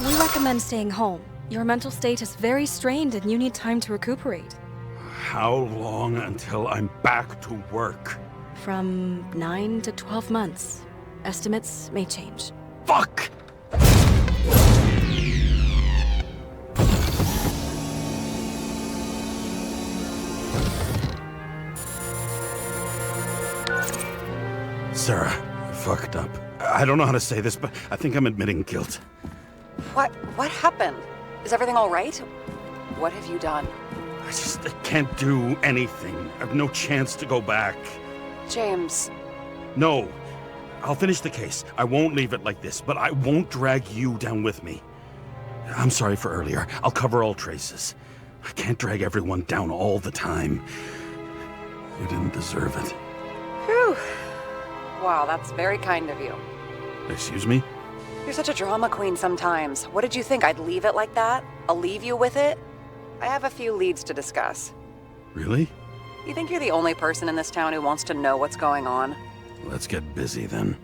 We recommend staying home. Your mental state is very strained and you need time to recuperate. How long until I'm back to work? From 9 to 12 months. Estimates may change. Fuck! Sarah, I fucked up. I don't know how to say this, but I think I'm admitting guilt. What happened? Is everything all right? What have you done? I can't do anything. I have no chance to go back. James. No. I'll finish the case. I won't leave it like this, but I won't drag you down with me. I'm sorry for earlier. I'll cover all traces. I can't drag everyone down all the time. You didn't deserve it. Whew. Wow, that's very kind of you. Excuse me? You're such a drama queen sometimes. What did you think, I'd leave it like that? I'll leave you with it? I have a few leads to discuss. Really? You think you're the only person in this town who wants to know what's going on? Let's get busy then.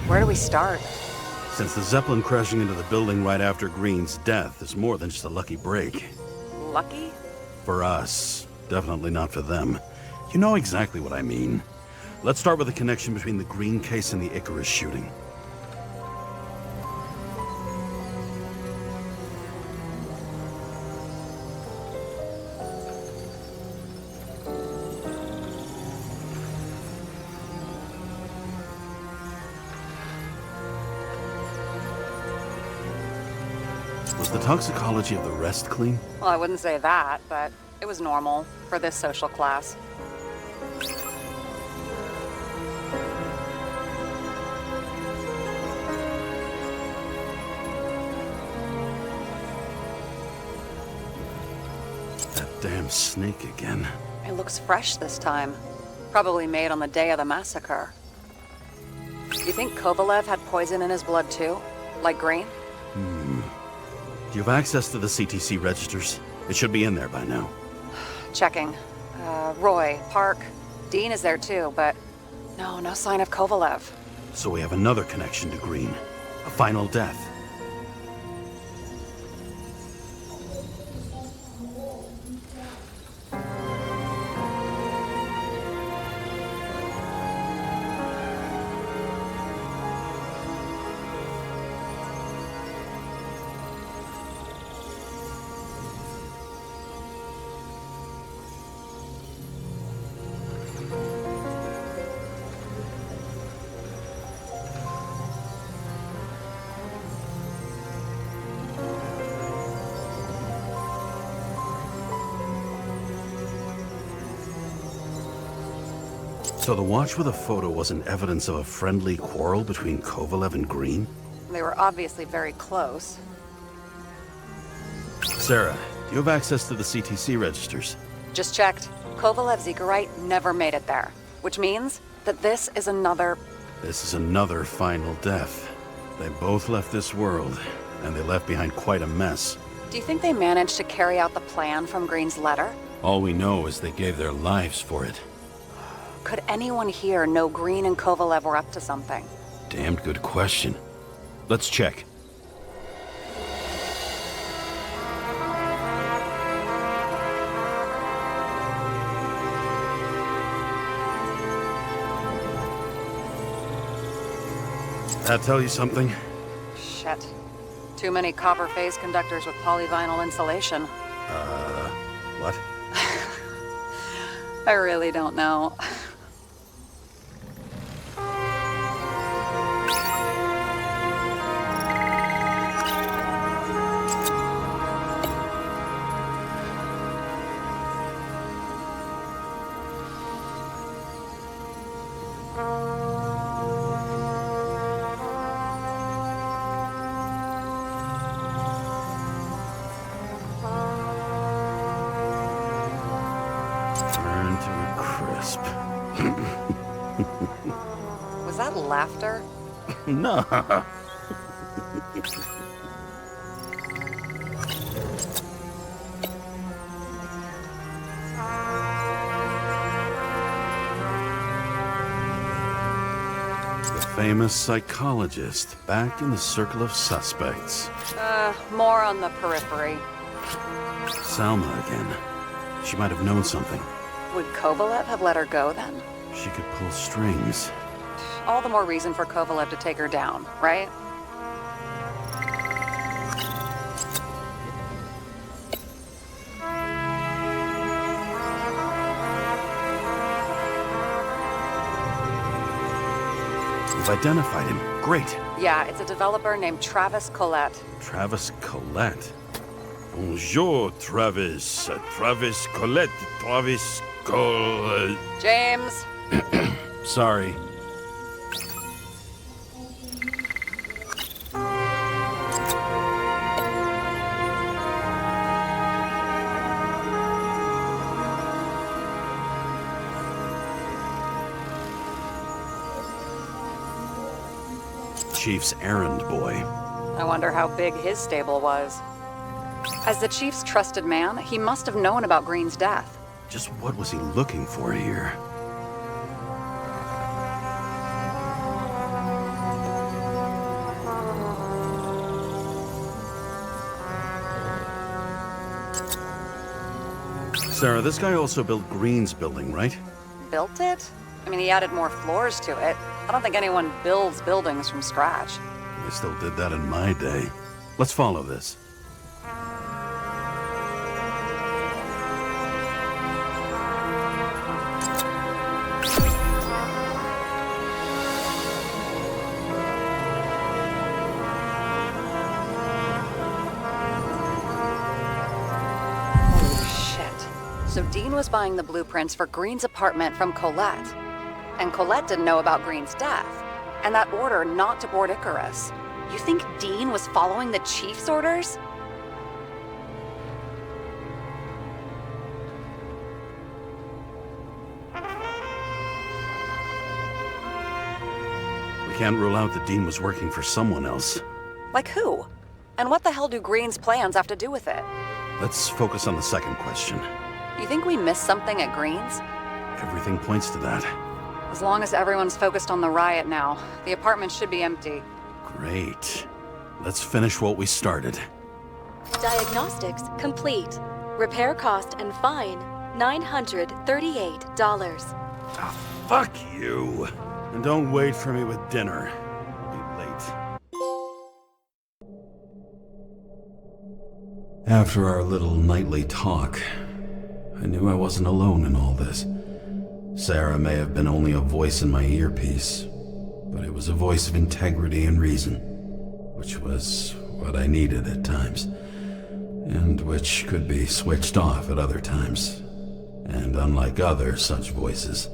Where do we start? Since the Zeppelin crashing into the building right after Green's death is more than just a lucky break. Lucky? For us. Definitely not for them. You know exactly what I mean. Let's start with the connection between the Green case and the Icarus shooting. Was the toxicology of the rest clean? Well, I wouldn't say that, but it was normal for this social class. That damn snake again. It looks fresh this time. Probably made on the day of the massacre. You think Kovalev had poison in his blood too? Like Green? Do you have access to the CTC registers? It should be in there by now. Checking. Roy, Park, Dean is there too, but no sign of Kovalev. So we have another connection to Green. A final death. So the watch with a photo wasn't evidence of a friendly quarrel between Kovalev and Green? They were obviously very close. Sarah, Do you have access to the CTC registers? Just checked. Kovalev's Zekerite never made it there, which means that this is another... This is another final death. They both left this world, and they left behind quite a mess. Do you think they managed to carry out the plan from Green's letter? All we know is they gave their lives for it. Could anyone here know Green and Kovalev were up to something? Damned good question. Let's check. That tell you something? Shit. Too many copper phase conductors with polyvinyl insulation. What? I really don't know. Was that laughter? No. The famous psychologist, back in the circle of suspects. More on the periphery. Salma again. She might have known something. Would Kovalev have let her go then? She could pull strings. All the more reason for Kovalev to take her down, right? We've identified him. Great. Yeah, it's a developer named Travis Collette. Travis Collette? Bonjour, Travis. Travis Collette. Travis Collette. James! Sorry. Chief's errand boy. I wonder how big his stable was. As the Chief's trusted man, he must have known about Green's death. Just what was he looking for here? Sarah, this guy also built Green's building, right? Built it? I mean, he added more floors to it. I don't think anyone builds buildings from scratch. I still did that in my day. Let's follow this. So Dean was buying the blueprints for Green's apartment from Colette. And Colette didn't know about Green's death. And that order not to board Icarus. You think Dean was following the Chief's orders? We can't rule out that Dean was working for someone else. Like who? And what the hell do Green's plans have to do with it? Let's focus on the second question. You think we missed something at Green's? Everything points to that. As long as everyone's focused on the riot now, the apartment should be empty. Great. Let's finish what we started. Diagnostics complete. Repair cost and fine, $938. Ah, fuck you. And don't wait for me with dinner. I'll be late. After our little nightly talk, I knew I wasn't alone in all this. Sarah may have been only a voice in my earpiece, but it was a voice of integrity and reason, which was what I needed at times, and which could be switched off at other times, and unlike other such voices,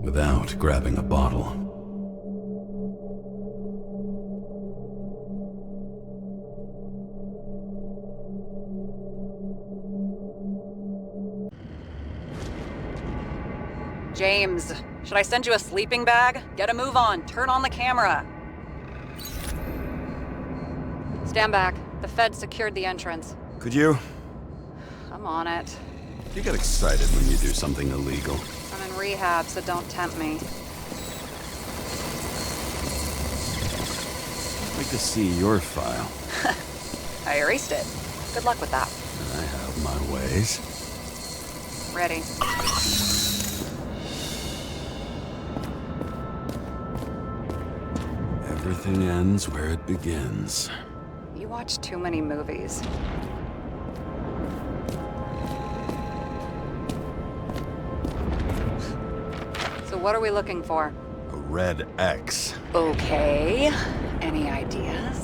without grabbing a bottle. James, should I send you a sleeping bag? Get a move on. Turn on the camera. Stand back. The Fed secured the entrance. Could you? I'm on it. You get excited when you do something illegal. I'm in rehab, so don't tempt me. I'd like to see your file. I erased it. Good luck with that. I have my ways. Ready. Everything ends where it begins. You watch too many movies. So what are we looking for? A red X. Okay. Any ideas?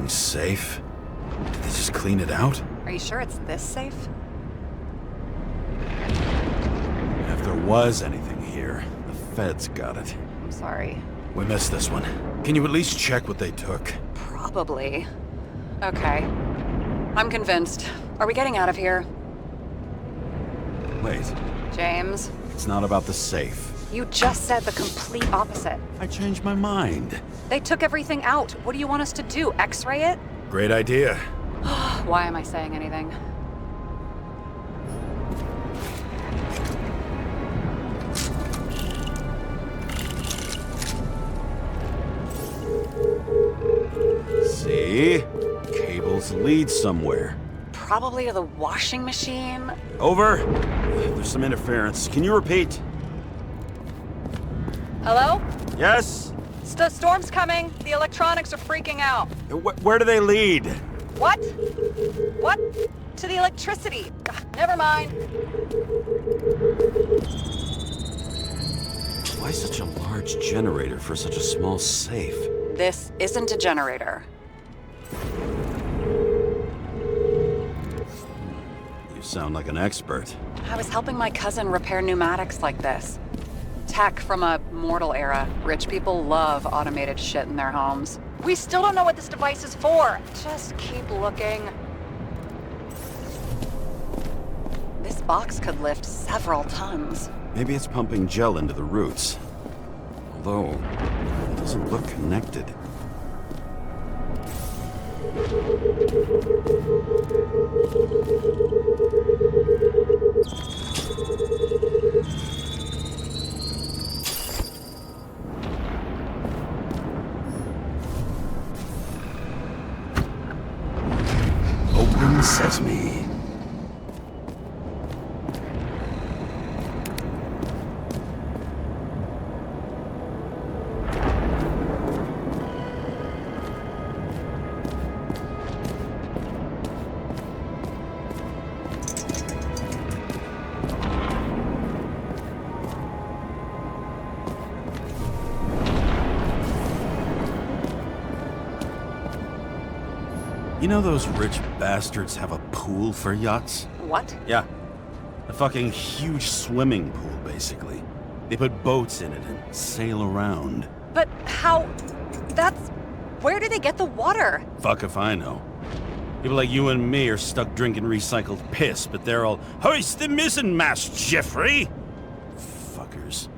Safe? Did they just clean it out? Are you sure it's this safe? If there was anything here, the Feds got it. I'm sorry. We missed this one. Can you at least check what they took? Probably. Okay. I'm convinced. Are we getting out of here? Wait. James? It's not about the safe. You just said the complete opposite. I changed my mind. They took everything out. What do you want us to do? X-ray it? Great idea. Why am I saying anything? See? Cables lead somewhere. Probably to the washing machine. Over. There's some interference. Can you repeat? Hello? Yes? The storm's coming. The electronics are freaking out. Where do they lead? What? What? To the electricity. Ugh, never mind. Why such a large generator for such a small safe? This isn't a generator. You sound like an expert. I was helping my cousin repair pneumatics like this. Tech from a mortal era. Rich people love automated shit in their homes. We still don't know what this device is for. Just keep looking. This box could lift several tons. Maybe it's pumping gel into the roots. Although, it doesn't look connected. Open sesame. You know those rich bastards have a pool for yachts? What? Yeah. A fucking huge swimming pool, basically. They put boats in it and sail around. But how... That's... Where do they get the water? Fuck if I know. People like you and me are stuck drinking recycled piss, but they're all, "Hoist the mizzenmast, Jeffrey!" Fuckers.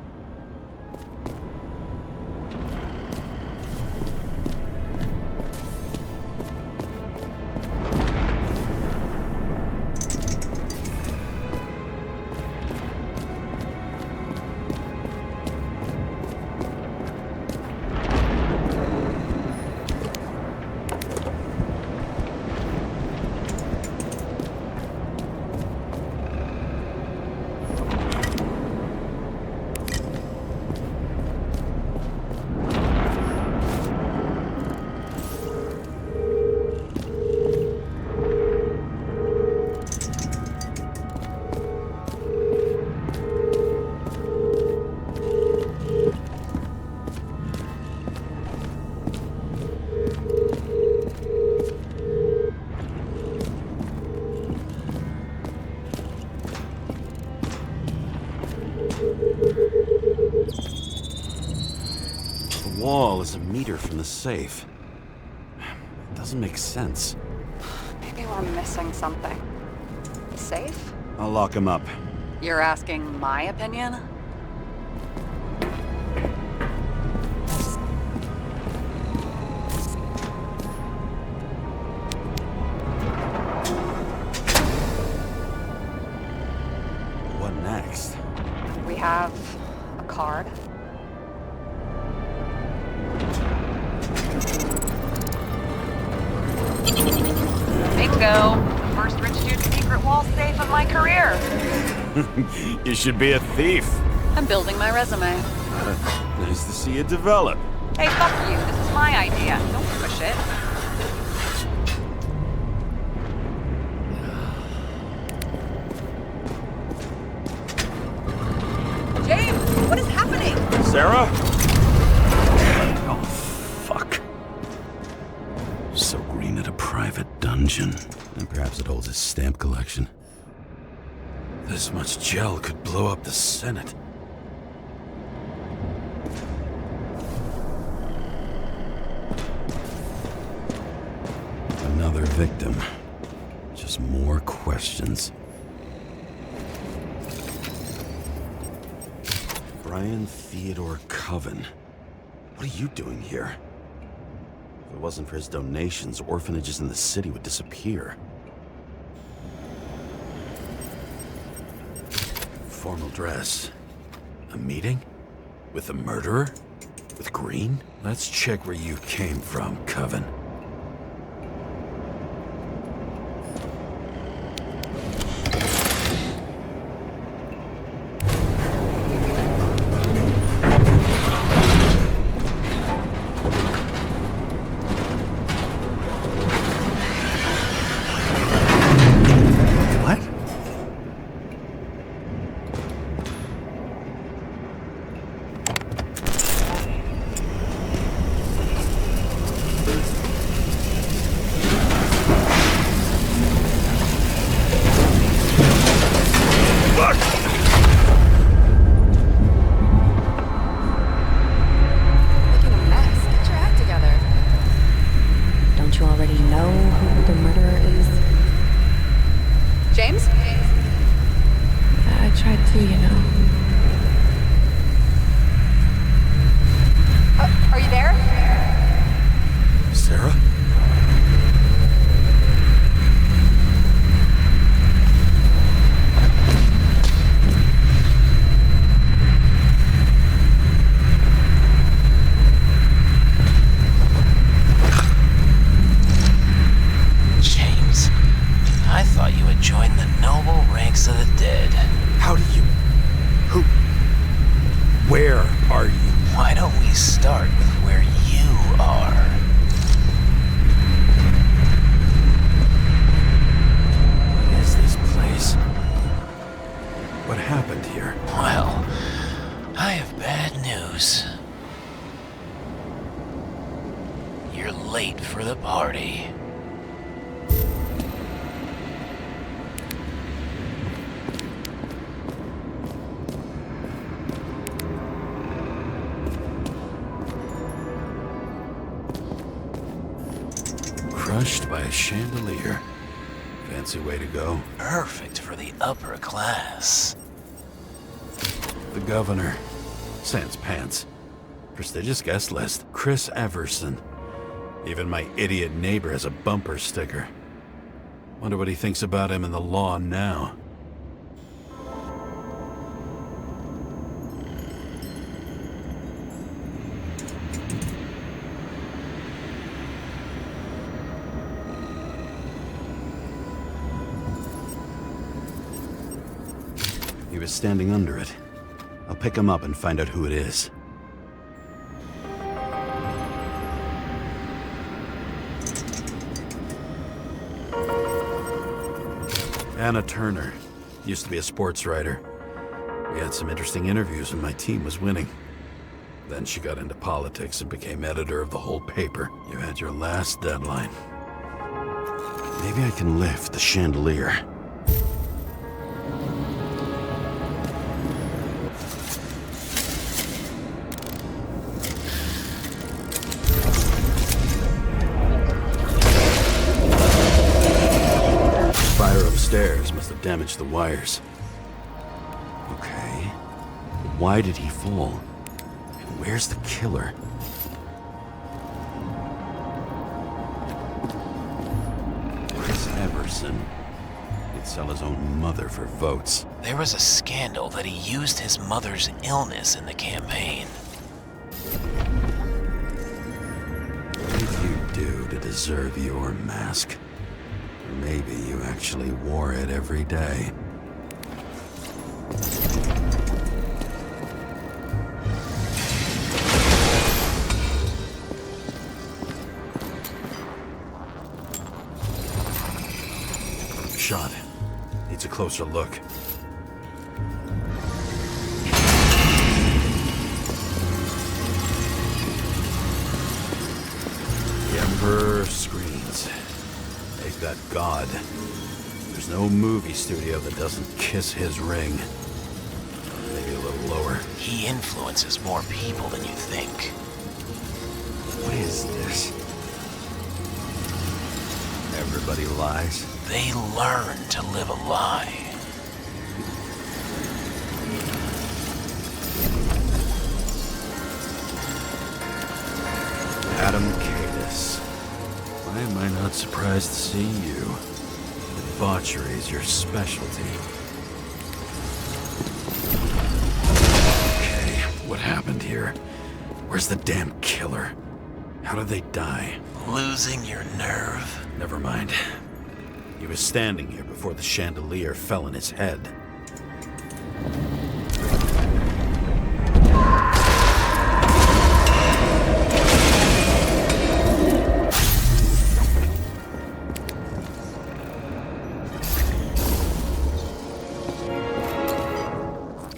wall is a meter from the safe. It doesn't make sense. Maybe we're missing something. The safe? I'll lock him up. You're asking my opinion? What next? We have a card. Bingo! The first rich dude's secret wall safe of my career. You should be a thief. I'm building my resume. Nice to see you develop. Hey, fuck you. This is my idea. Don't push it. James, what is happening? Sarah? Oh, fuck. So Green at a private dungeon. And perhaps it holds his stamp collection. This much gel could blow up the Senate. Another victim. Just more questions. Brian Theodore Coven. What are you doing here? If it wasn't for his donations, orphanages in the city would disappear. Formal dress. A meeting? With the murderer? With Green? Let's check where you came from, Coven. Crushed by a chandelier. Fancy way to go. Perfect for the upper class. The governor. Sans pants. Prestigious guest list. Chris Everson. Even my idiot neighbor has a bumper sticker. Wonder what he thinks about him in the law now. He was standing under it. I'll pick him up and find out who it is. Anna Turner. Used to be a sports writer. We had some interesting interviews when my team was winning. Then she got into politics and became editor of the whole paper. You had your last deadline. Maybe I can lift the chandelier. stairs must have damaged the wires. Okay. But why did he fall? And where's the killer? Chris Everson. He'd sell his own mother for votes. There was a scandal that he used his mother's illness in the campaign. What did you do to deserve your mask? Or maybe you actually wore it every day. Shot. Needs a closer look. The Emperor screens. Make that god. There's no movie studio that doesn't kiss his ring. Maybe a little lower. He influences more people than you think. What is this? Everybody lies? They learn to live a lie. Adam Cadis. Why am I not surprised to see you? Debauchery is your specialty. Okay, what happened here? Where's the damn killer? How did they die? Losing your nerve. Never mind. He was standing here before the chandelier fell on his head.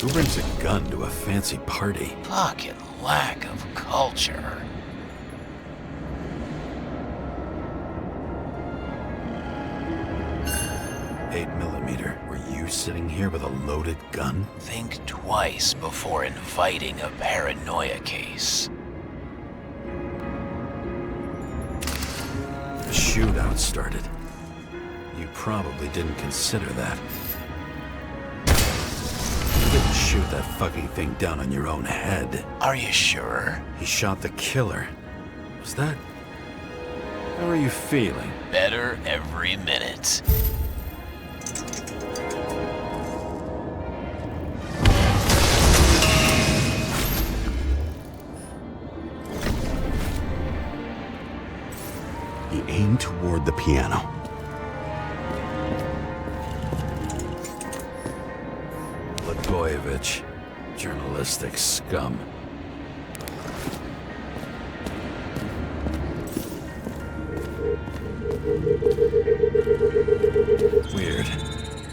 Who brings a gun to a fancy party? Fucking lack of culture. Were you sitting here with a loaded gun? Think twice before inviting a paranoia case. The shootout started. You probably didn't consider that. You didn't shoot that fucking thing down on your own head. Are you sure? He shot the killer. Was that... How are you feeling? Better every minute. He aimed toward the piano. Blagojevich, journalistic scum. Weird.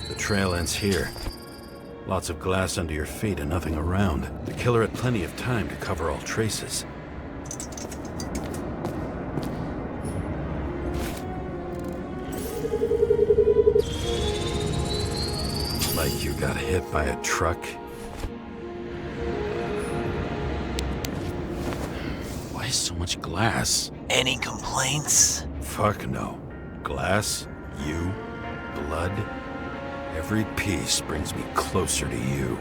The trail ends here. Lots of glass under your feet and nothing around. The killer had plenty of time to cover all traces. Like you got hit by a truck. Why so much glass? Any complaints? Fuck no. Glass, you, blood. Every piece brings me closer to you.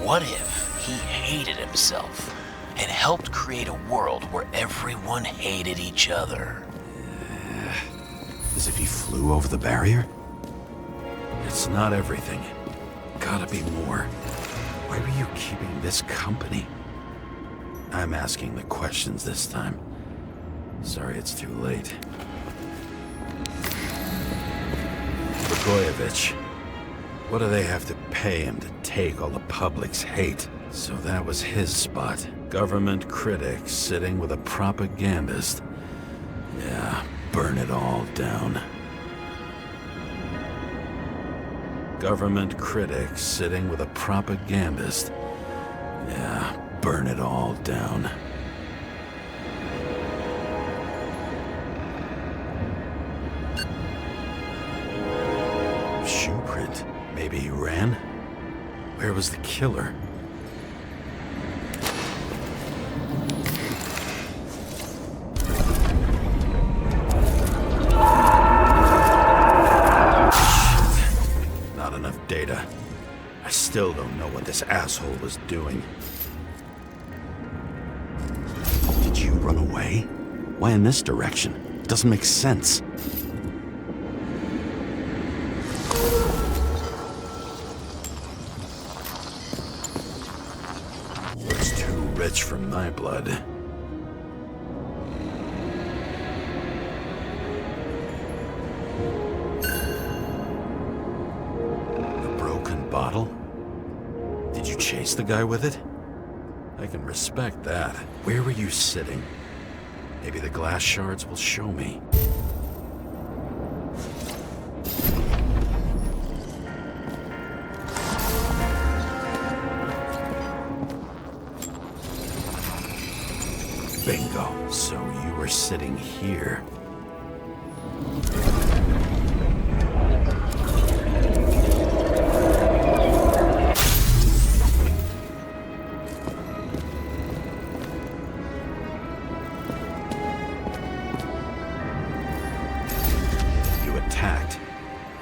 What if he hated himself and helped create a world where everyone hated each other? As if he flew over the barrier? It's not everything. Gotta be more. Why were you keeping this company? I'm asking the questions this time. Sorry it's too late. Blagojevich. What do they have to pay him to take all the public's hate? So that was his spot. Government critic sitting with a propagandist. Yeah, burn it all down. Government critic sitting with a propagandist. Yeah, burn it all down. footprint. Maybe he ran? Where was the killer? Shit. Not enough data. I still don't know what this asshole was doing. Did you run away? Why in this direction? It doesn't make sense. Looks too rich for my blood. A broken bottle? Did you chase the guy with it? I can respect that. Where were you sitting? Maybe the glass shards will show me. Bingo. So you were sitting here.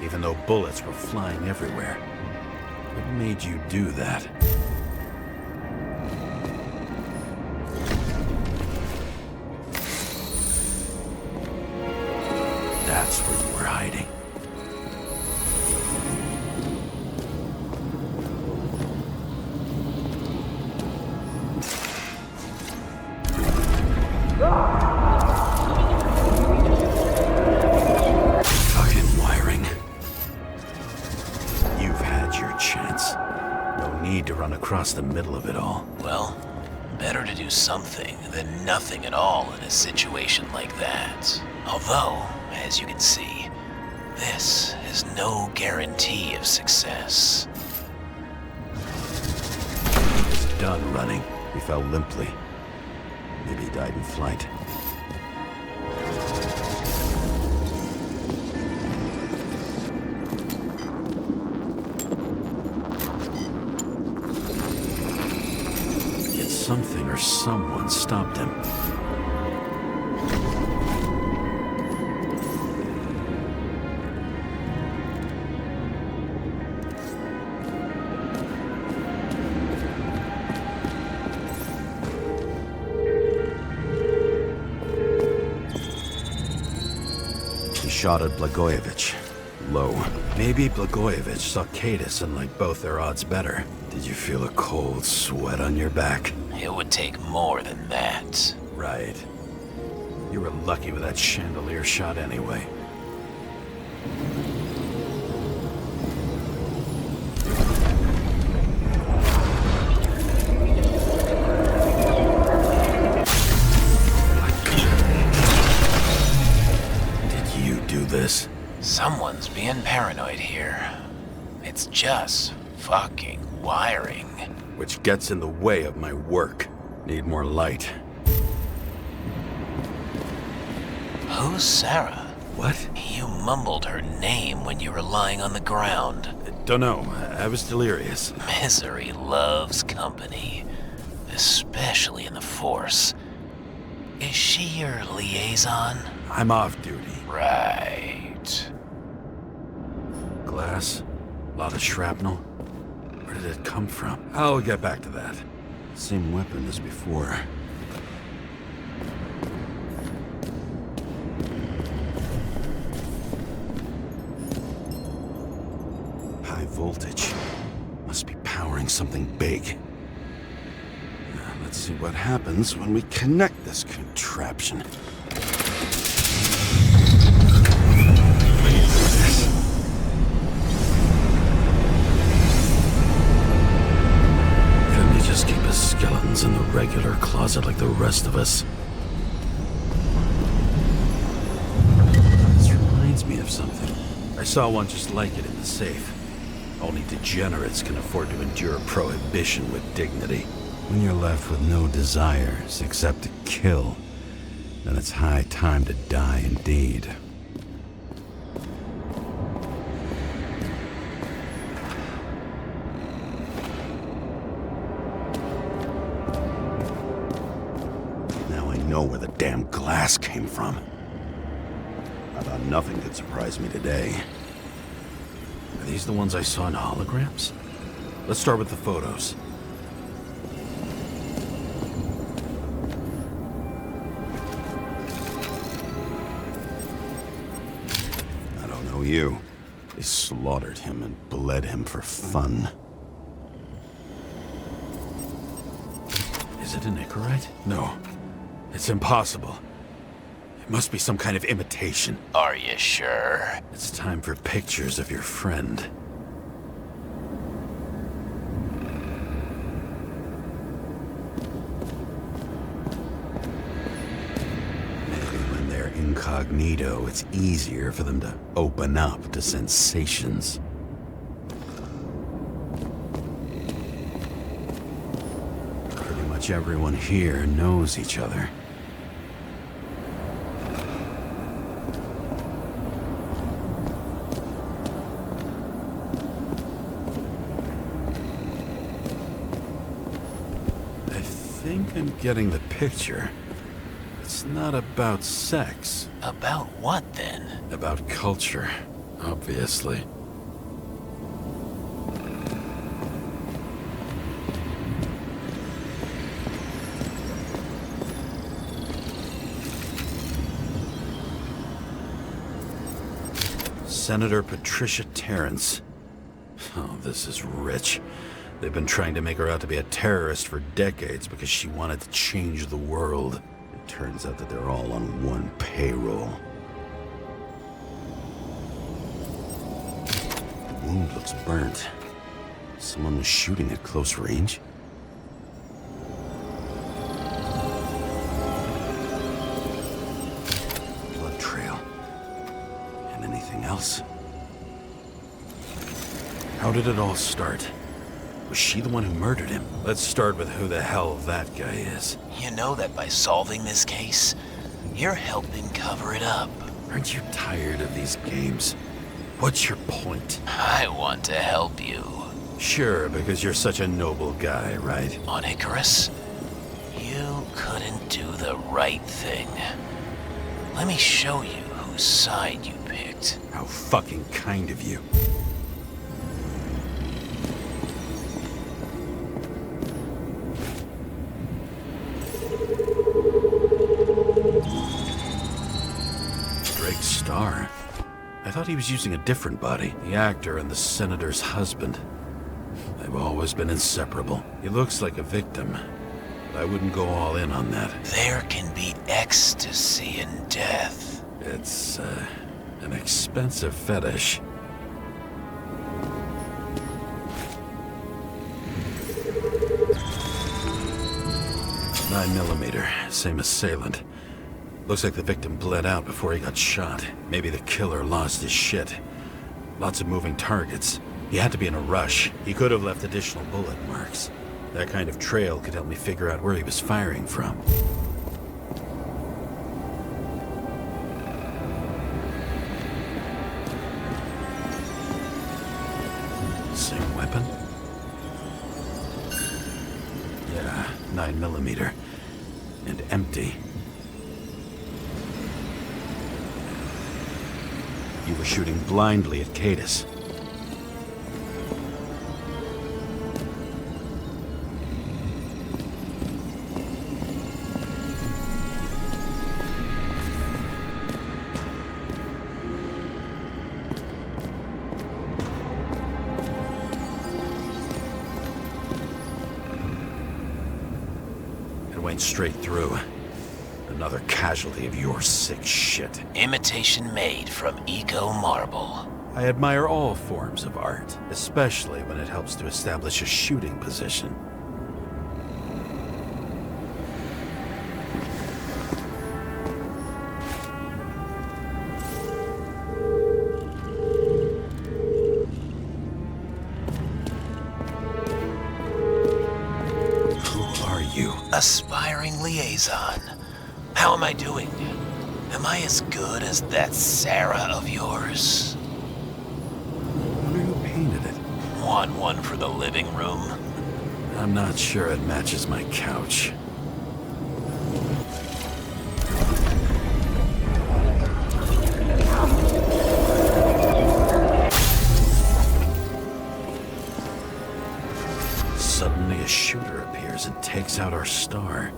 Even though bullets were flying everywhere. What made you do that? That's where you were hiding. Across the middle of it all. Well, better to do something than nothing at all in a situation like that. Although, as you can see, this is no guarantee of success. He was done running. He fell limply. Maybe he died in flight. Something or someone stopped him. He shot at Blagojevich. Low. Maybe Blagojevich saw Kadis and liked both their odds better. Did you feel a cold sweat on your back? It would take more than that. Right. You were lucky with that chandelier shot anyway. Did you do this? Someone's being paranoid here. It's just fucking wiring. Which gets in the way of my work. Need more light. Who's Sarah? What? You mumbled her name when you were lying on the ground. Don't know. I was delirious. Misery loves company. Especially in the Force. Is she your liaison? I'm off duty. Right. Glass? A lot of shrapnel? Where did it come from? I'll get back to that. Same weapon as before. High voltage. Must be powering something big. Now, let's see what happens when we connect this contraption. Just keep his skeletons in the regular closet like the rest of us. This reminds me of something. I saw one just like it in the safe. Only degenerates can afford to endure prohibition with dignity. When you're left with no desires except to kill, then it's high time to die indeed. know where the damn glass came from. I thought nothing could surprise me today. Are these the ones I saw in holograms? Let's start with the photos. I don't know you. They slaughtered him and bled him for fun. Is it an Icarite? No. It's impossible. It must be some kind of imitation. Are you sure? It's time for pictures of your friend. Maybe when they're incognito, it's easier for them to open up to sensations. Pretty much everyone here knows each other. I think I'm getting the picture. It's not about sex. About what, then? About culture, obviously. Senator Patricia Terrence. Oh, this is rich. They've been trying to make her out to be a terrorist for decades because she wanted to change the world. It turns out that they're all on one payroll. The wound looks burnt. Someone was shooting at close range. Blood trail. And anything else? How did it all start? Was she the one who murdered him? Let's start with who the hell that guy is. You know that by solving this case, you're helping cover it up. Aren't you tired of these games? What's your point? I want to help you. Sure, because you're such a noble guy, right? On Icarus, you couldn't do the right thing. Let me show you whose side you picked. How fucking kind of you. Star. I thought he was using a different body. The actor and the senator's husband. They've always been inseparable. He looks like a victim, but I wouldn't go all in on that. There can be ecstasy in death. It's, an expensive fetish. .9mm, same assailant. Looks like the victim bled out before he got shot. Maybe the killer lost his shit. Lots of moving targets. He had to be in a rush. He could have left additional bullet marks. That kind of trail could help me figure out where he was firing from. Same weapon? Yeah, 9mm. And empty. You were shooting blindly at Cadus. It went straight through. Another casualty of your sick shit. Imitation made from eco marble. I admire all forms of art, especially when it helps to establish a shooting position. Who are you? Aspiring liaison. How am I doing? Am I as good as that Sarah of yours? I wonder who painted it. Want one for the living room? I'm not sure it matches my couch. it takes out our star.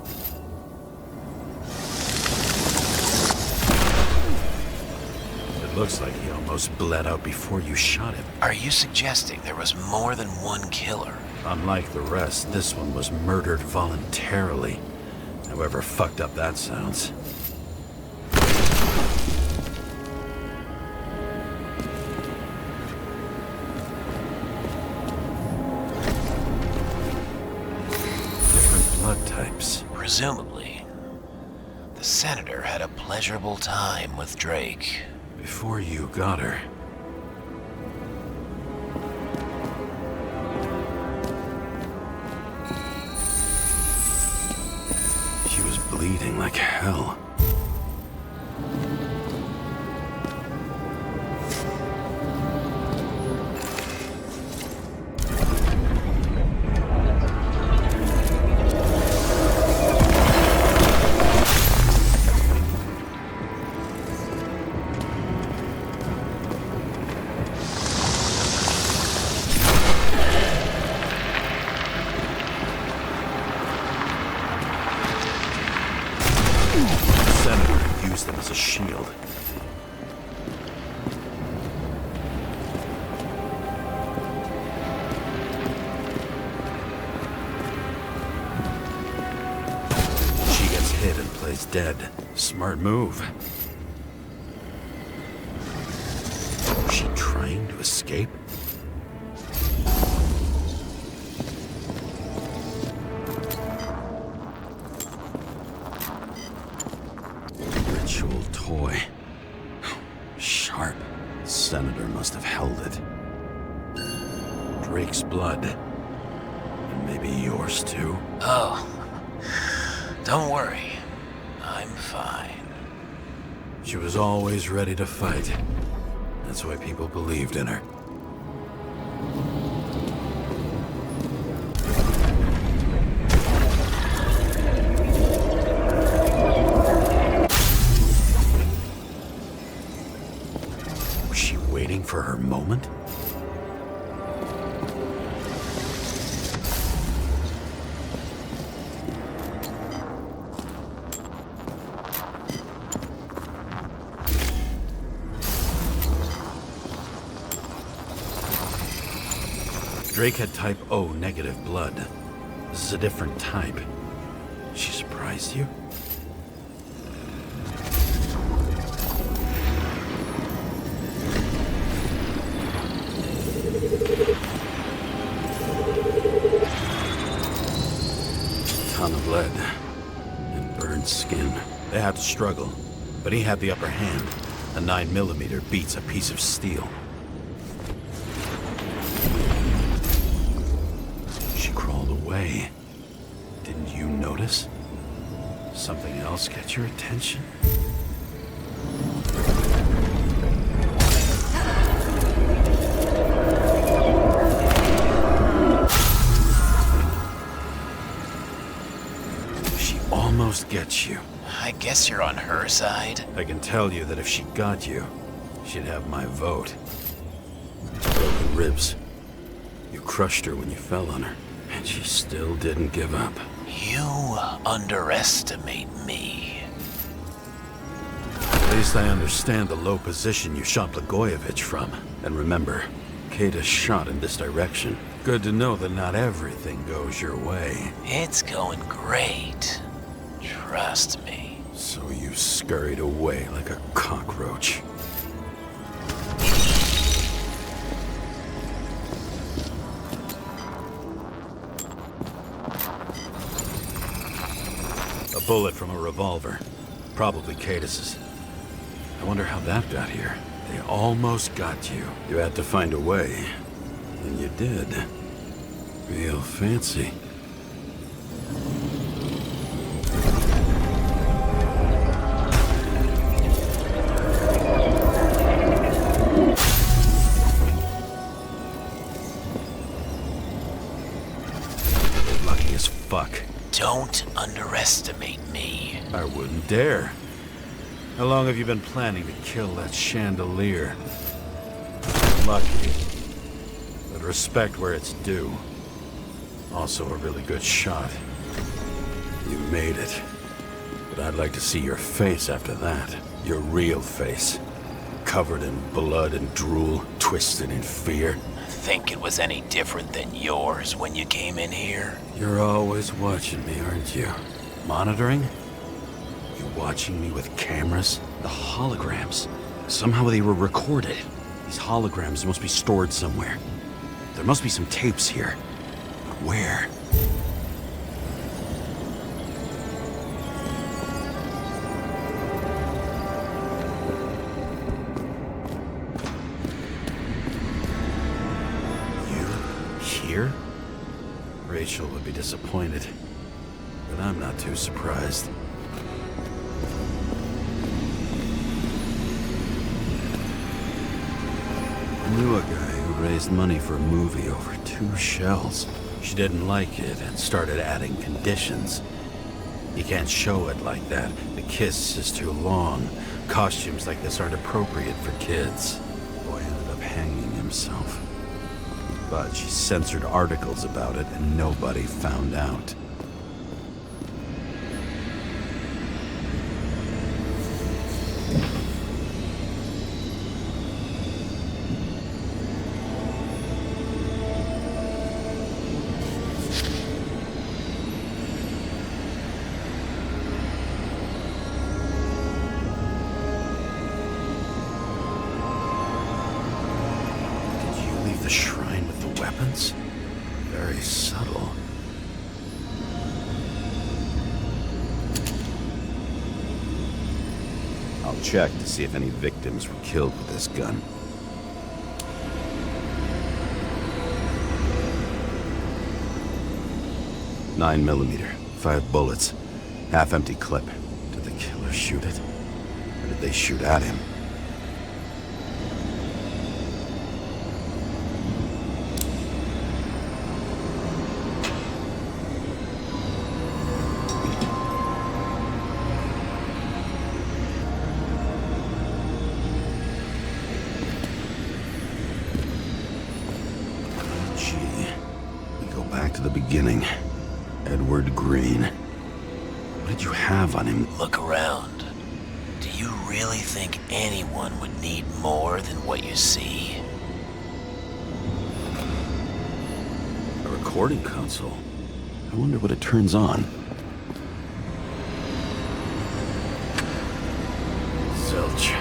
It looks like he almost bled out before you shot him. Are you suggesting there was more than one killer? Unlike the rest, this one was murdered voluntarily. However fucked up that sounds. Different blood types. Presumably, the senator had a pleasurable time with Drake. Before you got her. She was bleeding like hell. Use them as a shield. She gets hit and plays dead. Smart move. Was she trying to escape? Toy. Sharp. Senator must have held it. Drake's blood. And maybe yours too? Oh. Don't worry. I'm fine. She was always ready to fight. That's why people believed in her. Waiting for her moment? Drake had type O negative blood. This is a different type. She surprised you? Ton of lead and burned skin. They had to struggle, but he had the upper hand. A 9mm beats a piece of steel. She crawled away. Didn't you notice? Something else get your attention? Almost gets you. I guess you're on her side. I can tell you that if she got you, she'd have my vote. Broken ribs. You crushed her when you fell on her, and she still didn't give up. You underestimate me. At least I understand the low position you shot Blagojevich from. And remember, Kata's shot in this direction. Good to know that not everything goes your way. It's going great. Trust me. So you scurried away like a cockroach. A bullet from a revolver. Probably Cadis's. I wonder how that got here. They almost got you. You had to find a way. And you did. Real fancy. Lucky as fuck. Don't underestimate me. I wouldn't dare. How long have you been planning to kill that chandelier? Lucky. But respect where it's due. Also a really good shot. You made it. But I'd like to see your face after that. Your real face. Covered in blood and drool, twisted in fear. Think it was any different than yours when you came in here? You're always watching me, aren't you? Monitoring? You watching me with cameras? The holograms. Somehow they were recorded. These holograms must be stored somewhere. There must be some tapes here. But where? Here? Rachel would be disappointed, but I'm not too surprised. I knew a guy who raised money for a movie over 2 shells. She didn't like it and started adding conditions. You can't show it like that. The kiss is too long. Costumes like this aren't appropriate for kids. The boy ended up hanging himself. But she censored articles about it and nobody found out. Did you leave the shrine with the weapons? Very subtle. I'll check to see if any victims were killed with this gun. .9mm, 5 bullets, half-empty clip. Did the killer shoot it? Or did they shoot at him? Back to the beginning. Edward Green. What did you have on him? Look around. Do you really think anyone would need more than what you see? A recording console? I wonder what it turns on. Zilch.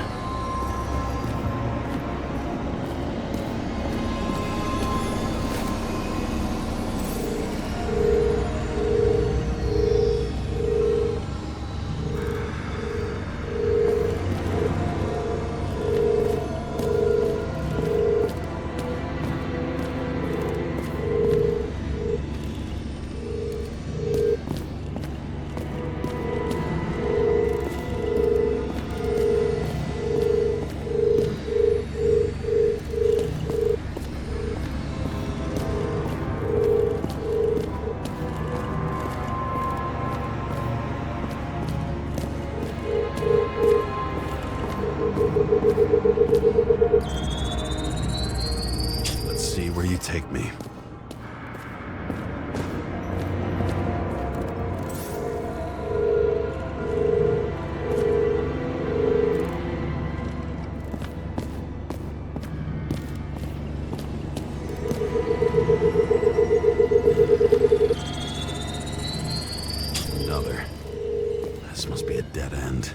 Let's see where you take me. Another. This must be a dead end.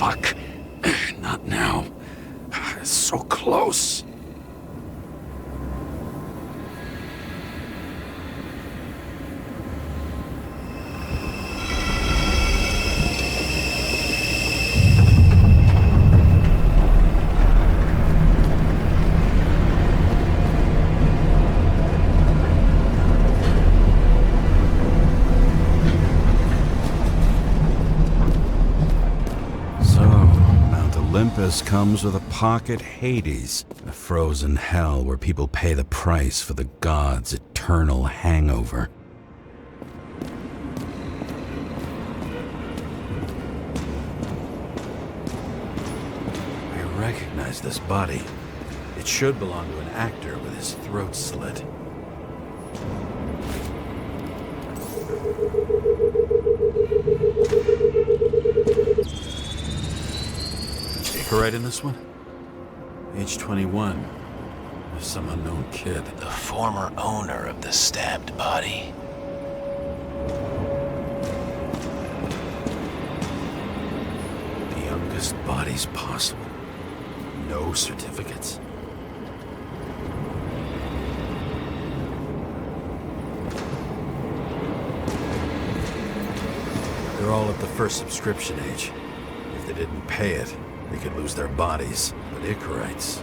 fuck. Not now. So close. Olympus comes with a pocket Hades, a frozen hell where people pay the price for the gods' eternal hangover. I recognize this body. It should belong to an actor with his throat slit. Right in this one? Age 21. Some unknown kid. The former owner of the stabbed body. The youngest bodies possible. No certificates. They're all at the first subscription age. If they didn't pay it, they could lose their bodies. But Icarites,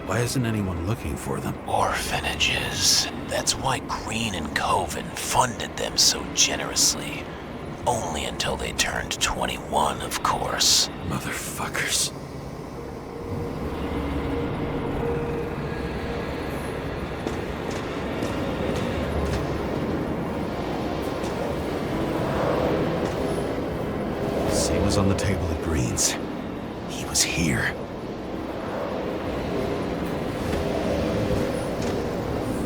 why isn't anyone looking for them? Orphanages. That's why Green and Coven funded them so generously. Only until they turned 21, of course. Motherfuckers. Same as on the table at Green's. He was here.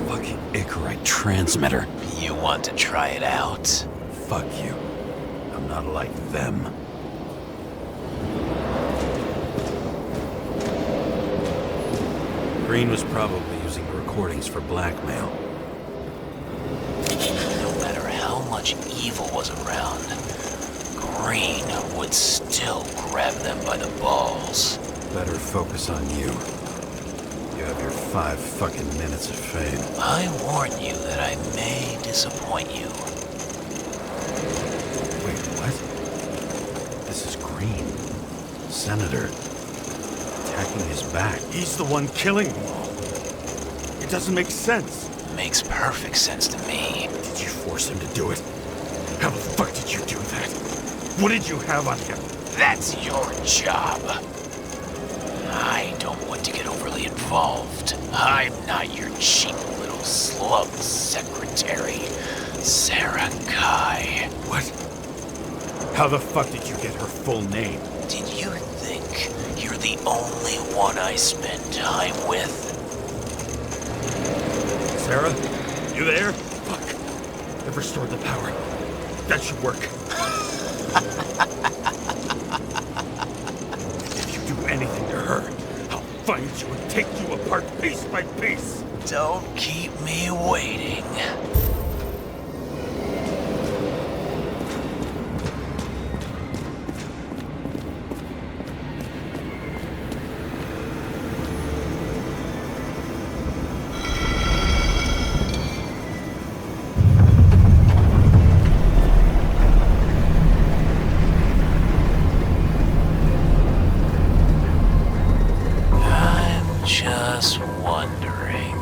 Fucking Icarite transmitter. You want to try it out? Fuck you. I'm not like them. Green was probably using the recordings for blackmail. No matter how much evil was around, Green would still grab them by the balls. Better focus on you. You have your 5 fucking minutes of fame. I warn you that I may disappoint you. Wait, what? This is Green. Senator. Attacking his back. He's the one killing them all. It doesn't make sense. Makes perfect sense to me. Did you force him to do it? How the fuck did you do that? What did you have on him? That's your job. I don't want to get overly involved. I'm not your cheap little slug secretary, Sarah Kai. What? How the fuck did you get her full name? Did you think you're the only one I spend time with? Sarah? You there? Fuck. I've restored the power. That should work. If you do anything to her, I'll find you and take you apart piece by piece. Don't keep me waiting. Just wondering,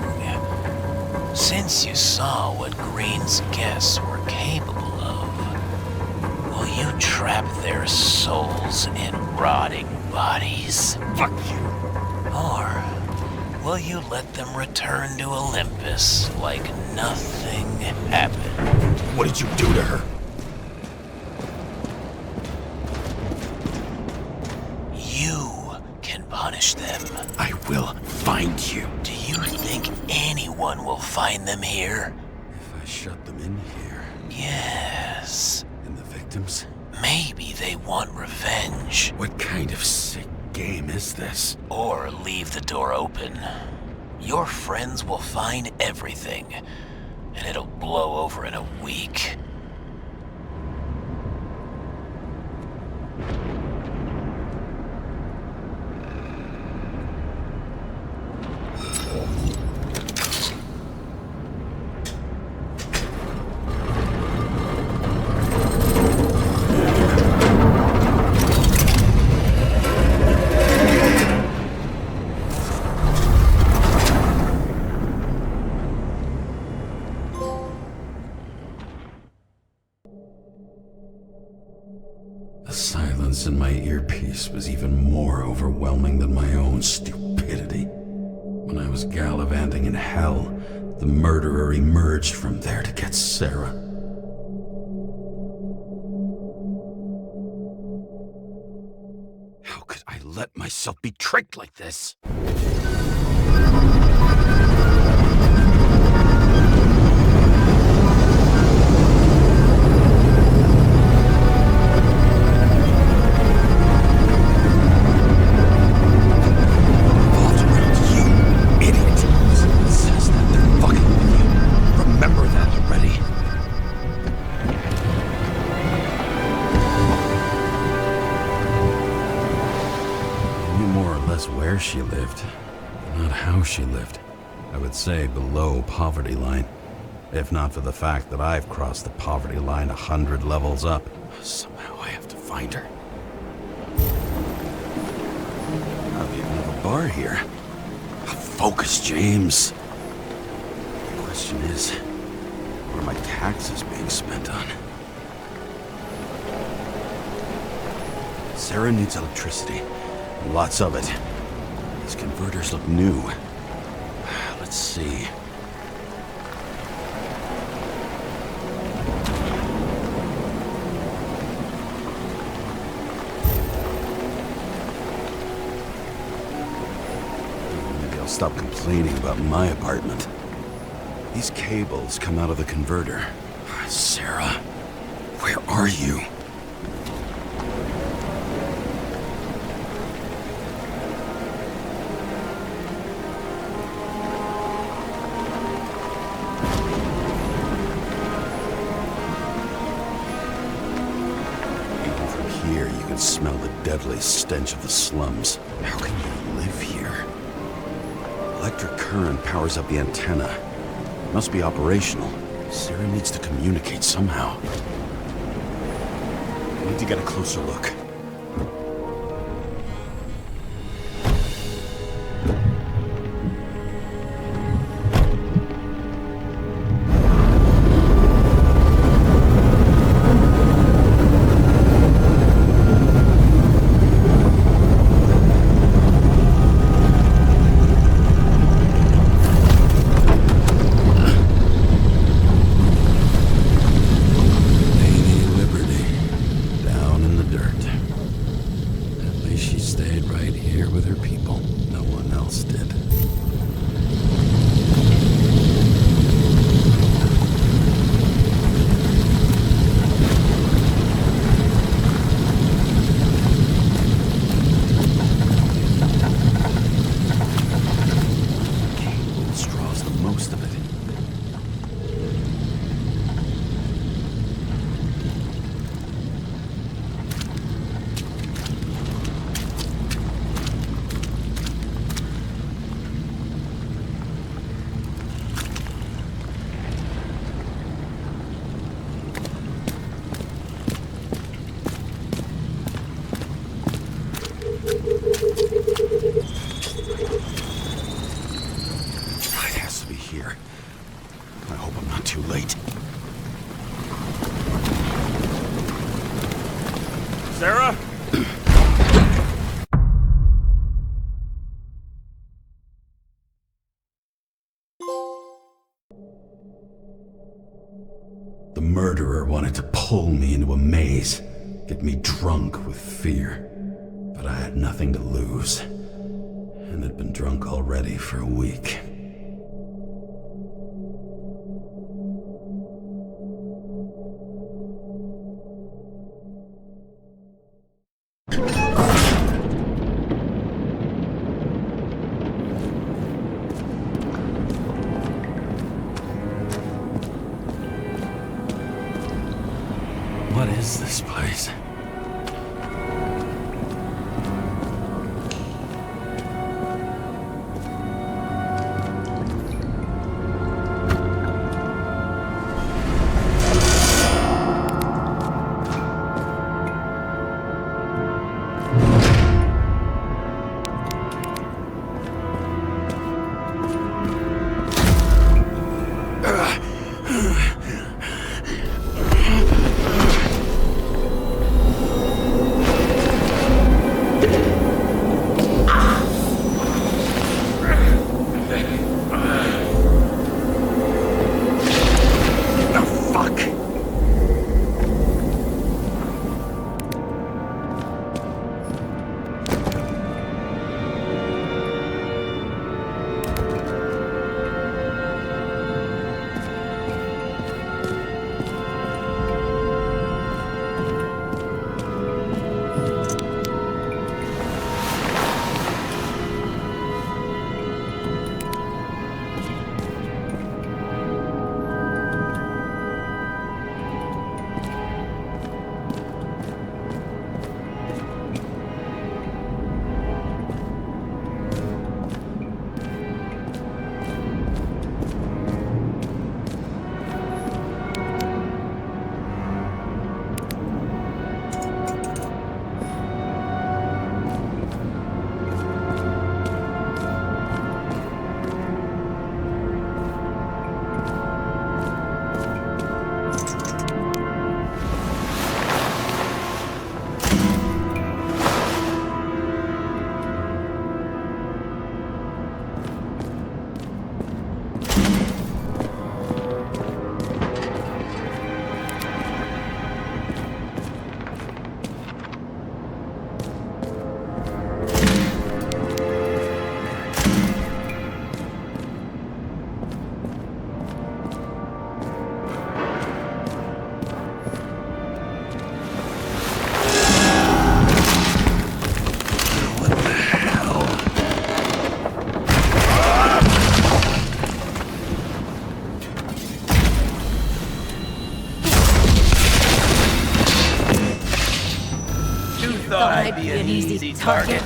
since you saw what Green's guests were capable of, will you trap their souls in rotting bodies? Fuck you! Or will you let them return to Olympus like nothing happened? What did you do to her? You can punish them. I will find you. Do you think anyone will find them here? If I shut them in here... Yes. And the victims? Maybe they want revenge. What kind of sick game is this? Or leave the door open. Your friends will find everything, and it'll blow over in a week. The silence in my earpiece was even more overwhelming than my own stupidity. When I was gallivanting in hell, the murderer emerged from there to get Sarah. How could I let myself be tricked like this? Where she lived, not how she lived. I would say below poverty line, if not for the fact that I've crossed the poverty line 100 levels up. Somehow I have to find her. I don't even have a bar here. Focus, James. The question is, what are my taxes being spent on? Sarah needs electricity. Lots of it. These converters look new. Let's see. Maybe I'll stop complaining about my apartment. These cables come out of the converter. Sarah, where are you? Smell the deadly stench of the slums. How can you live here? Electric current powers up the antenna. It must be operational. Sarah needs to communicate somehow. I need to get a closer look. Sarah? The murderer wanted to pull me into a maze, get me drunk with fear. But I had nothing to lose, and had been drunk already for a week. What is this place? might be an easy target.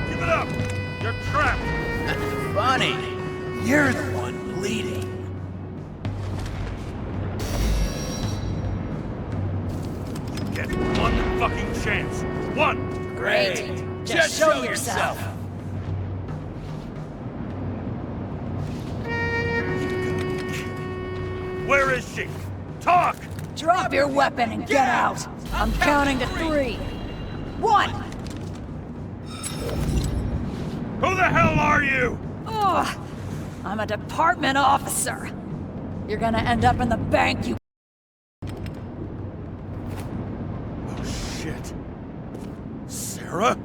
Give it up! You're trapped! Funny. You're the one bleeding. You get one fucking chance. One! Great. Just show yourself. Where is she? Talk! Drop your weapon and get out. I'm counting to 3. 1. Who the hell are you? Ugh. I'm a department officer. You're gonna end up in the bank, you. Oh, shit. Sarah?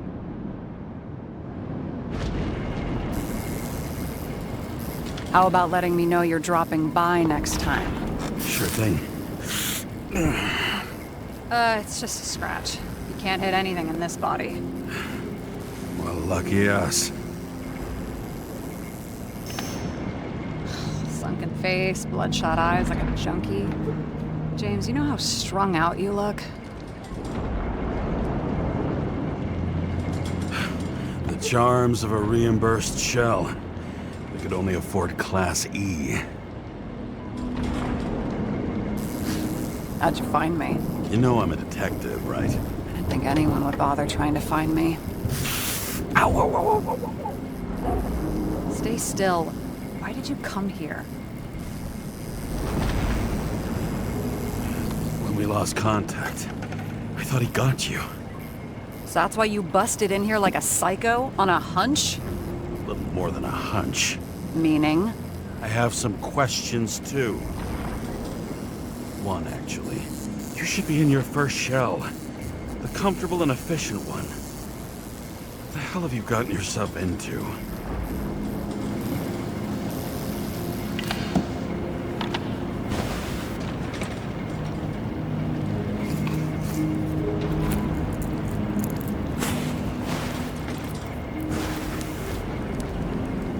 How about letting me know you're dropping by next time? Sure thing. It's just a scratch. You can't hit anything in this body. Well, lucky us. Sunken face, bloodshot eyes like a junkie. James, you know how strung out you look? The charms of a reimbursed shell. We could only afford Class E. How'd you find me? You know I'm a detective, right? I didn't think anyone would bother trying to find me. Ow, whoa, whoa, whoa, whoa, whoa. Stay still. Why did you come here? When we lost contact, I thought he got you. So that's why you busted in here like a psycho on a hunch? A little more than a hunch. Meaning? I have some questions, too. One, actually. You should be in your first shell. The comfortable and efficient one. What the hell have you gotten yourself into?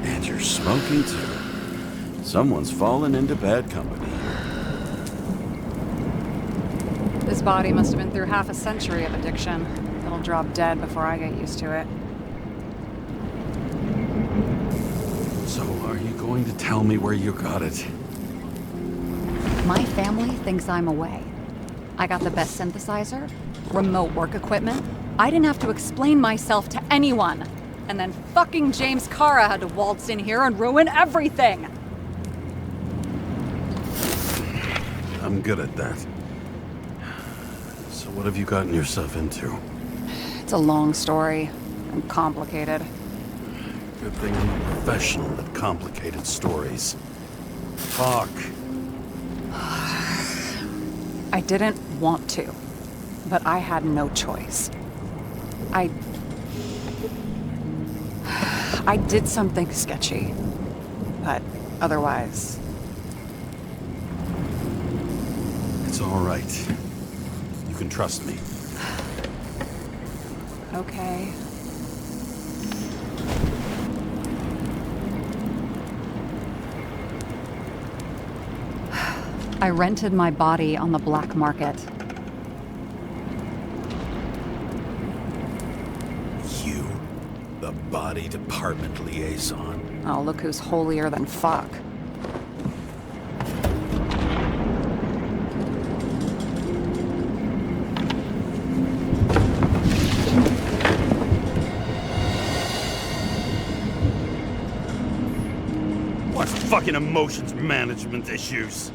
And you're smoking, too. Someone's fallen into bad company. This body must have been through half a century of addiction. It'll drop dead before I get used to it. So, are you going to tell me where you got it? My family thinks I'm away. I got the best synthesizer, remote work equipment. I didn't have to explain myself to anyone. And then fucking James Kara had to waltz in here and ruin everything. I'm good at that. So what have you gotten yourself into? It's a long story and complicated. Good thing I'm a professional at complicated stories. Talk. I didn't want to, but I had no choice. I did something sketchy, but otherwise... It's all right. You can trust me. Okay. I rented my body on the black market. You, the body department liaison. Oh, look who's holier than fuck. Fucking emotions management issues.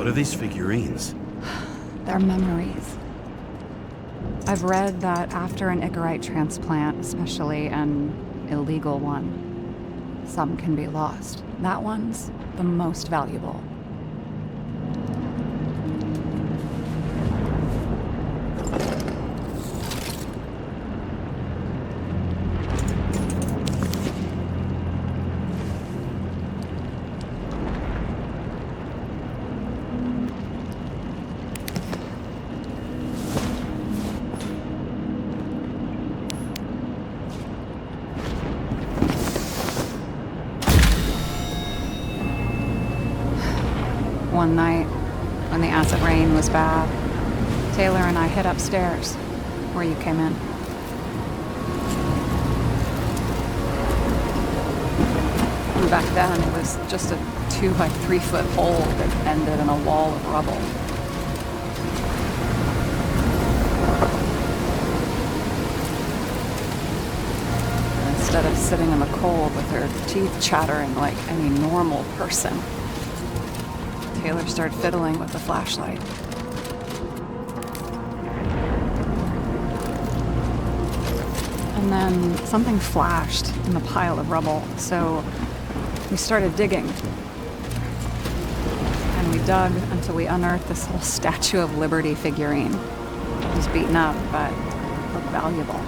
are these figurines? They're memories. I've read that after an Icarite transplant, especially an illegal one, some can be lost. That one's the most valuable. One night, when the acid rain was bad, Taylor and I hid upstairs, where you came in. And back then, it was just a 2 by 3 foot hole that ended in a wall of rubble. And instead of sitting in the cold with her teeth chattering like any normal person, Taylor started fiddling with the flashlight. And then something flashed in the pile of rubble, so we started digging. And we dug until we unearthed this whole Statue of Liberty figurine. It was beaten up, but looked valuable.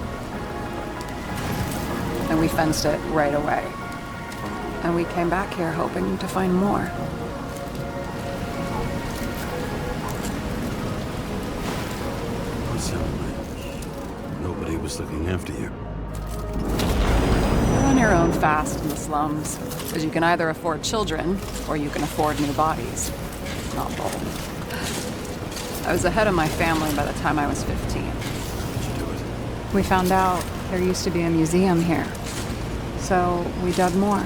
And we fenced it right away. And we came back here hoping to find more. Nobody was looking after you. You're on your own fast in the slums, because you can either afford children, or you can afford new bodies. Not both. I was ahead of my family by the time I was 15. How'd you do it? We found out there used to be a museum here. So we dug more.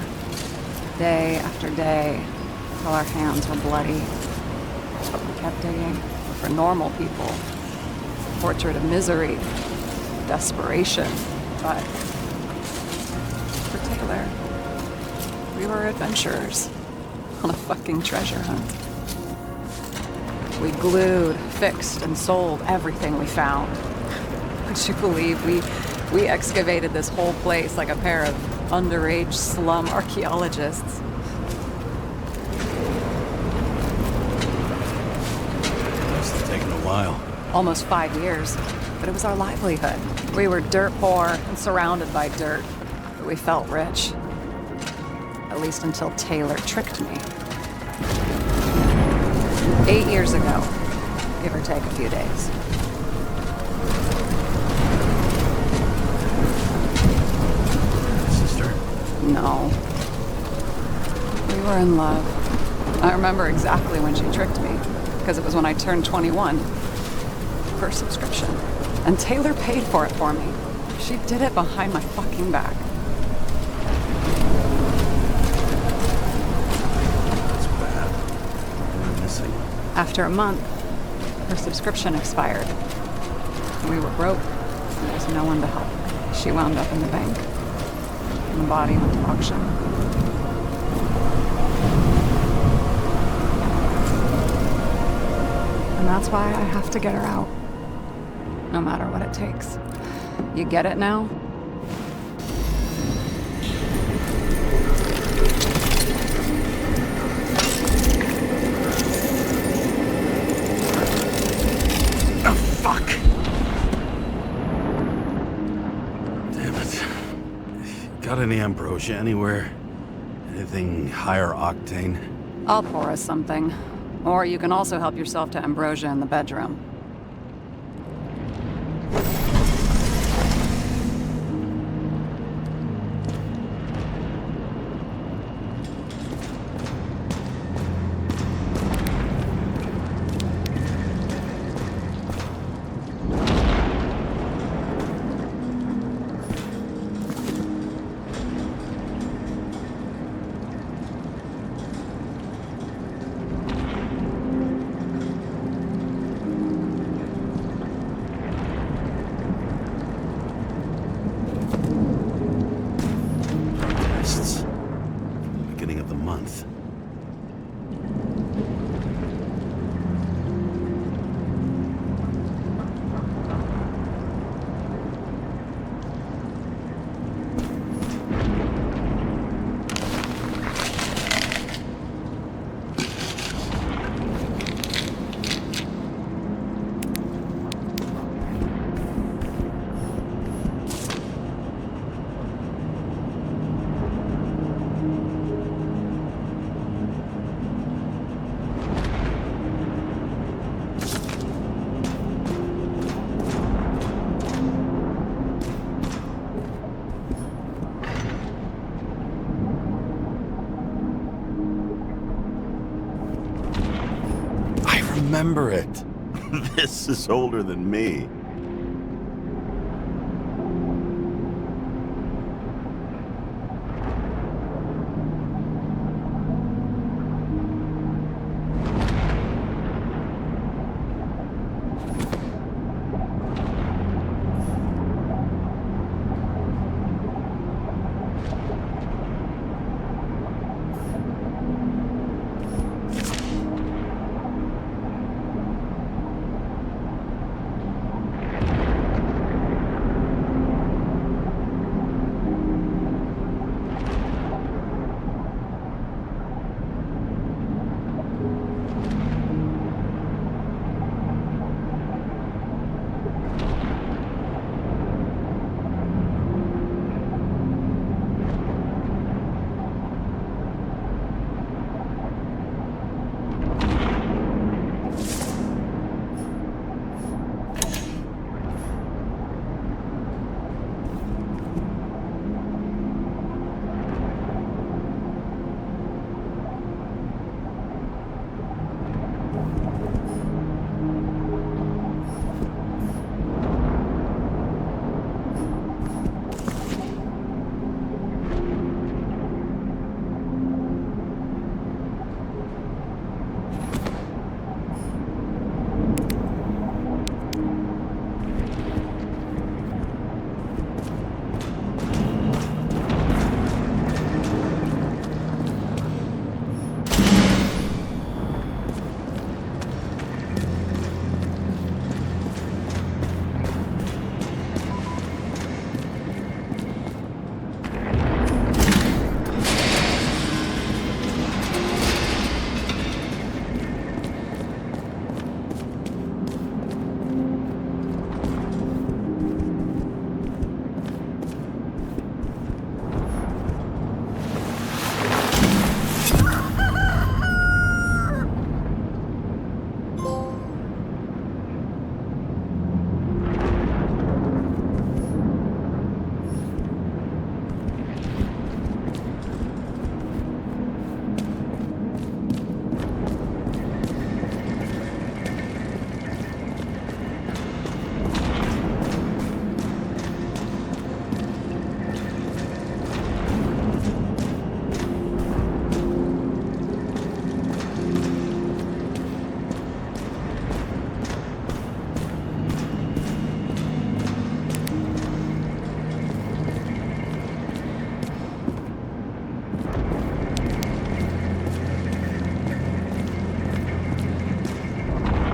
Day after day, till our hands were bloody. But we kept digging. For normal people. Portrait of misery. Desperation, but for Taylor, we were adventurers on a fucking treasure hunt. We glued, fixed, and sold everything we found. Would you believe we excavated this whole place like a pair of underage slum archaeologists? Must have taken a while. Almost 5 years. But it was our livelihood. We were dirt poor and surrounded by dirt, but we felt rich. At least until Taylor tricked me. 8 years ago, give or take a few days. Sister? No. We were in love. I remember exactly when she tricked me, because it was when I turned 21. For a subscription. And Taylor paid for it for me. She did it behind my fucking back. That's bad. What am I missing? After a month, her subscription expired. We were broke. There was no one to help. She wound up in the bank. And the body went to auction. And that's why I have to get her out. No matter what it takes. You get it now? Oh, fuck! Damn it. Got any ambrosia anywhere? Anything higher octane? I'll pour us something. Or you can also help yourself to ambrosia in the bedroom. remember it. This is older than me.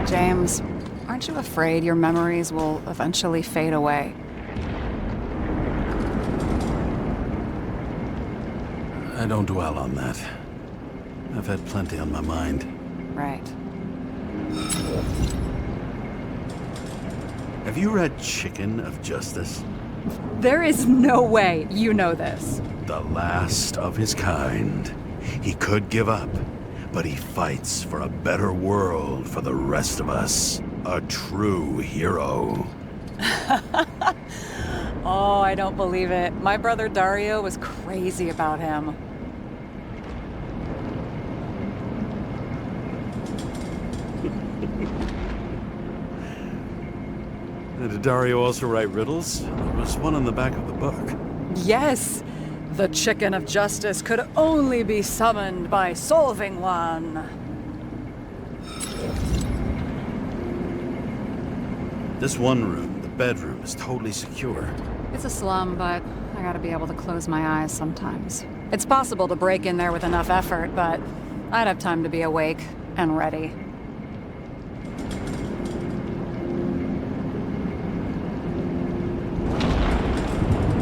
James, aren't you afraid your memories will eventually fade away? I don't dwell on that. I've had plenty on my mind. Right. Have you read Chicken of Justice? There is no way you know this. The last of his kind. He could give up, but he fights for a better world for the rest of us. A true hero. Oh, I don't believe it. My brother Dario was crazy about him. Did Dario also write riddles? There was one on the back of the book. Yes! The Chicken of Justice could only be summoned by solving one. This one room, the bedroom, is totally secure. It's a slum, but I gotta be able to close my eyes sometimes. It's possible to break in there with enough effort, but I'd have time to be awake and ready.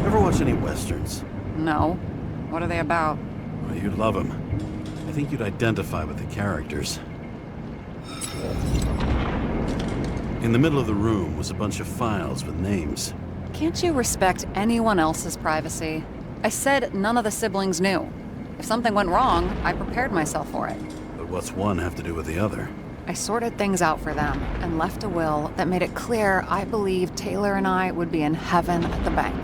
Ever watch any westerns? No. What are they about? Well, you'd love them. I think you'd identify with the characters. In the middle of the room was a bunch of files with names. Can't you respect anyone else's privacy? I said none of the siblings knew. If something went wrong, I prepared myself for it. But what's one have to do with the other? I sorted things out for them and left a will that made it clear I believed Taylor and I would be in heaven at the bank.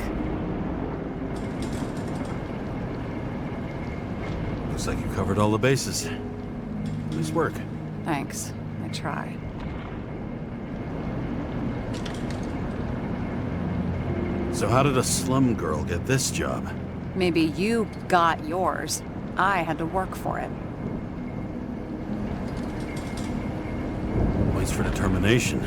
Looks like you covered all the bases. Nice work. Thanks. I tried. So how did a slum girl get this job? Maybe you got yours. I had to work for it. Points for determination.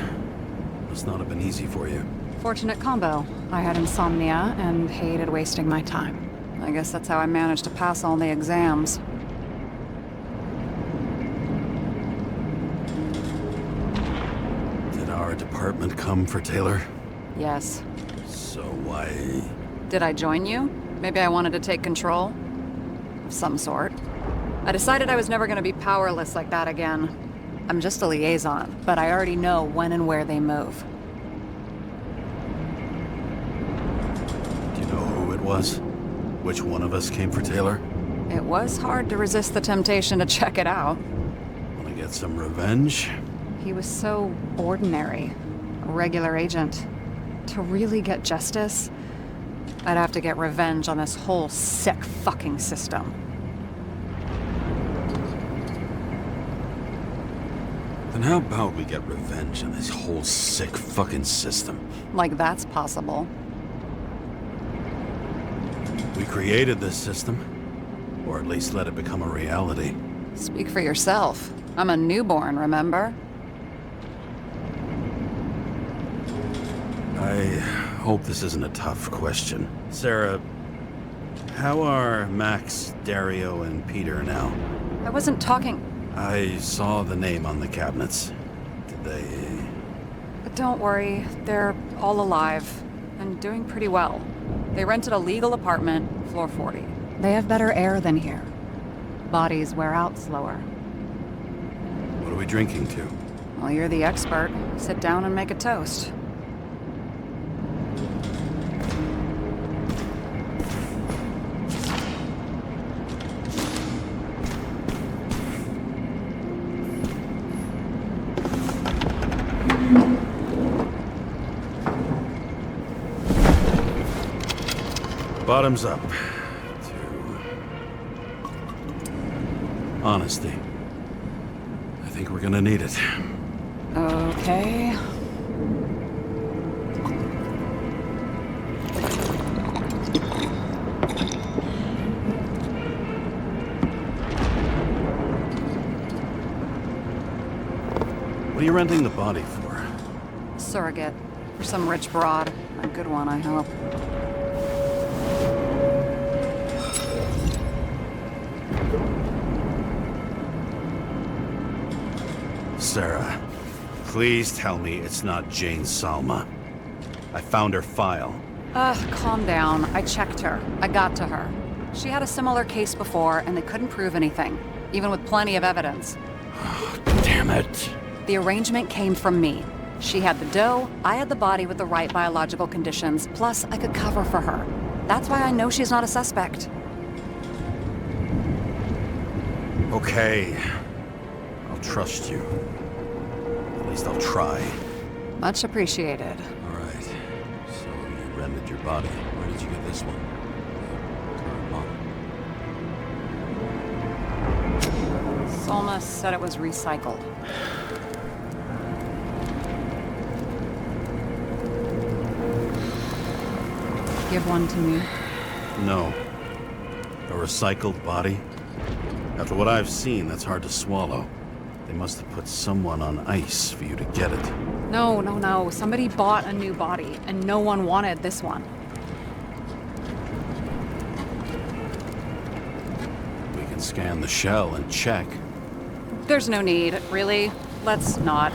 Must not have been easy for you. Fortunate combo. I had insomnia and hated wasting my time. I guess that's how I managed to pass all the exams. Did our department come for Taylor? Yes. So why... Did I join you? Maybe I wanted to take control? Of some sort. I decided I was never going to be powerless like that again. I'm just a liaison, but I already know when and where they move. Do you know who it was? Which one of us came for Taylor? It was hard to resist the temptation to check it out. Want to get some revenge? He was so ordinary. A regular agent. To really get justice, I'd have to get revenge on this whole sick fucking system. Then how about we get revenge on this whole sick fucking system? Like that's possible. We created this system. Or at least let it become a reality. Speak for yourself. I'm a newborn, remember? I hope this isn't a tough question. Sarah, how are Max, Dario, and Peter now? I wasn't talking... I saw the name on the cabinets. Did they... Don't worry, they're all alive. And doing pretty well. They rented a legal apartment, floor 40. They have better air than here. Bodies wear out slower. What are we drinking to? Well, you're the expert. Sit down and make a toast. Bottoms up. To honesty. I think we're gonna need it. Okay. What are you renting the body for? Surrogate. For some rich broad. A good one, I hope. Sarah, please tell me it's not Jane Salma. I found her file. Calm down. I checked her. I got to her. She had a similar case before, and they couldn't prove anything, even with plenty of evidence. Damn it. The arrangement came from me. She had the dough, I had the body with the right biological conditions, plus I could cover for her. That's why I know she's not a suspect. Okay. I'll trust you. At least I'll try. Much appreciated. All right. So you rented your body. Where did you get this one? Salma said it was recycled. Give one to me. No. A recycled body? After what I've seen, that's hard to swallow. They must have put someone on ice for you to get it. No. Somebody bought a new body, and no one wanted this one. We can scan the shell and check. There's no need, really. Let's not.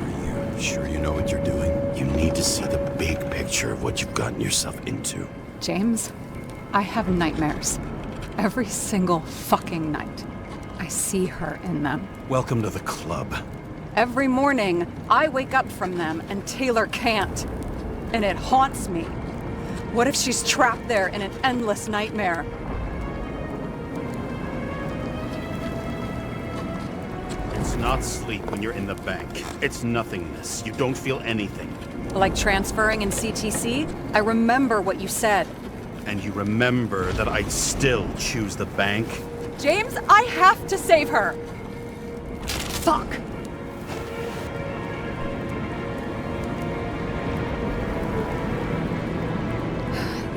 Are you sure you know what you're doing? You need to see the big picture of what you've gotten yourself into. James, I have nightmares. Every single fucking night. I see her in them. Welcome to the club. Every morning, I wake up from them and Taylor can't. And it haunts me. What if she's trapped there in an endless nightmare? It's not sleep when you're in the bank. It's nothingness. You don't feel anything. Like transferring in CTC? I remember what you said. And you remember that I'd still choose the bank? James, I have to save her! Fuck!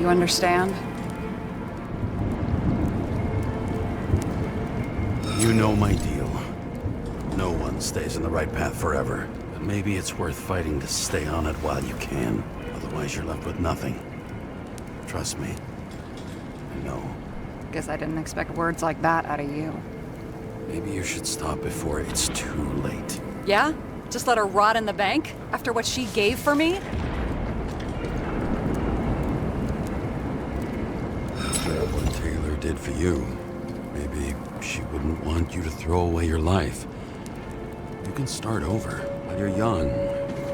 You understand? You know my deal. No one stays in the right path forever. But maybe it's worth fighting to stay on it while you can. Otherwise you're left with nothing. Trust me. I know. Guess I didn't expect words like that out of you. Maybe you should stop before it's too late. Yeah? Just let her rot in the bank? After what she gave for me? What Taylor did for you. Maybe she wouldn't want you to throw away your life. You can start over while you're young.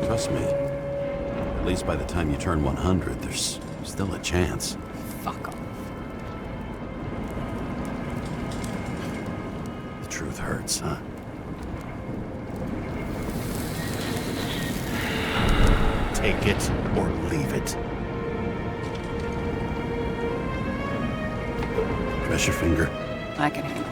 Trust me. At least by the time you turn 100, there's still a chance. Fuck off. The truth hurts, huh? Take it or leave it. Press your finger. I can handle it.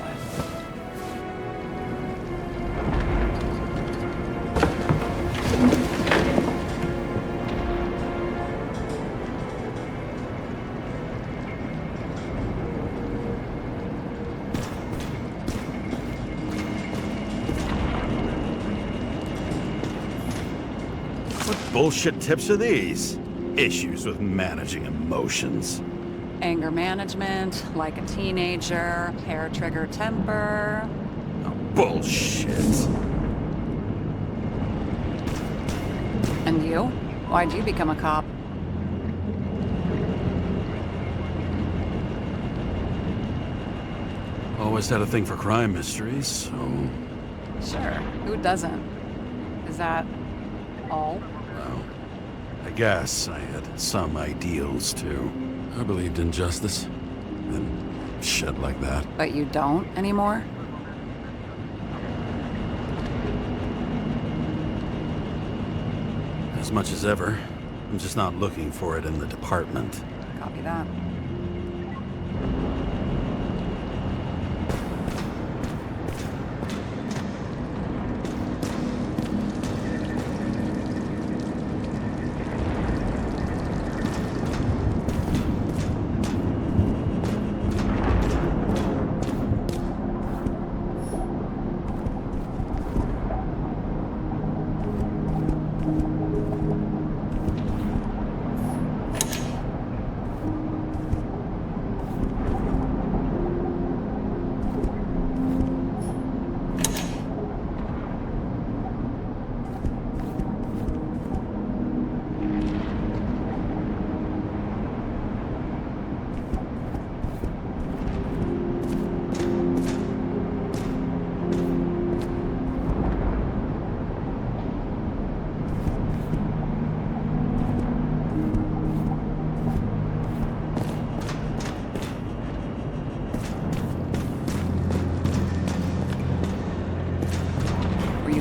What bullshit tips are these? Issues with managing emotions. Anger management, like a teenager, hair trigger temper. Oh, bullshit. And you? Why'd you become a cop? Always had a thing for crime mysteries, so... Sure, who doesn't? Is that all? Well, I guess I had some ideals, too. I believed in justice, and shit like that. But you don't anymore? As much as ever. I'm just not looking for it in the department. Copy that.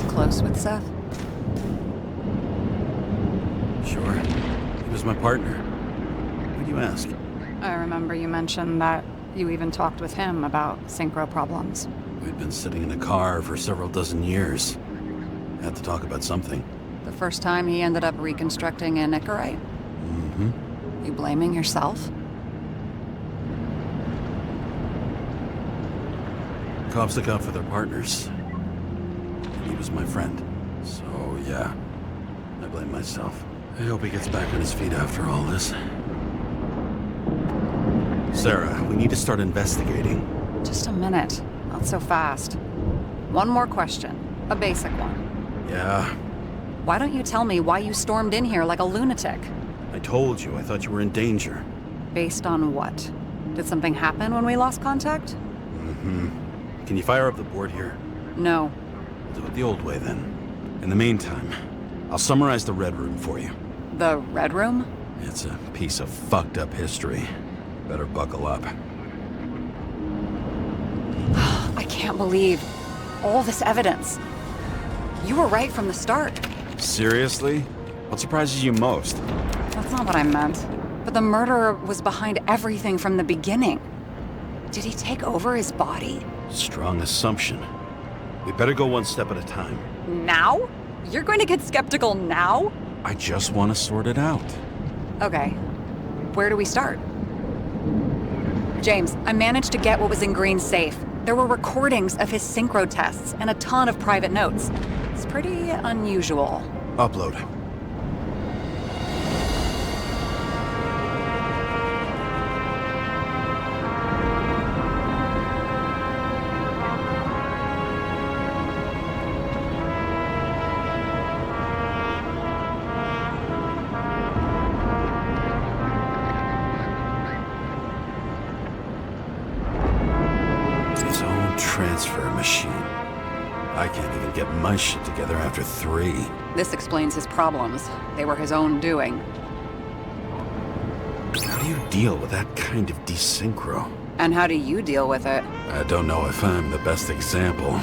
Close with Seth? Sure. He was my partner. Why'd you ask? I remember you mentioned that you even talked with him about synchro problems. We'd been sitting in a car for several dozen years. Had to talk about something. The first time he ended up reconstructing an Icarite? Mm-hmm. You blaming yourself? Cops look out for their partners. He was my friend. So, yeah. I blame myself. I hope he gets back on his feet after all this. Sarah, we need to start investigating. Just a minute. Not so fast. One more question. A basic one. Yeah? Why don't you tell me why you stormed in here like a lunatic? I told you. I thought you were in danger. Based on what? Did something happen when we lost contact? Mm-hmm. Can you fire up the board here? No. Do it the old way, then. In the meantime, I'll summarize the Red Room for you. The Red Room? It's a piece of fucked up history. Better buckle up. I can't believe all this evidence. You were right from the start. Seriously? What surprises you most? That's not what I meant. But the murderer was behind everything from the beginning. Did he take over his body? Strong assumption. We better go one step at a time. Now? You're going to get skeptical now? I just want to sort it out. Okay. where do we start? James, I managed to get what was in Green's safe. There were recordings of his synchro tests and a ton of private notes. It's pretty unusual. Upload. Transfer machine. I can't even get my shit together after 3. This explains his problems. They were his own doing. How do you deal with that kind of desynchro? And how do you deal with it? I don't know if I'm the best example.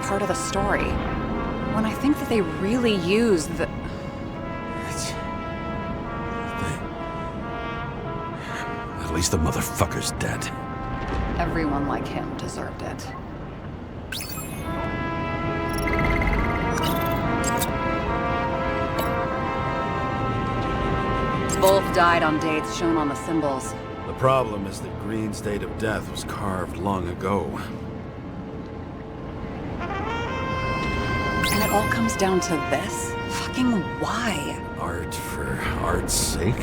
Part of the story. When I think that they really use the... At least the motherfucker's dead. Everyone like him deserved it. Both died on dates shown on the symbols. The problem is that Green's date of death was carved long ago. And it all comes down to this? Fucking why? Art for art's sake?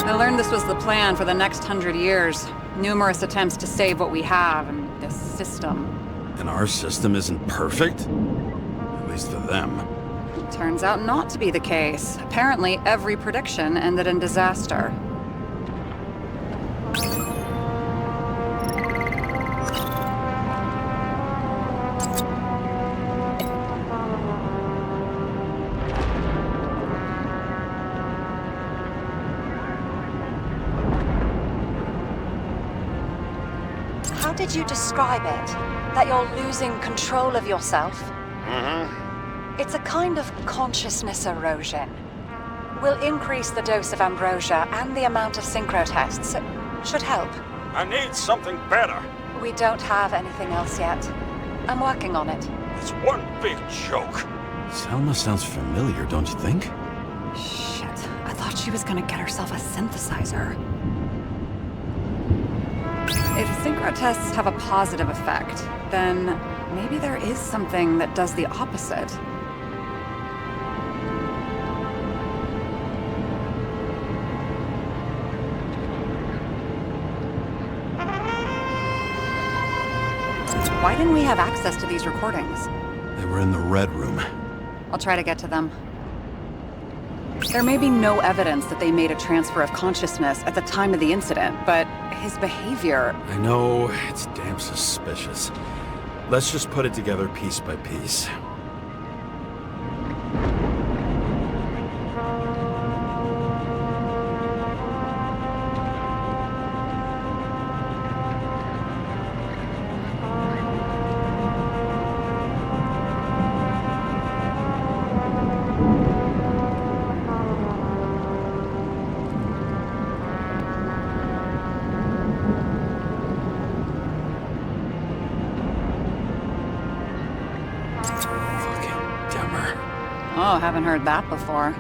I learned this was the plan for the next 100 years. Numerous attempts to save what we have in this system. And our system isn't perfect? At least for them. Turns out not to be the case. Apparently, every prediction ended in disaster. How did you describe it? That you're losing control of yourself? Mm-hmm. It's a kind of consciousness erosion. We'll increase the dose of ambrosia and the amount of synchro tests. It should help. I need something better. We don't have anything else yet. I'm working on it. It's one big joke. Selma sounds familiar, don't you think? Shit. I thought she was gonna get herself a synthesizer. If synchro tests have a positive effect, then maybe there is something that does the opposite. Why didn't we have access to these recordings? They were in the Red Room. I'll try to get to them. There may be no evidence that they made a transfer of consciousness at the time of the incident, but his behavior... I know, it's damn suspicious. Let's just put it together piece by piece. Oh, haven't heard that before.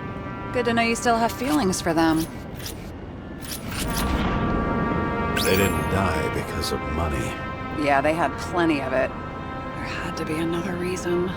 Good to know you still have feelings for them. They didn't die because of money. Yeah, they had plenty of it. had to be another reason.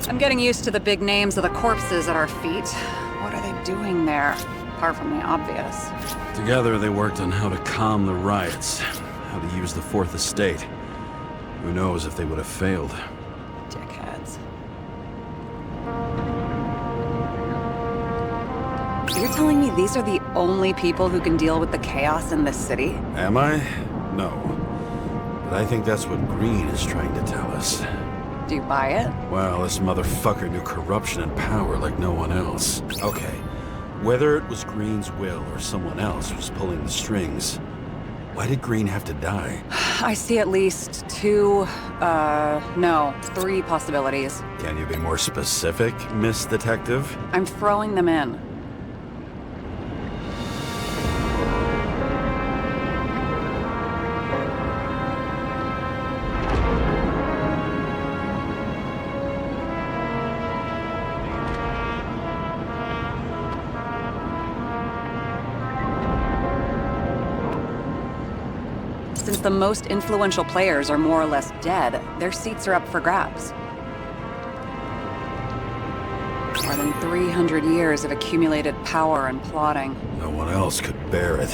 I'm getting used to the big names of the corpses at our feet. What are they doing there? Apart from the obvious. Together they worked on how to calm the riots, how to use the Fourth Estate. Who knows if they would have failed. Dickheads. You're telling me these are the only people who can deal with the chaos in this city? Am I? No. But I think that's what Green is trying to tell us. Do you buy it? Well, this motherfucker knew corruption and power like no one else. Okay, whether it was Green's will or someone else was pulling the strings, why did Green have to die? I see at least three possibilities. Can you be more specific, Miss Detective? I'm throwing them in. Since the most influential players are more or less dead, their seats are up for grabs. More than 300 years of accumulated power and plotting. No one else could bear it.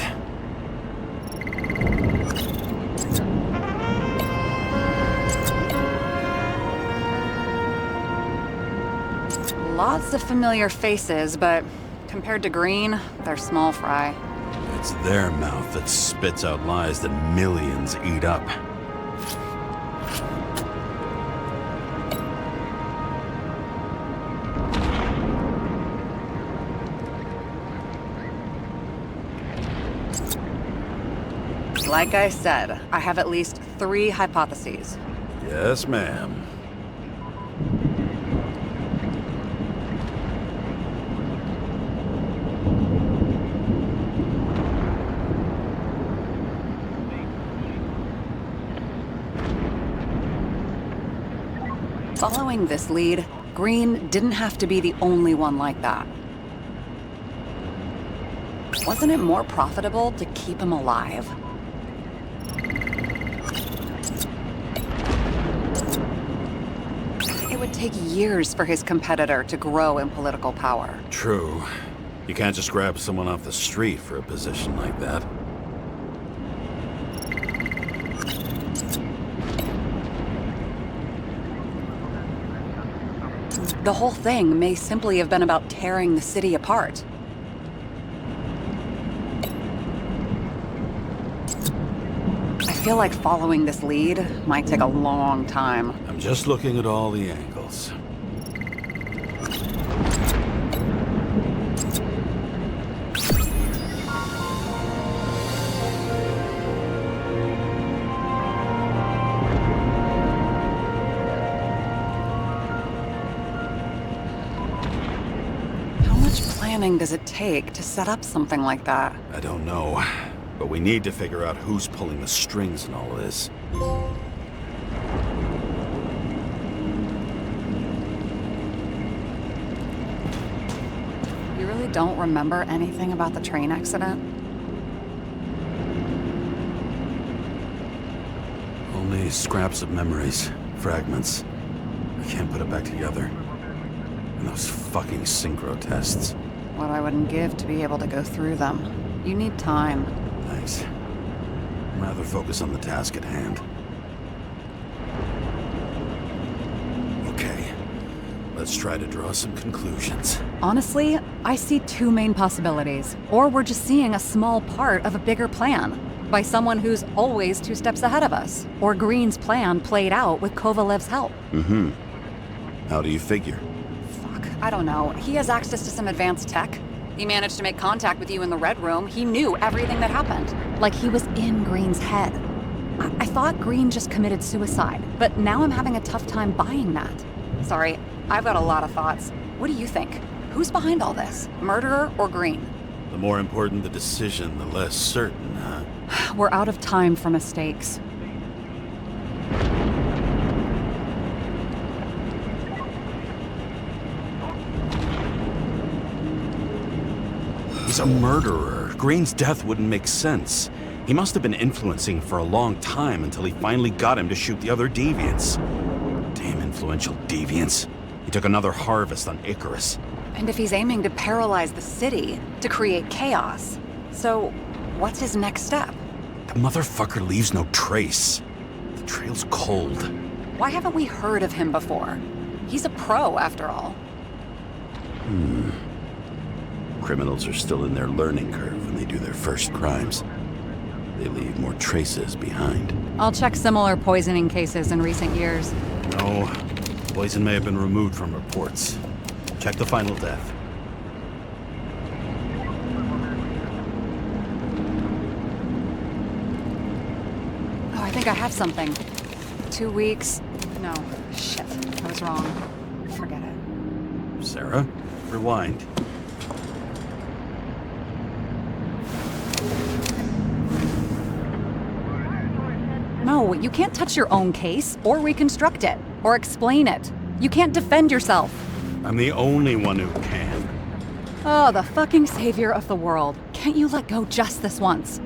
Lots of familiar faces, but compared to Green, they're small fry. It's their mouth that spits out lies that millions eat up. Like I said, I have at least 3 hypotheses. Yes, ma'am. Following this lead, Green didn't have to be the only one like that. Wasn't it more profitable to keep him alive? It would take years for his competitor to grow in political power. True. You can't just grab someone off the street for a position like that. The whole thing may simply have been about tearing the city apart. I feel like following this lead might take a long time. I'm just looking at all the angles. Does it take to set up something like that? I don't know, but we need to figure out who's pulling the strings in all of this. You really don't remember anything about the train accident? Only scraps of memories, fragments. I can't put it back together. And those fucking synchro tests. What I wouldn't give to be able to go through them. You need time. Thanks. I'd rather focus on the task at hand. Okay, let's try to draw some conclusions. Honestly, I see 2 main possibilities. Or we're just seeing a small part of a bigger plan. By someone who's always 2 steps ahead of us. Or Green's plan played out with Kovalev's help. How do you figure? I don't know. He has access to some advanced tech. He managed to make contact with you in the Red Room. He knew everything that happened. Like he was in Green's head. I thought Green just committed suicide, but now I'm having a tough time buying that. Sorry, I've got a lot of thoughts. What do you think? Who's behind all this? Murderer or Green? The more important the decision, the less certain, huh? We're out of time for mistakes. He's a murderer. Green's death wouldn't make sense. He must have been influencing for a long time until he finally got him to shoot the other deviants. Damn influential deviants. He took another harvest on Icarus. And if he's aiming to paralyze the city, to create chaos, so what's his next step? The motherfucker leaves no trace. The trail's cold. Why haven't we heard of him before? He's a pro, after all. Criminals are still in their learning curve when they do their first crimes. They leave more traces behind. I'll check similar poisoning cases in recent years. No, poison may have been removed from reports. Check the final death. Oh, I think I have something. 2 weeks. No, shit. I was wrong. Forget it. Sarah, rewind. No, you can't touch your own case, or reconstruct it, or explain it. You can't defend yourself. I'm the only one who can. Oh, the fucking savior of the world. Can't you let go just this once?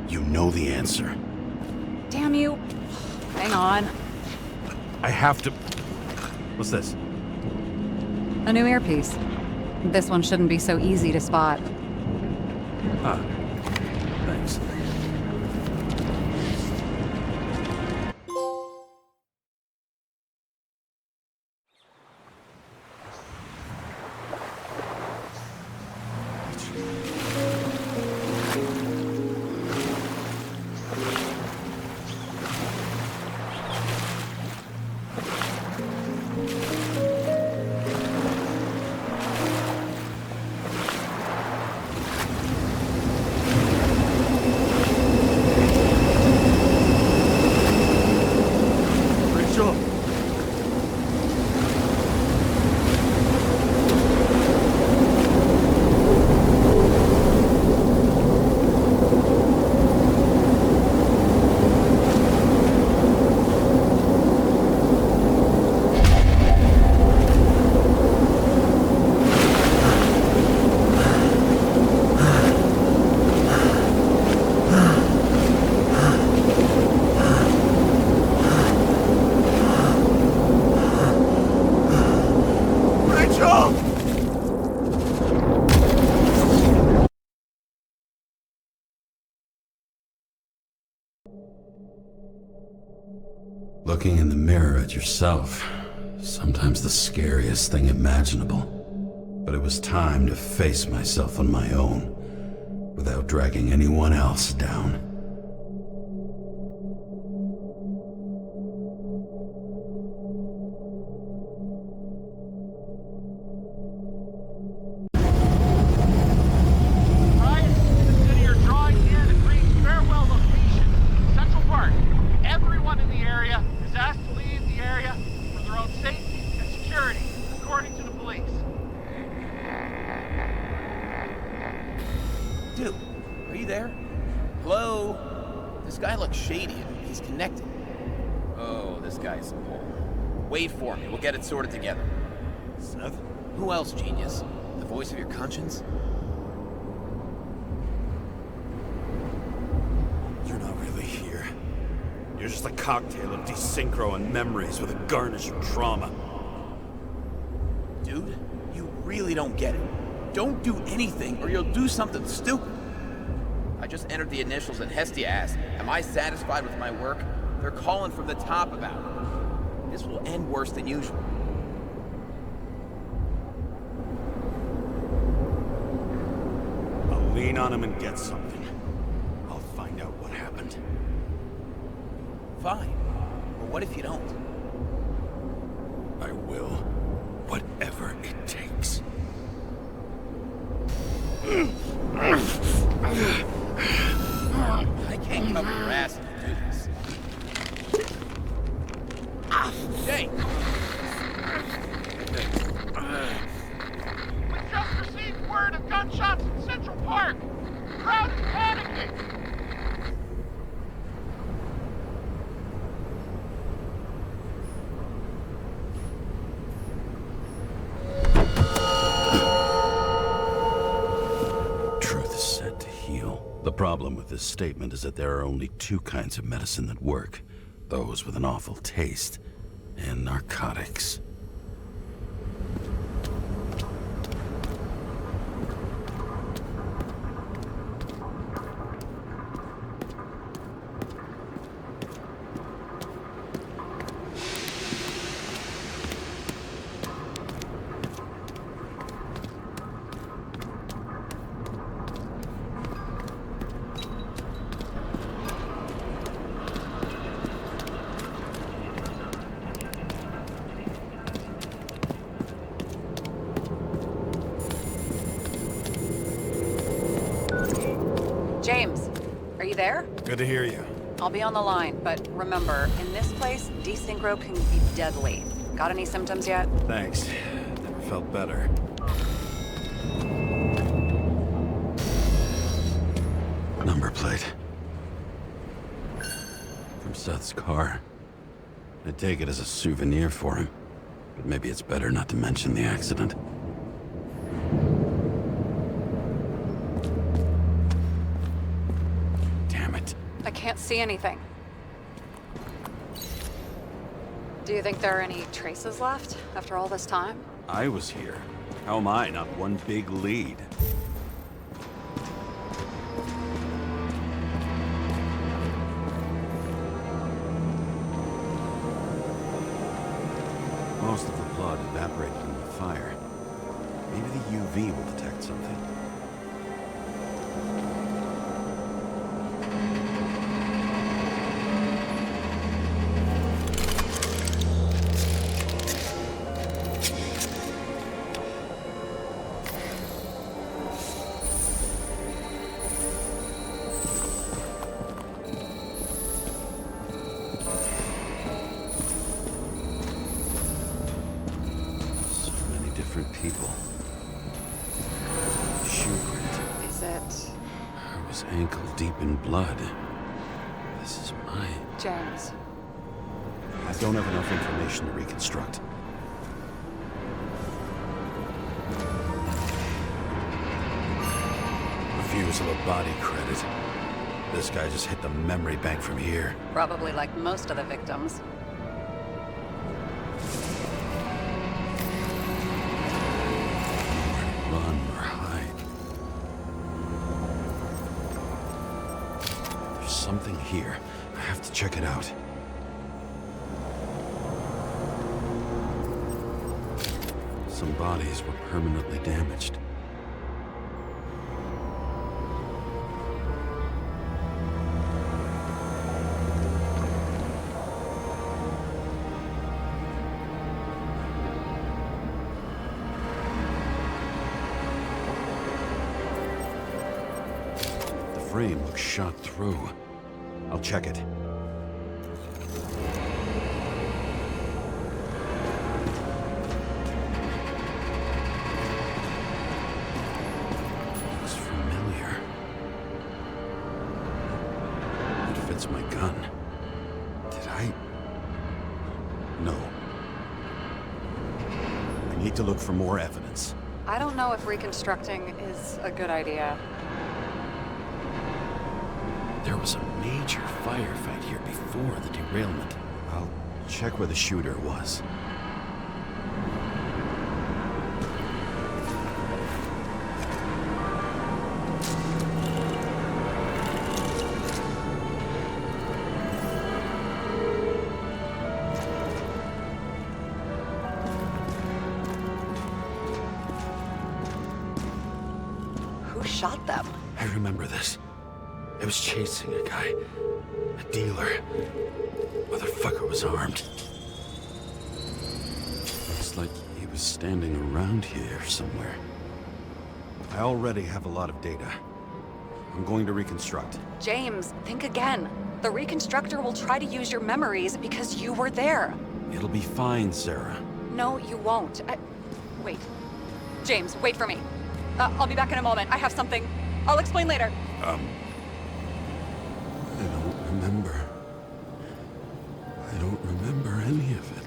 You know the answer. Damn you. Hang on. I have to... What's this? A new earpiece. This one shouldn't be so easy to spot. Ah, thanks. Looking in the mirror at yourself, sometimes the scariest thing imaginable. But it was time to face myself on my own, without dragging anyone else down. Wait for me. We'll get it sorted together. Seth? Who else, genius? The voice of your conscience? You're not really here. You're just a cocktail of desynchro and memories with a garnish of trauma. Dude, you really don't get it. Don't do anything or you'll do something stupid. I just entered the initials and Hestia asked, am I satisfied with my work? They're calling from the top about it. This will end worse than usual. I'll lean on him and get something. I'll find out what happened. Fine. But what if you don't? I will. Whatever it takes. I can't cover your ass if you do this. Jay! We just received word of gunshots in Central Park. Crowd is panicking. Truth is said to heal. The problem with this statement is that there are only two kinds of medicine that work. Those with an awful taste, and narcotics. James, are you there? Good to hear you. I'll be on the line, but remember, in this place, desynchro can be deadly. Got any symptoms yet? Thanks. Never felt better. Number plate. From Seth's car. I'd take it as a souvenir for him. But maybe it's better not to mention the accident. Damn it. I can't see anything. Do you think there are any traces left after all this time? I was here. How am I not one big lead? Most of the blood evaporated in the fire. Maybe the UV will detect something. People. Shoe print. Is it... I was ankle deep in blood. This is mine. James? I don't have enough information to reconstruct. Refusal of body credit. This guy just hit the memory bank from here. Probably like most of the victims. Run or hide. There's something here. I have to check it out. Some bodies were permanently damaged. The frame looks shot through. I'll check it. Looks familiar. It fits my gun. Did I? No. I need to look for more evidence. I don't know if reconstructing is a good idea. There was a major firefight here before the derailment. I'll check where the shooter was. Who shot them? I remember this. I was chasing a guy. A dealer. Motherfucker was armed. Looks like he was standing around here somewhere. I already have a lot of data. I'm going to reconstruct. James, think again. The reconstructor will try to use your memories because you were there. It'll be fine, Sarah. No, you won't. Wait. James, wait for me. I'll be back in a moment. I have something. I'll explain later. I don't remember. I don't remember any of it.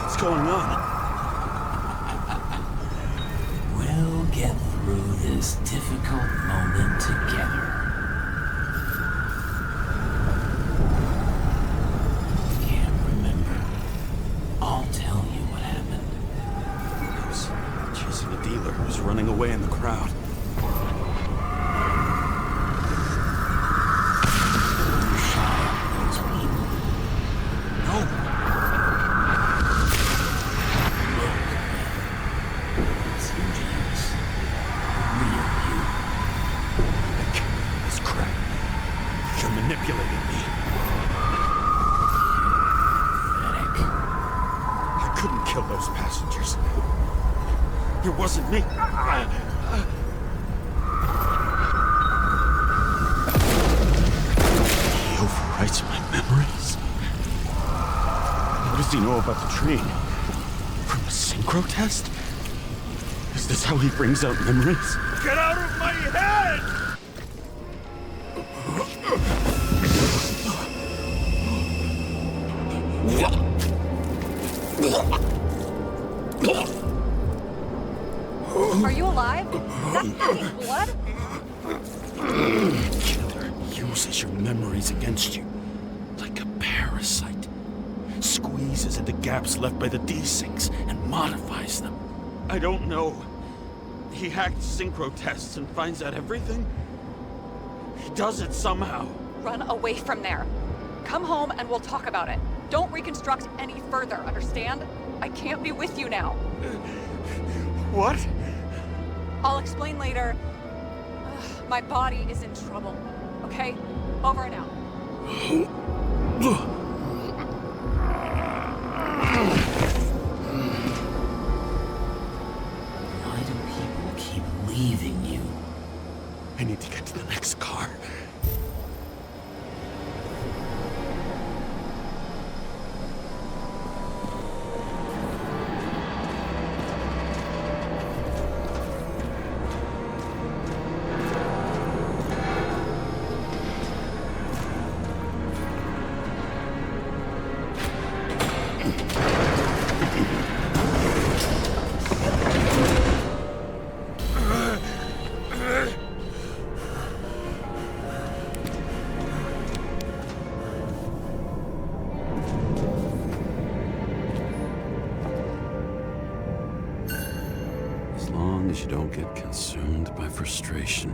What's going on? We'll get through this difficult moment together. Can't remember. I'll tell you what happened. I was chasing a dealer who was running away in the crowd. You shot at those people. No! Manipulating me. I couldn't kill those passengers. It wasn't me. He overwrites my memories. What does he know about the train? From the synchro test? Is this how he brings out memories? Get out of my head! Are you alive? Is that blood? Killer uses your memories against you. Like a parasite. Squeezes into gaps left by the desyncs and modifies them. I don't know. He hacked synchro tests and finds out everything? He does it somehow. Run away from there. Come home and we'll talk about it. Don't reconstruct any further, understand? I can't be with you now. What? I'll explain later. My body is in trouble. Okay? Over and out. Why do people keep leaving you? I need to get to the next car. As long as you don't get consumed by frustration.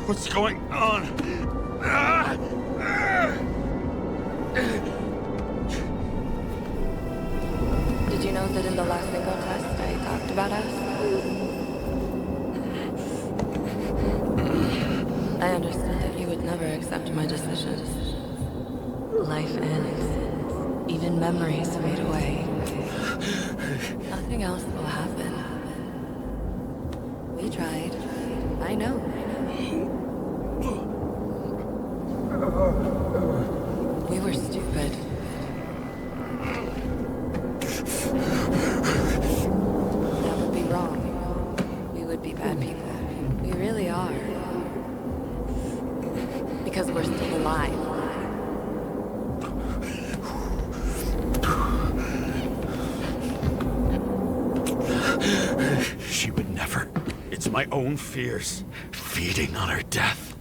What's going on? Did you know that in the last single test I talked about us? I understood that you would never accept my decisions. Life ends. Even memories fade away. Nothing else will happen. We tried. I know. We were stupid. That would be wrong. We would be bad people. We really are. Because we're still alive. She would never. It's my own fears feeding on her death.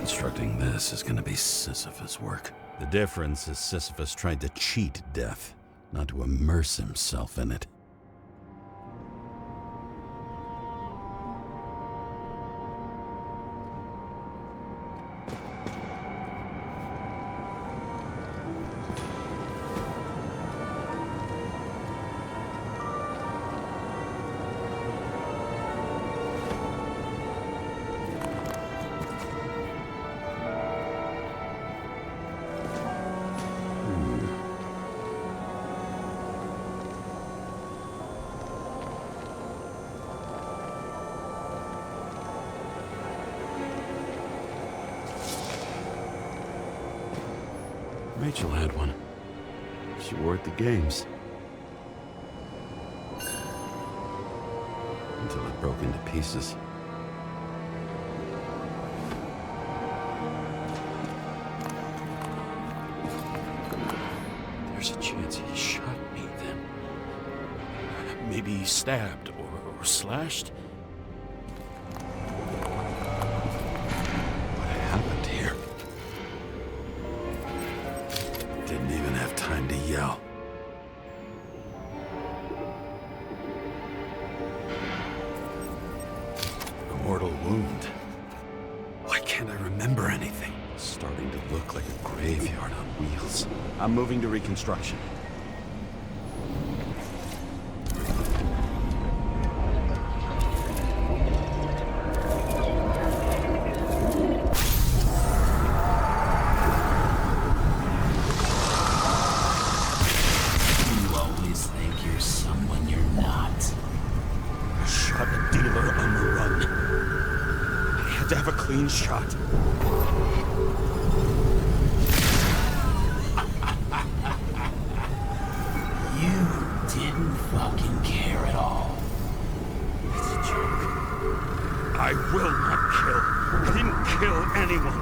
Reconstructing this is gonna be Sisyphus work. The difference is Sisyphus tried to cheat death, not to immerse himself in it. Rachel had one. She wore it to games. Until it broke into pieces. There's a chance he shot me then. Maybe he stabbed or slashed? What happened here? Didn't even have time to yell. A mortal wound. Why can't I remember anything? It's starting to look like a graveyard on wheels. I'm moving to reconstruction. Clean shot. You didn't fucking care at all. It's a joke. I will not kill. I didn't kill anyone.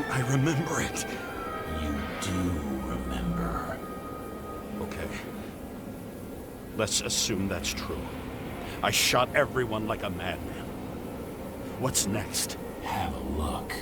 I remember it. You do remember. Okay. Let's assume that's true. I shot everyone like a madman. What's next? Have a look.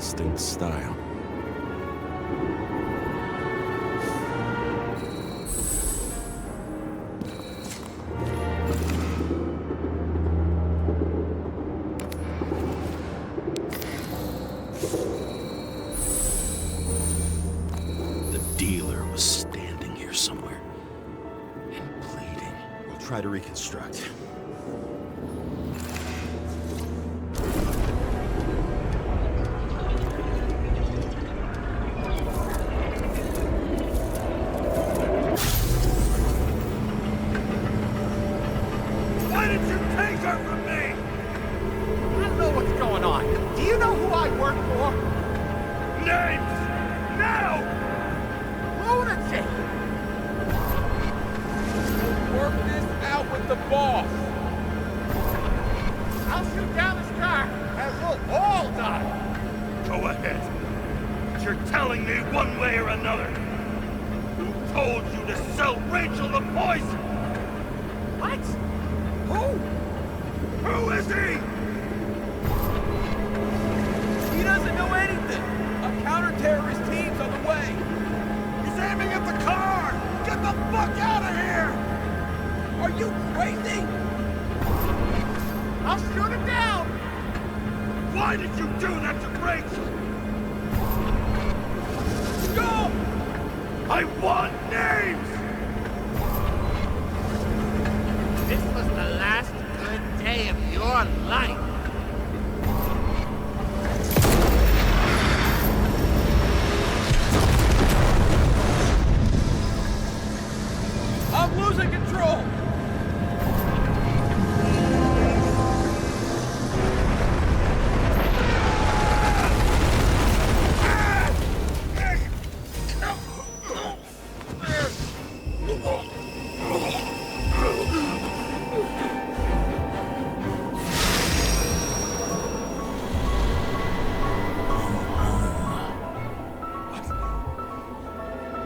distinct style. The dealer was standing here somewhere and bleeding. We'll try to reconstruct. Why did you take her from me? I don't know what's going on. Do you know who I work for? Names! Now! Lunatic! We'll work this out with the boss. I'll shoot down this car and we'll all die. Go ahead. But you're telling me one way or another. Who told you to sell Rachel the poison? What? Who? Who is he? He doesn't know anything. A counter-terrorist team's on the way. He's aiming at the car! Get the fuck out of here! Are you crazy? I'll shoot him down! Why did you do that to Rachel? Go! I want names! This was the last good day of your life. I'm losing control!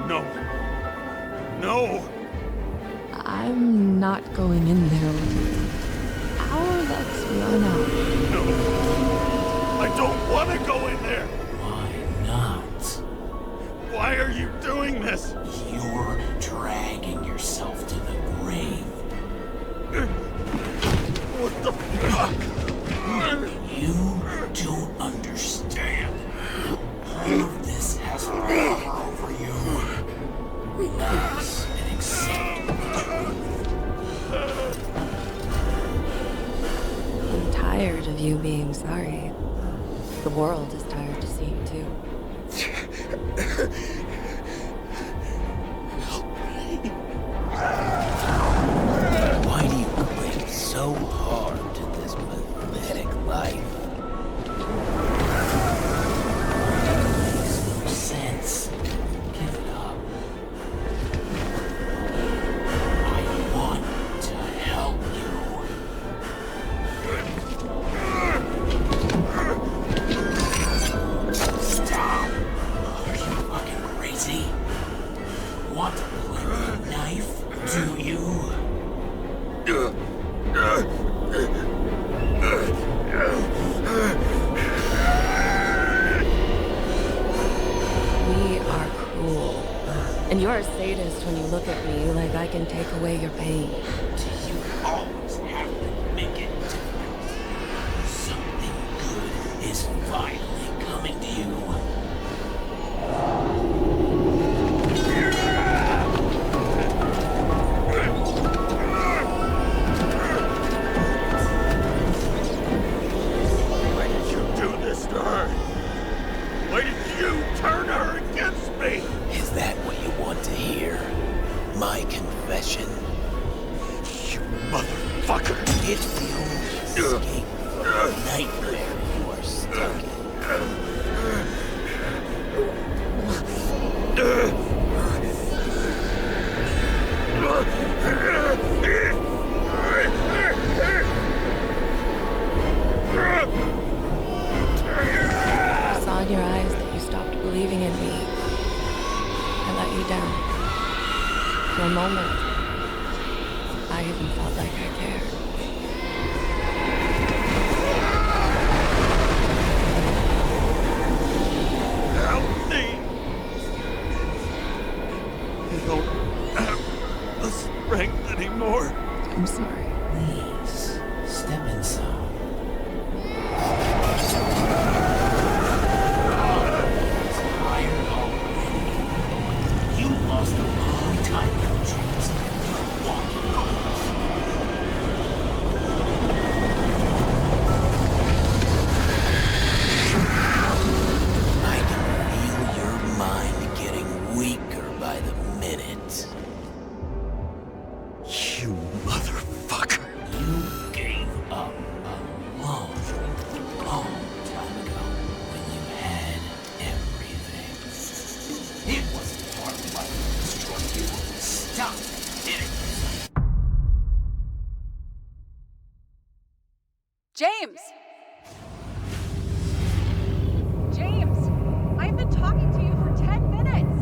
No. No! I'm not going in there with you. Our luck's run out. No! I don't want to go in there! Why not? Why are you doing this? You're dragging yourself to the grave. What the fuck? You don't understand. All of this has power over you. Relax and accept the truth. I'm tired of you being sorry. The world is tired to see you too. Why do you cling so hard to this pathetic life? It makes no sense. Give it up. I want to help you. Stop. Are you fucking crazy? Want to play with a knife? Do you? We are cruel. And you're a sadist when you look at me like I can take away your pain. Do you always have to make it different? Something good is finally coming to you. Why did you do this to her? Why did you turn her against me? Is that what you want to hear? My confession? You motherfucker! It's the only escape from the nightmare you are stuck in. I saw in your eyes that you stopped believing in me. I let you down. For a moment, I even felt like I cared. more. I'm sorry. Please, step inside. Tired already. You lost a long time ago, James. Walk off. I can feel your mind getting weaker by the minute. You motherfucker. You gave up a long time ago when you had everything. It wasn't part of life that destroyed you. Stop, did it? James! James! I've been talking to you for 10 minutes!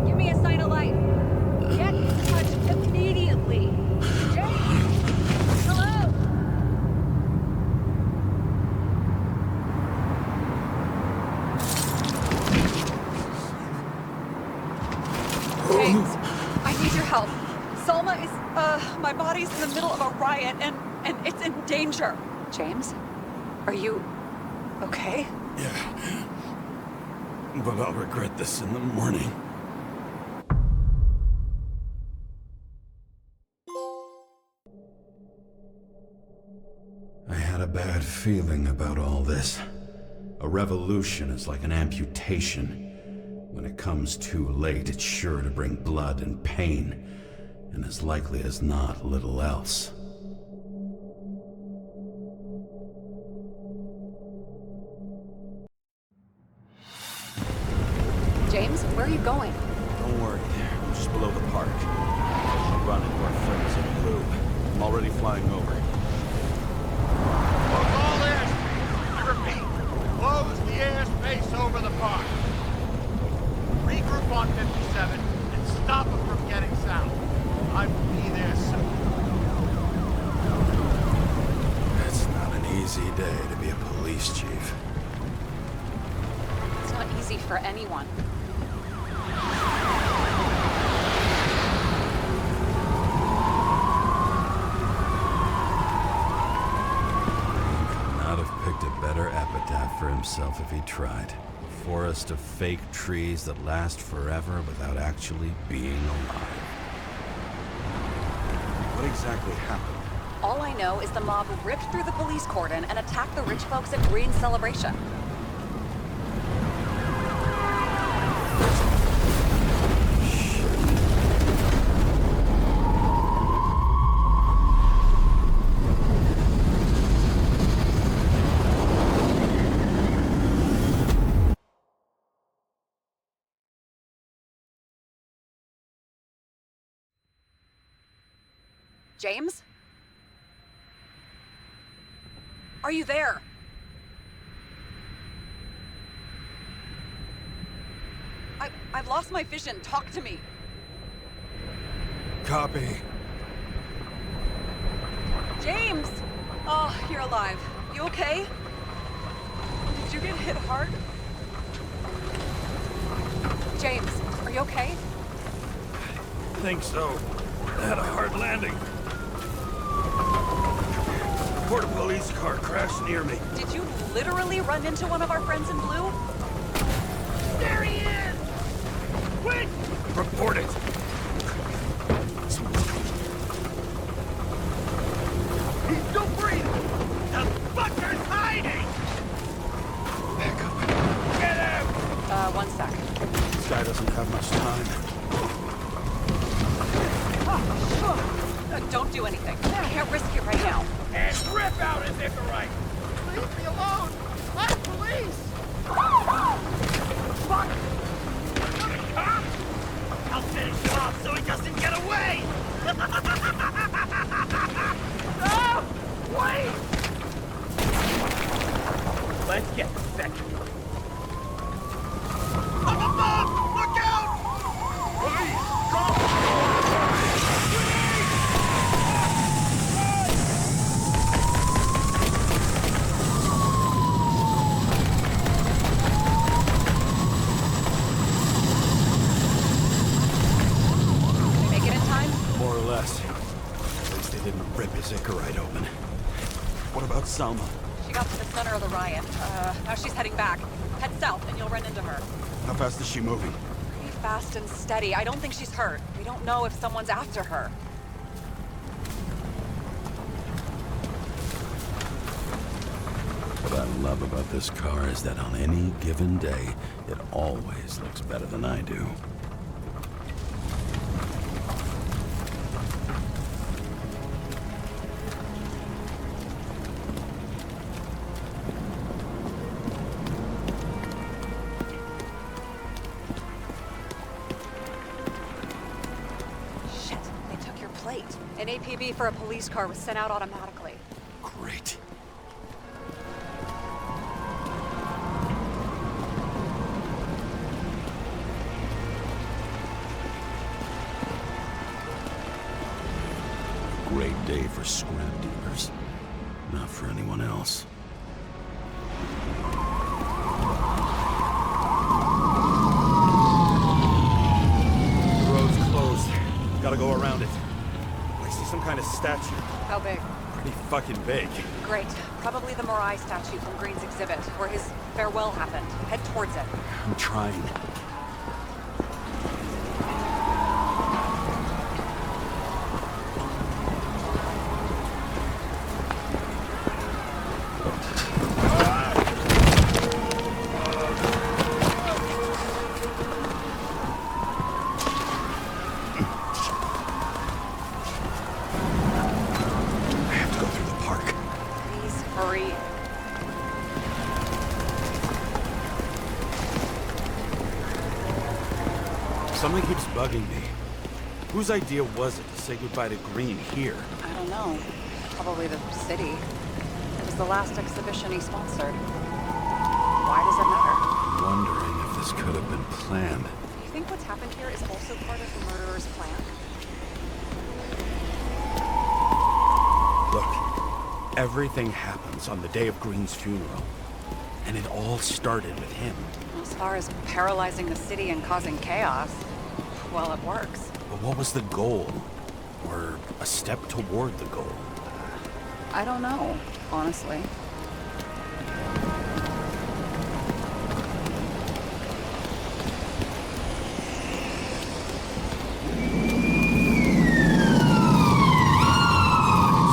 Give me a sign of life. Get in touch immediately. James! Hello? James, I need your help. Salma is, my body's in the middle of a riot and it's in danger. James? Are you okay? Yeah. But I'll regret this in the morning. I had a bad feeling about all this. A revolution is like an amputation. When it comes too late, it's sure to bring blood and pain, and as likely as not, little else. James, where are you going? Don't worry, I'm just below the park. I should run into our friends in blue. I'm already flying over. Close all airspace. I repeat, close the airspace over the park. Regroup on 57 and stop them from getting south. I will be there soon. It's not an easy day to be a police chief. It's not easy for anyone. Not have picked a better epitaph for himself if he tried. A forest of fake trees that last forever without actually being alive. What exactly happened? All I know is the mob ripped through the police cordon and attacked the rich folks at Green's celebration. James? Are you there? I've lost my vision. Talk to me. Copy. James! Oh, you're alive. You okay? Did you get hit hard? James, are you okay? Think so. I had a hard landing. Port police car crashed near me. Did you literally run into one of our friends in blue? There he is! Quick! Report it. He's still breathing! The fucker's hiding! Back up. Get him! 1 sec. This guy doesn't have much time. Don't do anything. I can't risk it right now. And rip out his Icarite! Leave me alone! I'm police! Fuck! You're the cop? I'll finish him off so he doesn't get away! No! Wait! Let's get the second. Up above! Look out! Police! Go! didn't rip his Icarite open. What about Salma? She got to the center of the riot. Now she's heading back. Head south and you'll run into her. How fast is she moving? Pretty fast and steady. I don't think she's hurt. We don't know if someone's after her. What I love about this car is that on any given day, it always looks better than I do. Shit, they took your plate. An APB for a police car was sent out automatically. Great. Great day for scrap dealers. Not for anyone else. The road's closed. Gotta go around it. I see some kind of statue. How big? Pretty fucking big. Great. Probably the Morai statue from Green's exhibit, where his farewell happened. Head towards it. I'm trying. Something keeps bugging me. Whose idea was it to say goodbye to Green here? I don't know. Probably the city. It was the last exhibition he sponsored. Why does it matter? I'm wondering if this could have been planned. Do you think what's happened here is also part of the murderer's plan? Look, everything happens on the day of Green's funeral. And it all started with him. As far as paralyzing the city and causing chaos, well, it works. But what was the goal? Or a step toward the goal? I don't know, honestly.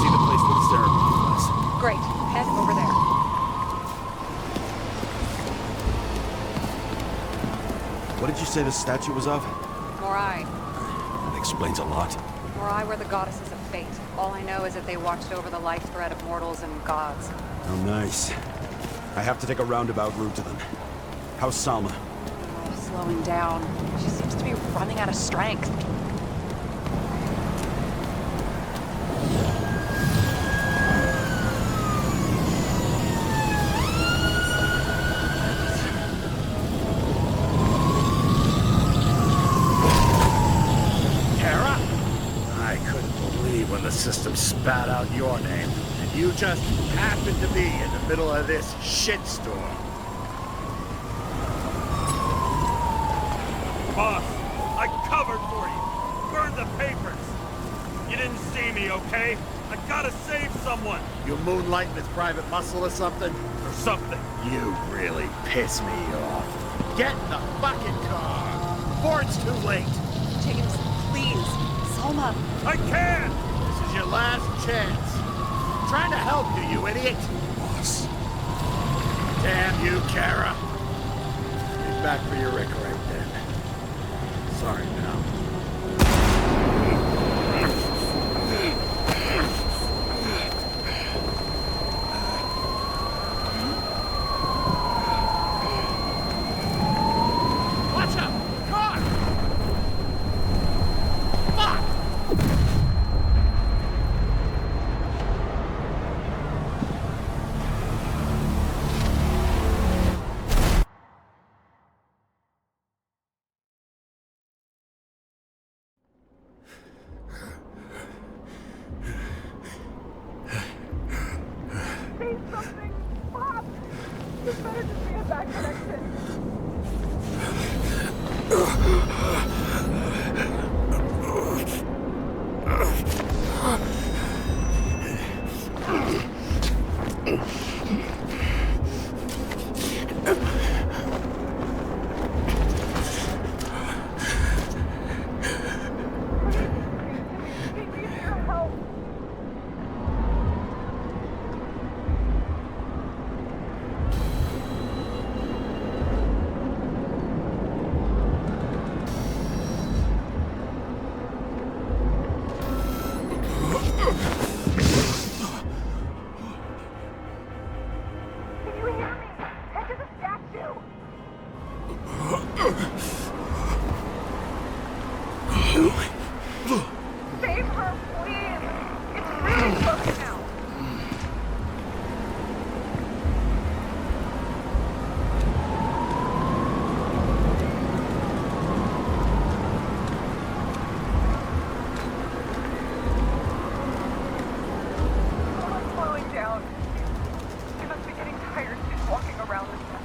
See the place where the ceremony was. Great. Head over there. What did you say the statue was of? Morai. That explains a lot. Morai were the goddesses of fate. All I know is that they watched over the life thread of mortals and gods. Oh, nice. I have to take a roundabout route to them. How's Salma? Oh, slowing down. She seems to be running out of strength. When the system spat out your name, and you just happened to be in the middle of this shitstorm. Boss, I covered for you. Burned the papers. You didn't see me, okay? I gotta save someone. You moonlighting as private muscle or something? Or something. You really piss me off. Get in the fucking car before it's too late. James, please. Salma. I can't! This is your last chance. I'm trying to help you, you idiot. Boss. Damn you, Kara. Get back for your Icarite then. Sorry, pal. Save her, please! It's really close now. Someone's slowing down. She must be getting tired. She's walking around this mess.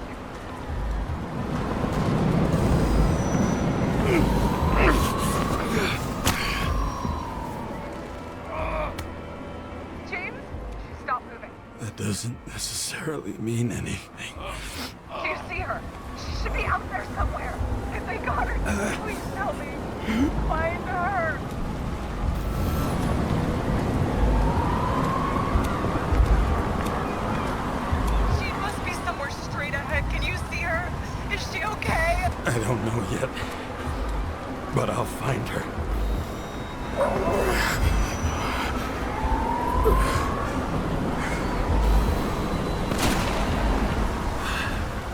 James, stop moving. That doesn't necessarily mean anything. Do you see her? She should be out there somewhere. If they got her, please tell me. Find her. She must be somewhere straight ahead. Can you see her? Is she okay? I don't know yet, but I'll find her.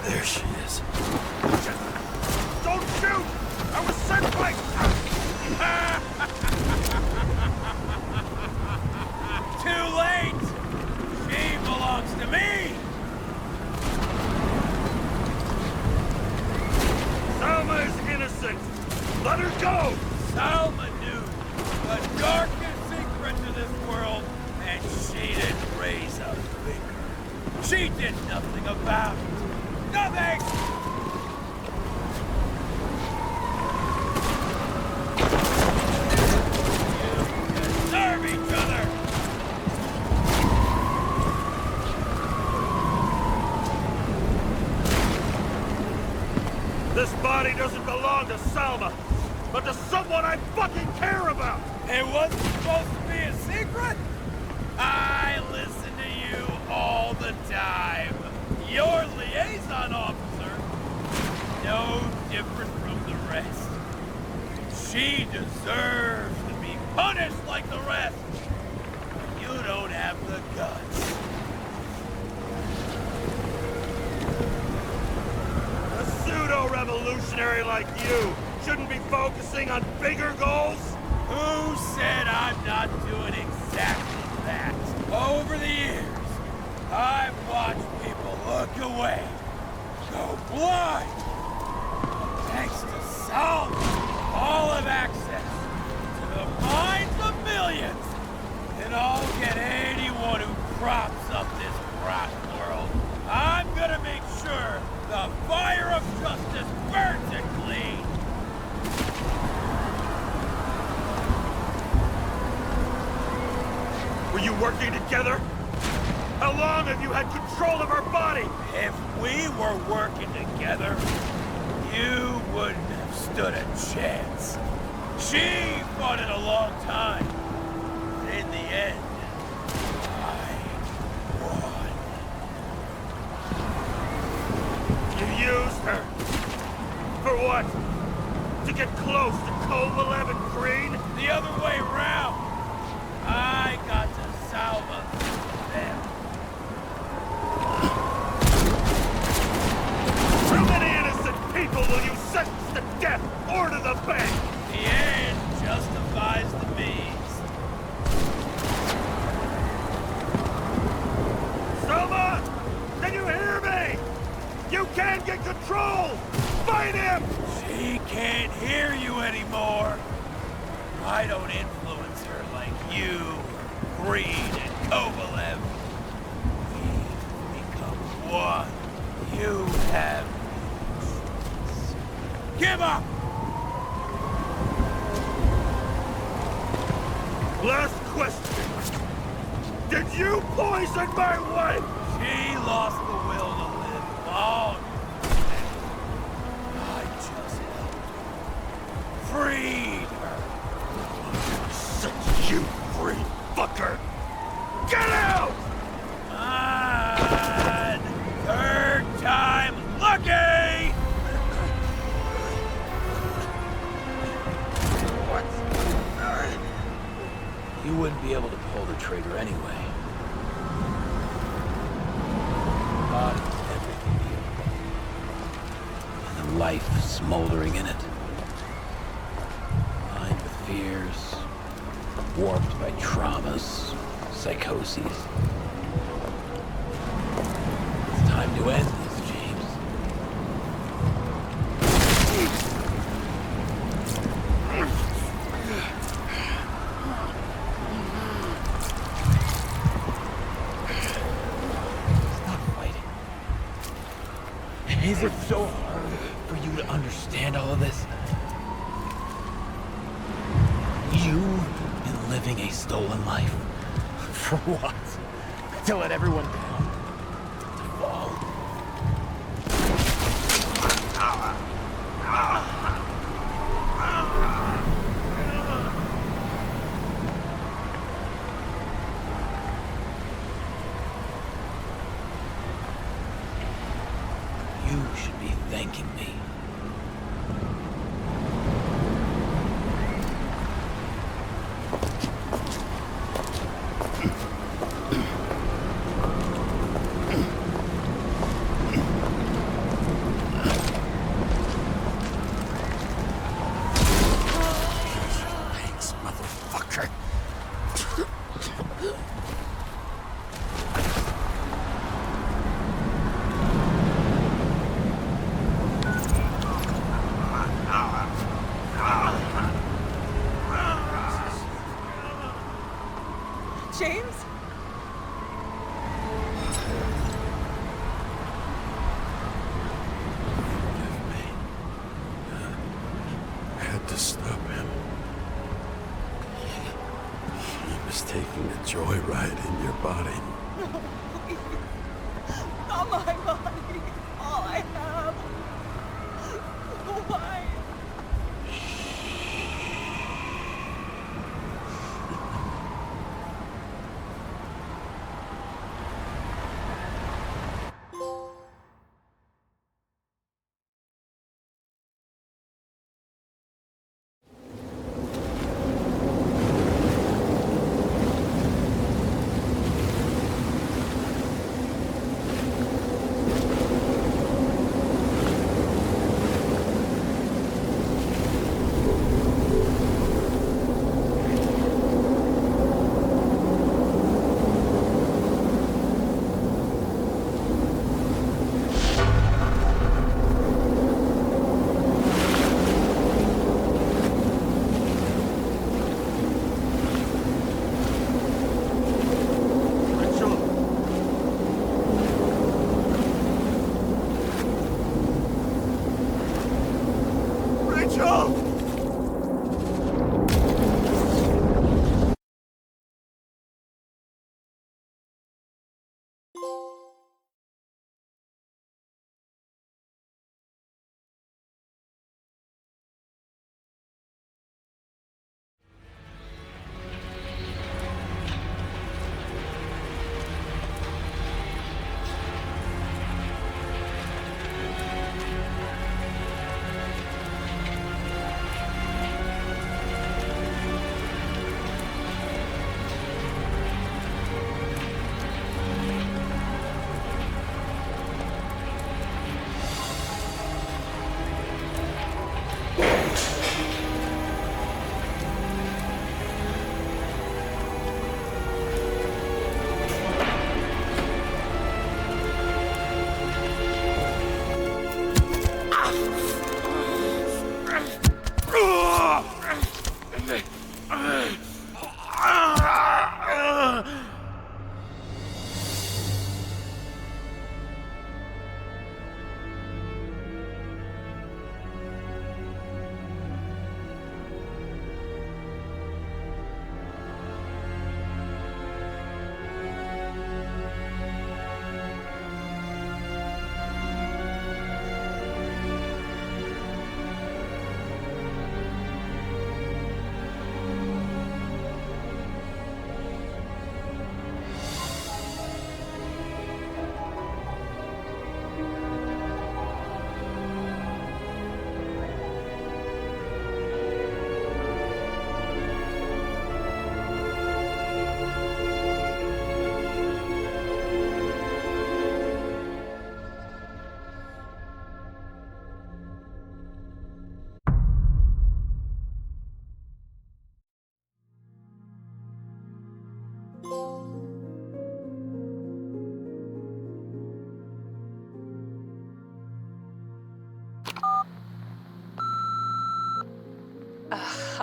There she is. Don't shoot! I was sent by... Too late! She belongs to me! Salma is innocent! Let her go! Salma knew the darkest secret to this world, and she didn't raise a finger. She did nothing about it. Nothing! You deserve each other! This body doesn't belong to Salma, but to someone I fucking care about! It wasn't supposed to be a secret? I listen to you all the time. Your liaison officer, no different from the rest. She deserves to be punished like the rest. You don't have the guts. A pseudo-revolutionary like you shouldn't be focusing on bigger goals? Who said I'm not doing exactly that? Over the years, I've watched people look away, go blind. Thanks to Salma, all have access to the minds of millions. And I'll get anyone who props up this rotten world. I'm gonna make sure the fire of justice burns it clean. Were you working together? How long have you had control of her body? If we were working together, you wouldn't have stood a chance. She fought it a long time. But in the end, I won. You used her. For what? To get close to Cove 11 Green? The other way round. I got to Salma them. How many innocent people will you sentence to death or to the bank? The end justifies the means. Salma! Can you hear me? You can't get control! Fight him! She can't hear you anymore. I don't influence her like you, Green and Kovalev. We've become one. You have choice. Give up! Last question. Did you poison my wife? She lost the will to live long. I just helped her. Freed her. Such you free fucker! Get out! On! Third time lucky! What? You wouldn't be able to pull the trigger anyway. Body with everything beautiful. And the life smoldering in it. Lined with fear years, warped by traumas, psychoses. It's time to end this, James. Stop fighting. Is it so hard for you to understand all of this? You've been living a stolen life. For what? To let everyone down? To fall? You should be thanking me. Thanks, motherfucker. James? I had to stop him. He was taking a joyride in your body. No, please. Not my body. All I have. Why?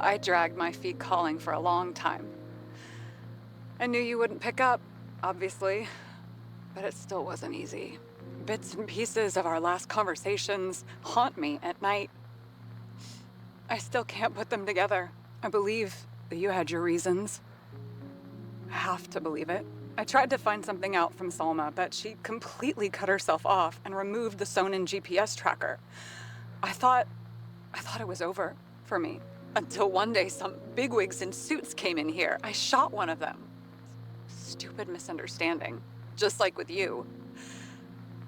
I dragged my feet calling for a long time. I knew you wouldn't pick up, obviously, but it still wasn't easy. Bits and pieces of our last conversations haunt me at night. I still can't put them together. I believe that you had your reasons. I have to believe it. I tried to find something out from Salma, but she completely cut herself off and removed the Sonin GPS tracker. I thought it was over for me. Until one day some bigwigs in suits came in here. I shot one of them. Stupid misunderstanding, just like with you.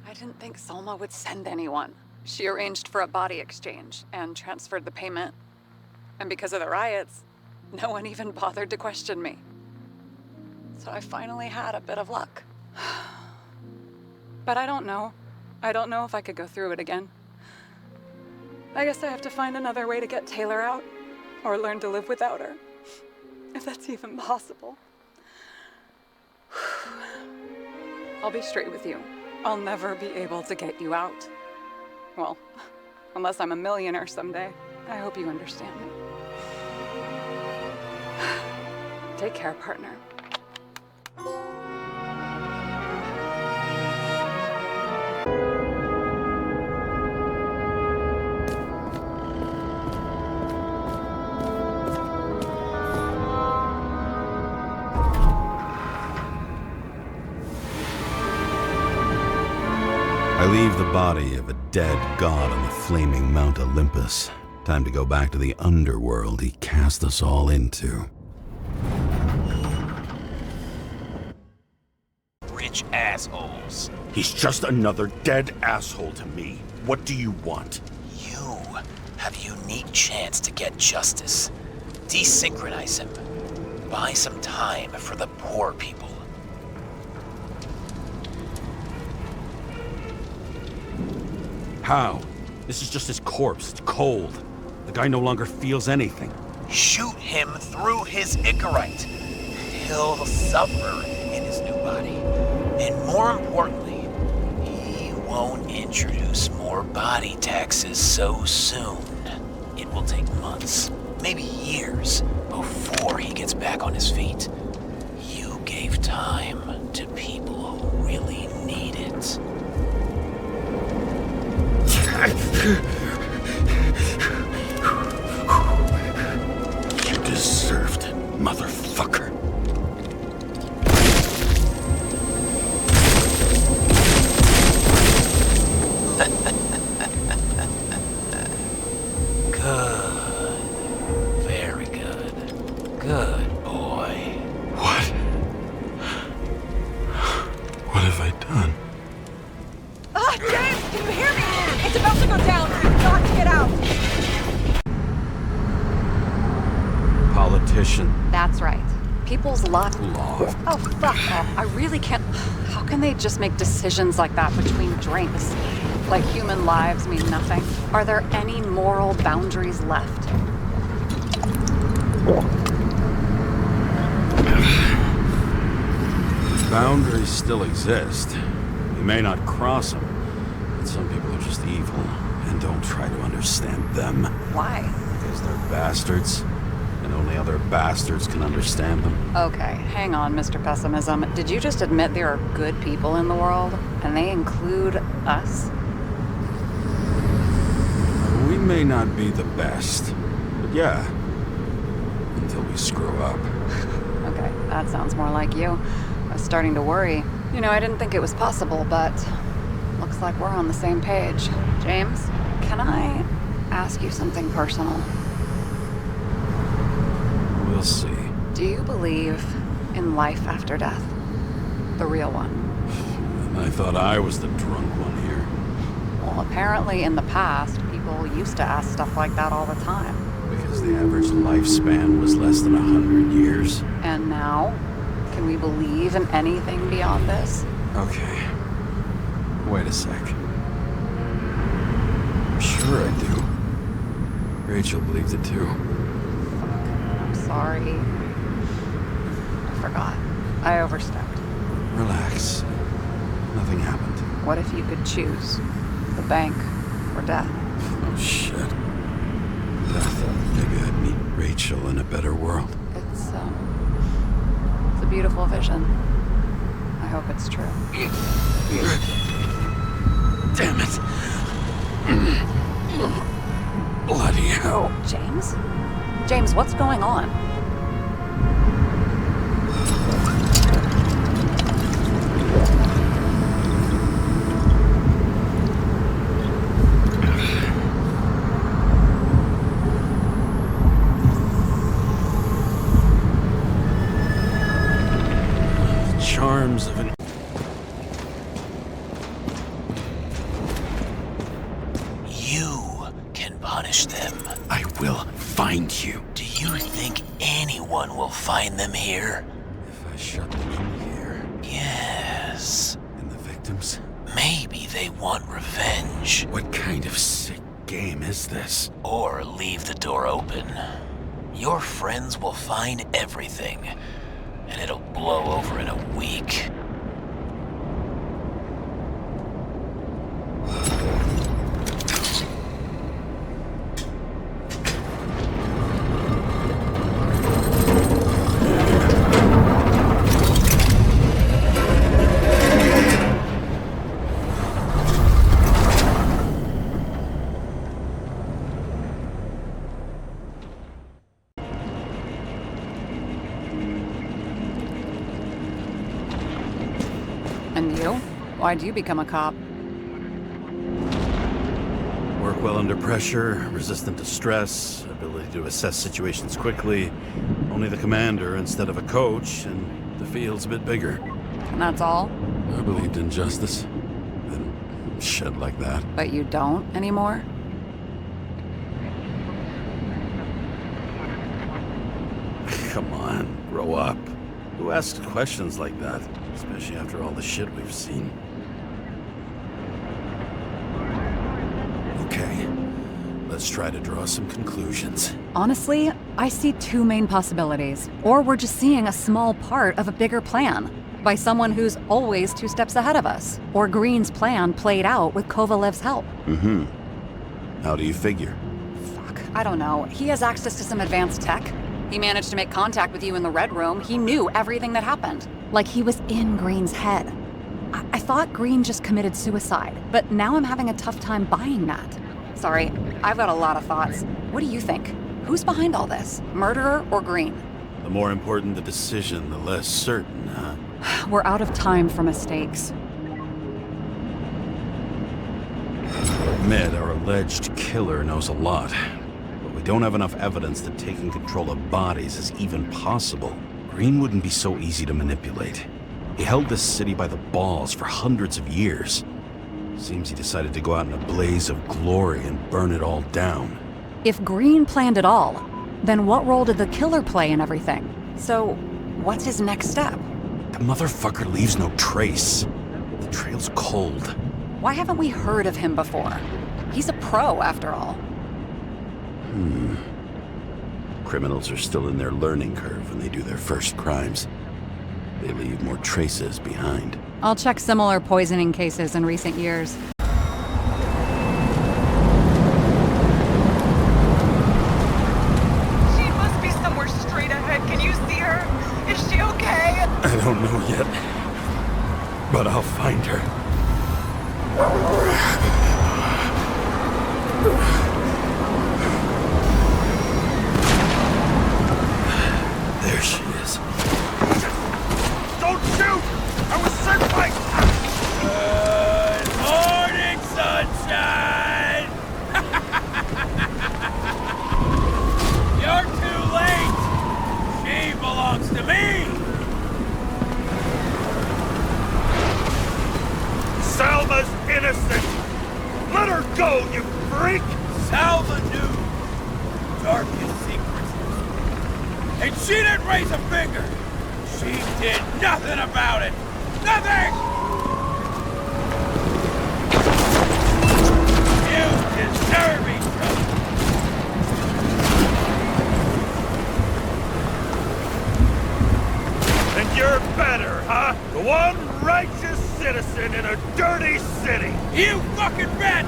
I didn't think Salma would send anyone. She arranged for a body exchange and transferred the payment. And because of the riots, no one even bothered to question me. So I finally had a bit of luck. But I don't know. I don't know if I could go through it again. I guess I have to find another way to get Taylor out, or learn to live without her, if that's even possible. I'll be straight with you. I'll never be able to get you out. Well, unless I'm a millionaire someday. I hope you understand me. Take care, partner. I leave the body of a dead god on the flaming Mount Olympus. Time to go back to the underworld he cast us all into. Rich assholes. He's just another dead asshole to me. What do you want? You have a unique chance to get justice. Desynchronize him. Buy some time for the poor people. How? This is just his corpse. It's cold. The guy no longer feels anything. Shoot him through his Icarite. He'll suffer in his new body. And more importantly, he won't introduce more body taxes so soon. It will take months, maybe years, before he gets back on his feet. You gave time to people who really need it. You deserved it, motherfucker. Good. Very good. Good boy. What? What have I done? Ah, James, can you hear me? It's about to go down. You've got to get out. Politician. That's right. People's luck. Law. Oh, fuck off. I really can't. How can they just make decisions like that between drinks? Like human lives mean nothing? Are there any moral boundaries left? Boundaries still exist. You may not cross them, but some people are just evil, and don't try to understand them. Why? Because they're bastards, and only other bastards can understand them. Okay, hang on, Mr. Pessimism. Did you just admit there are good people in the world, and they include us? We may not be the best, but yeah, until we screw up. Okay, that sounds more like you. I was starting to worry. You know, I didn't think it was possible, but looks like we're on the same page. James, can I ask you something personal? We'll see. Do you believe in life after death? The real one? I thought I was the drunk one here. Well, apparently in the past, people used to ask stuff like that all the time. Because the average lifespan was less than 100 years. And now? Can we believe in anything beyond this? Okay. Wait a sec. Sure I do. Rachel believes it too. I'm sorry. I forgot. I overstepped. Relax. Nothing happened. What if you could choose? The bank or death? Oh shit. Death. Maybe I'd meet Rachel in a better world. It's a beautiful vision. I hope it's true. Damn it. Bloody hell. James? James, what's going on? Charms of an... You can punish them. I will find you. Do you think anyone will find them here? If I shut them in here... Yes. And the victims? Maybe they want revenge. What kind of sick game is this? Or leave the door open. Your friends will find everything, and it'll blow over in a week. And you? Why'd you become a cop? Work well under pressure, resistant to stress, ability to assess situations quickly. Only the commander instead of a coach, and the field's a bit bigger. And that's all? I believed in justice. Then shit like that. But you don't anymore? Come on, grow up. Who asks questions like that? Especially after all the shit we've seen. Okay, let's try to draw some conclusions. Honestly, I see two main possibilities. Or we're just seeing a small part of a bigger plan by someone who's always 2 steps ahead of us. Or Green's plan played out with Kovalev's help. Mm-hmm. How do you figure? Fuck, I don't know. He has access to some advanced tech. He managed to make contact with you in the Red Room. He knew everything that happened. Like he was in Green's head. I thought Green just committed suicide, but now I'm having a tough time buying that. Sorry, I've got a lot of thoughts. What do you think? Who's behind all this? Murderer or Green? The more important the decision, the less certain, huh? We're out of time for mistakes. I'll admit our alleged killer knows a lot. But we don't have enough evidence that taking control of bodies is even possible. Green wouldn't be so easy to manipulate. He held this city by the balls for hundreds of years. Seems he decided to go out in a blaze of glory and burn it all down. If Green planned it all, then what role did the killer play in everything? So, what's his next step? The motherfucker leaves no trace. The trail's cold. Why haven't we heard of him before? He's a pro, after all. Criminals are still in their learning curve when they do their first crimes. They leave more traces behind. I'll check similar poisoning cases in recent years. She must be somewhere straight ahead. Can you see her? Is she okay? I don't know yet, but I'll find her. There she is. Don't shoot! I was sent by... Good morning, sunshine! You're too late! She belongs to me! Salma's innocent! Let her go, you freak! Salma knew darkest secrets. And she didn't raise a finger! She did nothing about it! Nothing! You deserve each other! And you're better, huh? The one righteous citizen in a dirty city! You fucking bet!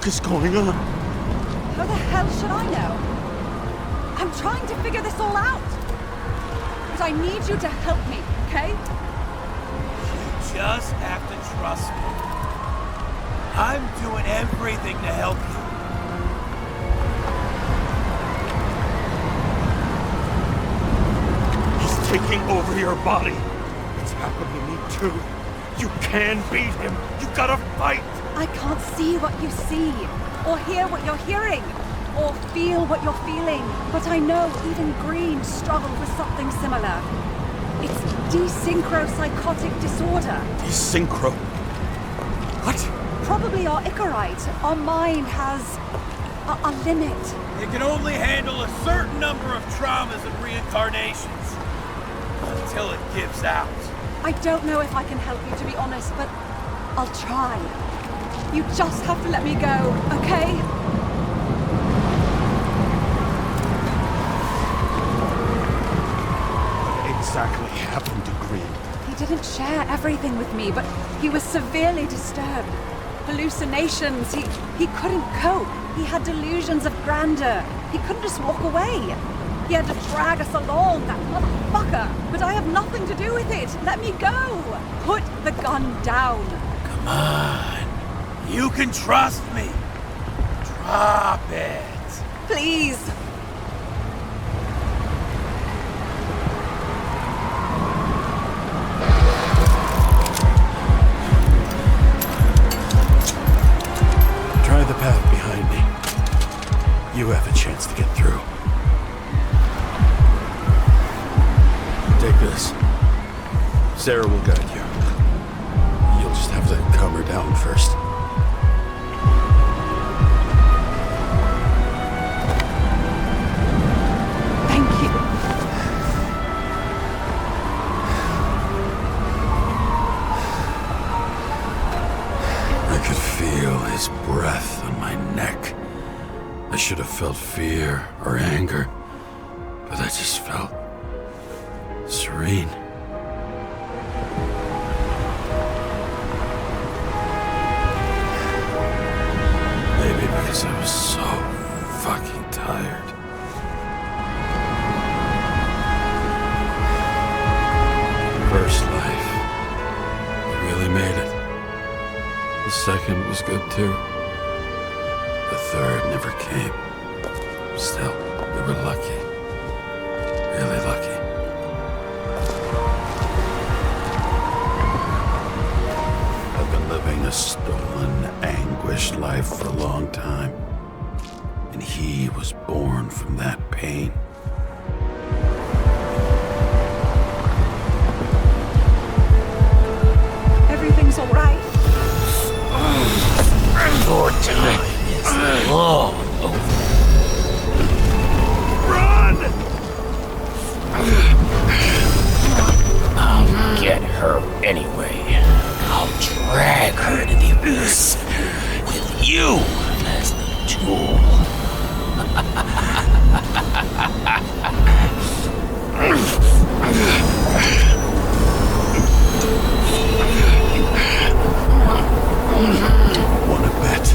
fuck is going on? How the hell should I know? I'm trying to figure this all out. But I need you to help me, okay? You just have to trust me. I'm doing everything to help you. He's taking over your body. It's happened to me too. You can beat him. You gotta fight. I can't see what you see, or hear what you're hearing, or feel what you're feeling. But I know even Green struggled with something similar. It's desynchropsychotic disorder. Desynchro? What? Probably our Icarite. Our mind has a limit. It can only handle a certain number of traumas and reincarnations. Until it gives out. I don't know if I can help you, to be honest, but I'll try. You just have to let me go, okay? What exactly happened to Green? He didn't share everything with me, but he was severely disturbed. Hallucinations, he couldn't cope. He had delusions of grandeur. He couldn't just walk away. He had to drag us along, that motherfucker. But I have nothing to do with it. Let me go. Put the gun down. Come on. You can trust me. Drop it. Please. Try the path behind me. You have a chance to get through. Take this. Sarah will guide you. You'll just have to calm her down first. Thank you. I could feel his breath on my neck. I should have felt fear or anger, but I just felt serene. Maybe because I was so fucking tired. First life, I really made it. The second was good too. The third never came. Still, we were lucky. Really lucky. I've been living a stolen, anguished life for a long time. And he was born from that pain. Everything's all right. Your time is long over. Run! I'll get her anyway. I'll drag her to the abyss with you as the tool. Wanna bet?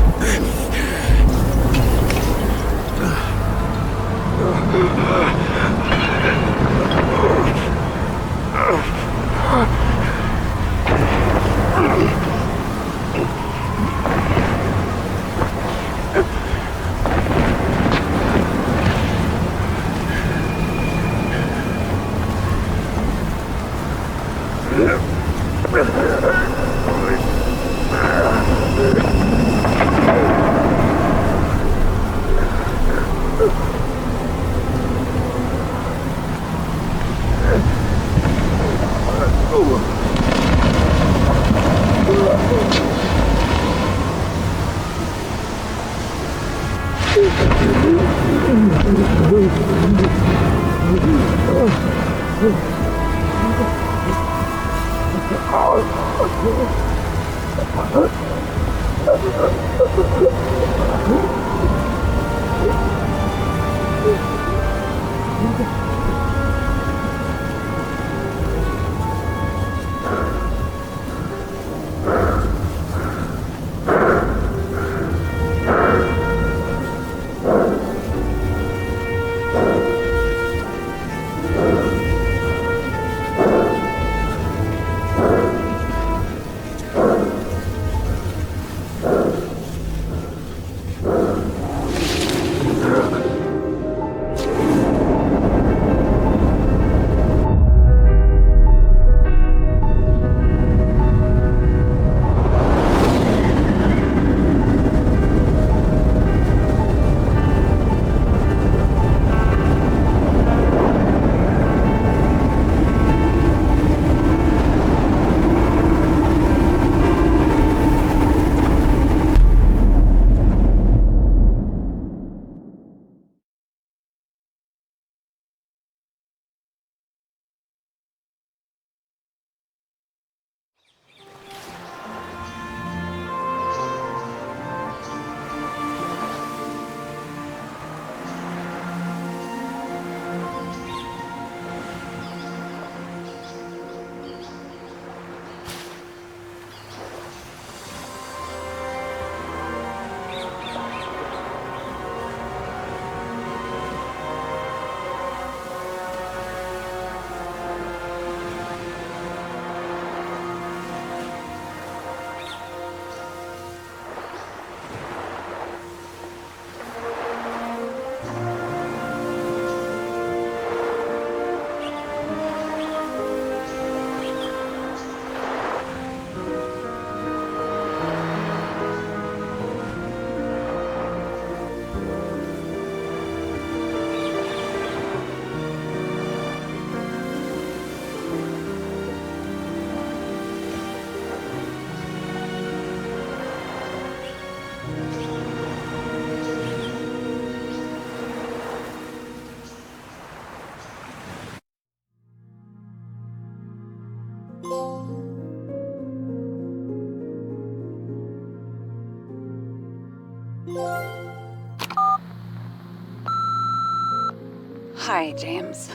Hi, James.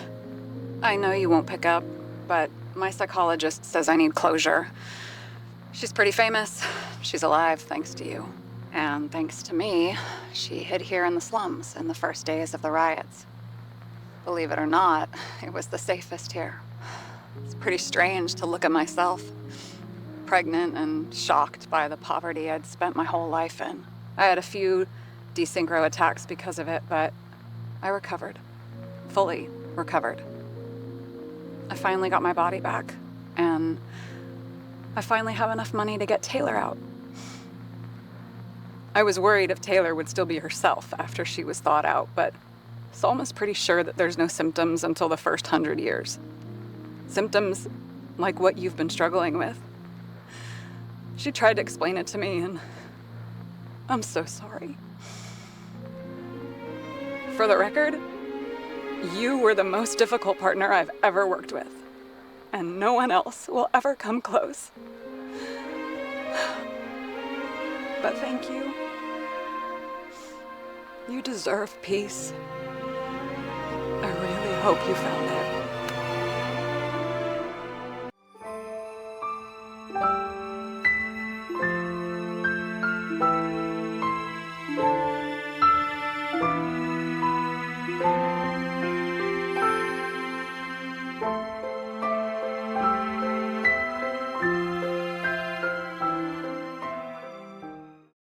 I know you won't pick up, but my psychologist says I need closure. She's pretty famous. She's alive thanks to you. And thanks to me, she hid here in the slums in the first days of the riots. Believe it or not, it was the safest here. It's pretty strange to look at myself, pregnant and shocked by the poverty I'd spent my whole life in. I had a few desynchro attacks because of it, but I recovered. Fully recovered. I finally got my body back, and I finally have enough money to get Taylor out. I was worried if Taylor would still be herself after she was thawed out, but Salma's pretty sure that there's no symptoms until the first 100 years. Symptoms like what you've been struggling with. She tried to explain it to me, and I'm so sorry. For the record, you were the most difficult partner I've ever worked with, and no one else will ever come close. But thank you. You deserve peace. I really hope you found it.